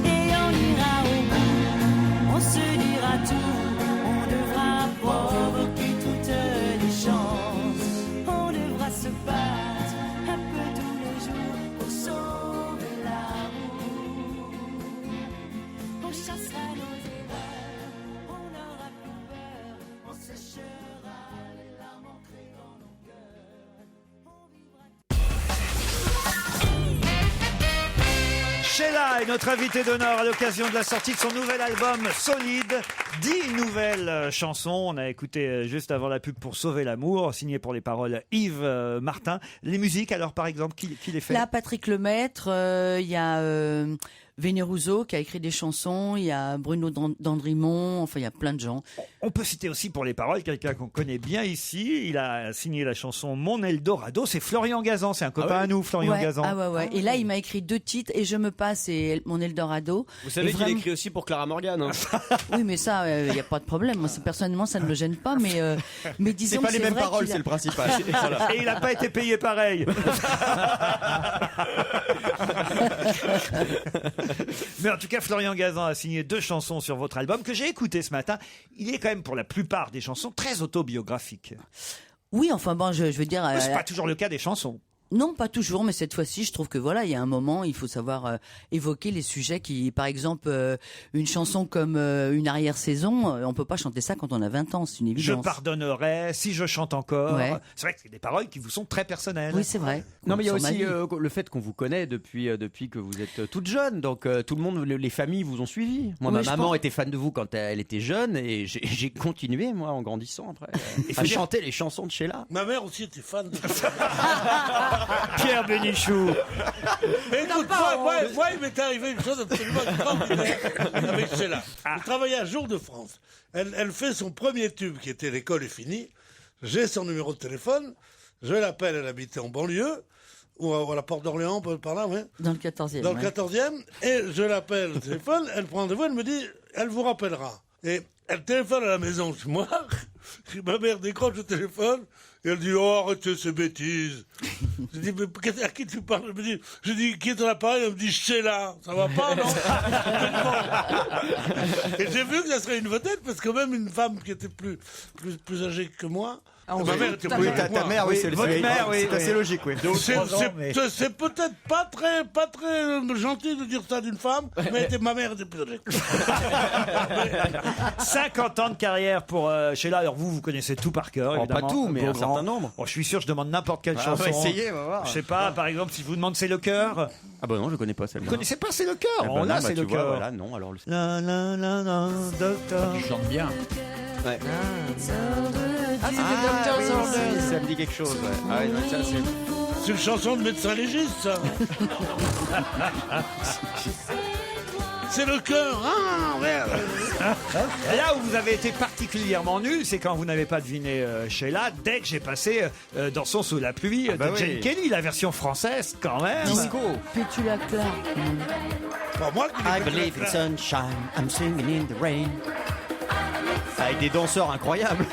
Et on ira au bout, on se dira tout, on devra provoquer toutes les chances. On devra se battre un peu tous les jours pour sauver l'amour. On chassera nos erreurs, on n'aura plus peur, on séchera les larmes ancrées dans nos cœurs. Sheila est notre invitée d'honneur à l'occasion de la sortie de son nouvel album Solide. 10 nouvelles chansons. On a écouté juste avant la pub pour Sauver l'amour, signé pour les paroles Yves Martin. Les musiques, alors par exemple, qui les fait? Là, Patrick Lemaître, il y a Vénérouzeau qui a écrit des chansons, il y a Bruno Dandrimont, enfin il y a plein de gens. On peut citer aussi pour les paroles quelqu'un qu'on connaît bien ici. Il a signé la chanson Mon Eldorado. C'est Florian Gazan, c'est un copain à nous, Florian Gazan. Ah ouais. Et là, il m'a écrit 2 titres, Et je me passe et Mon Eldorado. Vous savez qu'il écrit aussi pour Clara Morgan. Hein. Oui, mais ça, il n'y a pas de problème. Moi, personnellement, ça ne me gêne pas, mais disons c'est pas que les mêmes vrai paroles, qu'il a- c'est le principal. Et il n'a pas été payé pareil. Mais en tout cas, Florian Gazan a signé 2 chansons sur votre album que j'ai écouté ce matin. Il est quand même pour la plupart des chansons très autobiographiques. Oui, enfin bon, je veux dire... C'est pas toujours le cas des chansons. Non, pas toujours, mais cette fois-ci, je trouve que voilà, il y a un moment, il faut savoir évoquer les sujets qui, par exemple, une chanson comme Une arrière-saison, on peut pas chanter ça quand on a 20 ans, c'est une Je évidence. pardonnerai si je chante encore. Ouais. C'est vrai que c'est des paroles qui vous sont très personnelles. Oui, c'est vrai. Non, mais il y a Sur ma aussi vie. le fait qu'on vous connaît depuis que vous êtes toute jeune. Donc tout le monde, les familles vous ont suivi. Moi, Oui, ma je maman pense- était fan de vous quand elle était jeune et j'ai continué, moi, en grandissant après, faut à dire- chanter les chansons de Sheila. Ma mère aussi était fan de Pierre Bénichou. Mais écoute, moi, il m'est arrivé une chose absolument extraordinaire avec Sheila. Je travaillais à Jour de France. Elle fait son premier tube qui était L'école est finie. J'ai son numéro de téléphone. Je l'appelle, elle habitait en banlieue. Ou à la porte d'Orléans, par là, ouais. Dans le 14e. Dans le ouais. 14e. Et je l'appelle au téléphone. Elle prend rendez-vous, elle me dit, elle vous rappellera. Et elle téléphone à la maison chez moi. Ma mère décroche le téléphone. Et elle dit, oh, arrêtez ces bêtises. Je dis, mais à qui tu parles? Je dis, qui est dans l'appareil? Elle me dit, Sheila. Ça va pas, non? Et j'ai vu que ça serait une vedette, parce que même une femme qui était plus âgée que moi. Ma mère était plus âgée que moi. Ta mère, oui, c'est Votre mère, oui, c'est assez logique, oui. Donc, C'est 3 ans, mais- c'est peut-être pas très gentil de dire ça d'une femme, mais ma mère était plus âgée. 50 ans de carrière pour Sheila. Alors vous connaissez tout par cœur, Oh, évidemment. pas tout, mais Vos un certain grands. nombre. Bon, je suis sûr, je demande n'importe quelle Ah, chanson. on va essayer, on va voir. Je sais pas, par exemple, si je vous demande C'est le cœur. Ah bah non, je connais pas Vous celle-là. connaissez pas C'est le cœur? Ah bah On non, l'a, bah C'est tu le vois, cœur. voilà, non, alors le... La la la la, docteur. Tu chantes bien. Ouais. Ah, c'était Ah, Dr. oui, Zorder. ça me dit quelque chose. Ouais. Ah, ouais, ça, c'est... C'est une chanson de médecin légiste, ça. C'est le cœur. Ah, merde. Là où vous avez été particulièrement nul, c'est quand vous n'avez pas deviné Sheila, dès que j'ai passé Dansons sous la pluie bah de oui. Jane Kelly, la version française quand même. Disco. Petula Clark. Pas moi qui I l'ai fait. believe in sunshine, I'm singing in the rain. Avec des danseurs incroyables.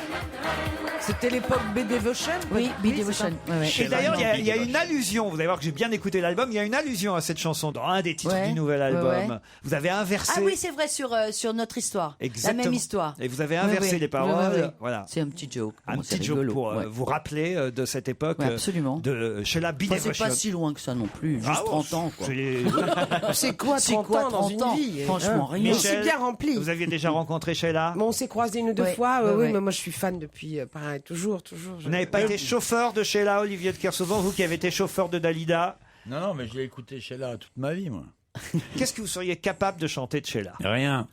C'était l'époque B Devotion. Oui, Be c'est Devotion. Ouais, ouais. Et d'ailleurs, il y a une allusion, vous allez voir que j'ai bien écouté l'album, il y a une allusion à cette chanson dans un des titres Ouais, du nouvel album. ouais, ouais. Vous avez inversé. Ah oui, c'est vrai, sur notre histoire. Exactement. La même histoire. Et vous avez inversé Ouais, ouais. les paroles. Ouais, ouais. Voilà. C'est un petit joke. Un Bon, c'est petit joke rigolo, pour ouais. vous rappeler de cette époque Ouais, absolument. de Sheila Be Enfin, c'est Devotion. pas si loin que ça non plus, juste Ah, 30 ans. Quoi. C'est quoi 30 ans dans une vie? Franchement, rien. Mais c'est bien rempli. Vous aviez déjà rencontré Sheila? Bon, on s'est croisés une ou deux Ouais, fois, ouais, oui, ouais. mais moi je suis fan depuis, pareil, toujours. Vous n'avez pas été chauffeur de Sheila, Olivier de Kersauzon, vous qui avez été chauffeur de Dalida? Non, mais j'ai écouté Sheila toute ma vie, moi. Qu'est-ce que vous seriez capable de chanter de Sheila? Rien.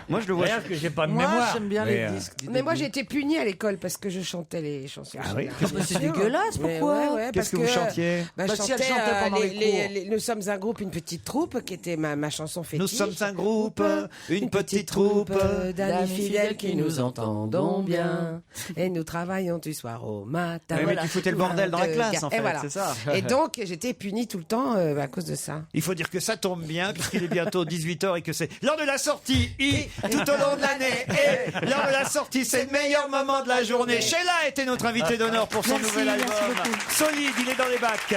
Moi, je le vois. Rien que j'ai pas de Moi, mémoire. j'aime bien Mais, les disques. du Mais moi début. j'ai été punie à l'école parce que je chantais les chansons. Ah oui? Sheila. Ah bah, c'est Bien sûr. dégueulasse, Mais pourquoi ouais, ouais, Qu'est-ce parce que vous chantiez? je Bah, si elle chantais, chantait pendant les cours. Nous sommes un groupe, une petite troupe, qui était ma chanson fétiche. Nous sommes un groupe, une petite troupe. d'amis fidèles qui nous entendons bien. Et nous travaillons du soir au matin. Ouais, mais tu foutais le bordel dans la classe, en Et fait, voilà. c'est ça. Et donc j'étais punie tout le temps à cause de ça. Il faut dire que ça tombe bien, puisqu'il est bientôt 18h et que c'est l'heure de la sortie tout au long de l'année. Et l'heure de la sortie, c'est le meilleur moment de la journée. Sheila était notre invité d'honneur pour son Merci, nouvel merci album. beaucoup. Solide, il est dans les bacs.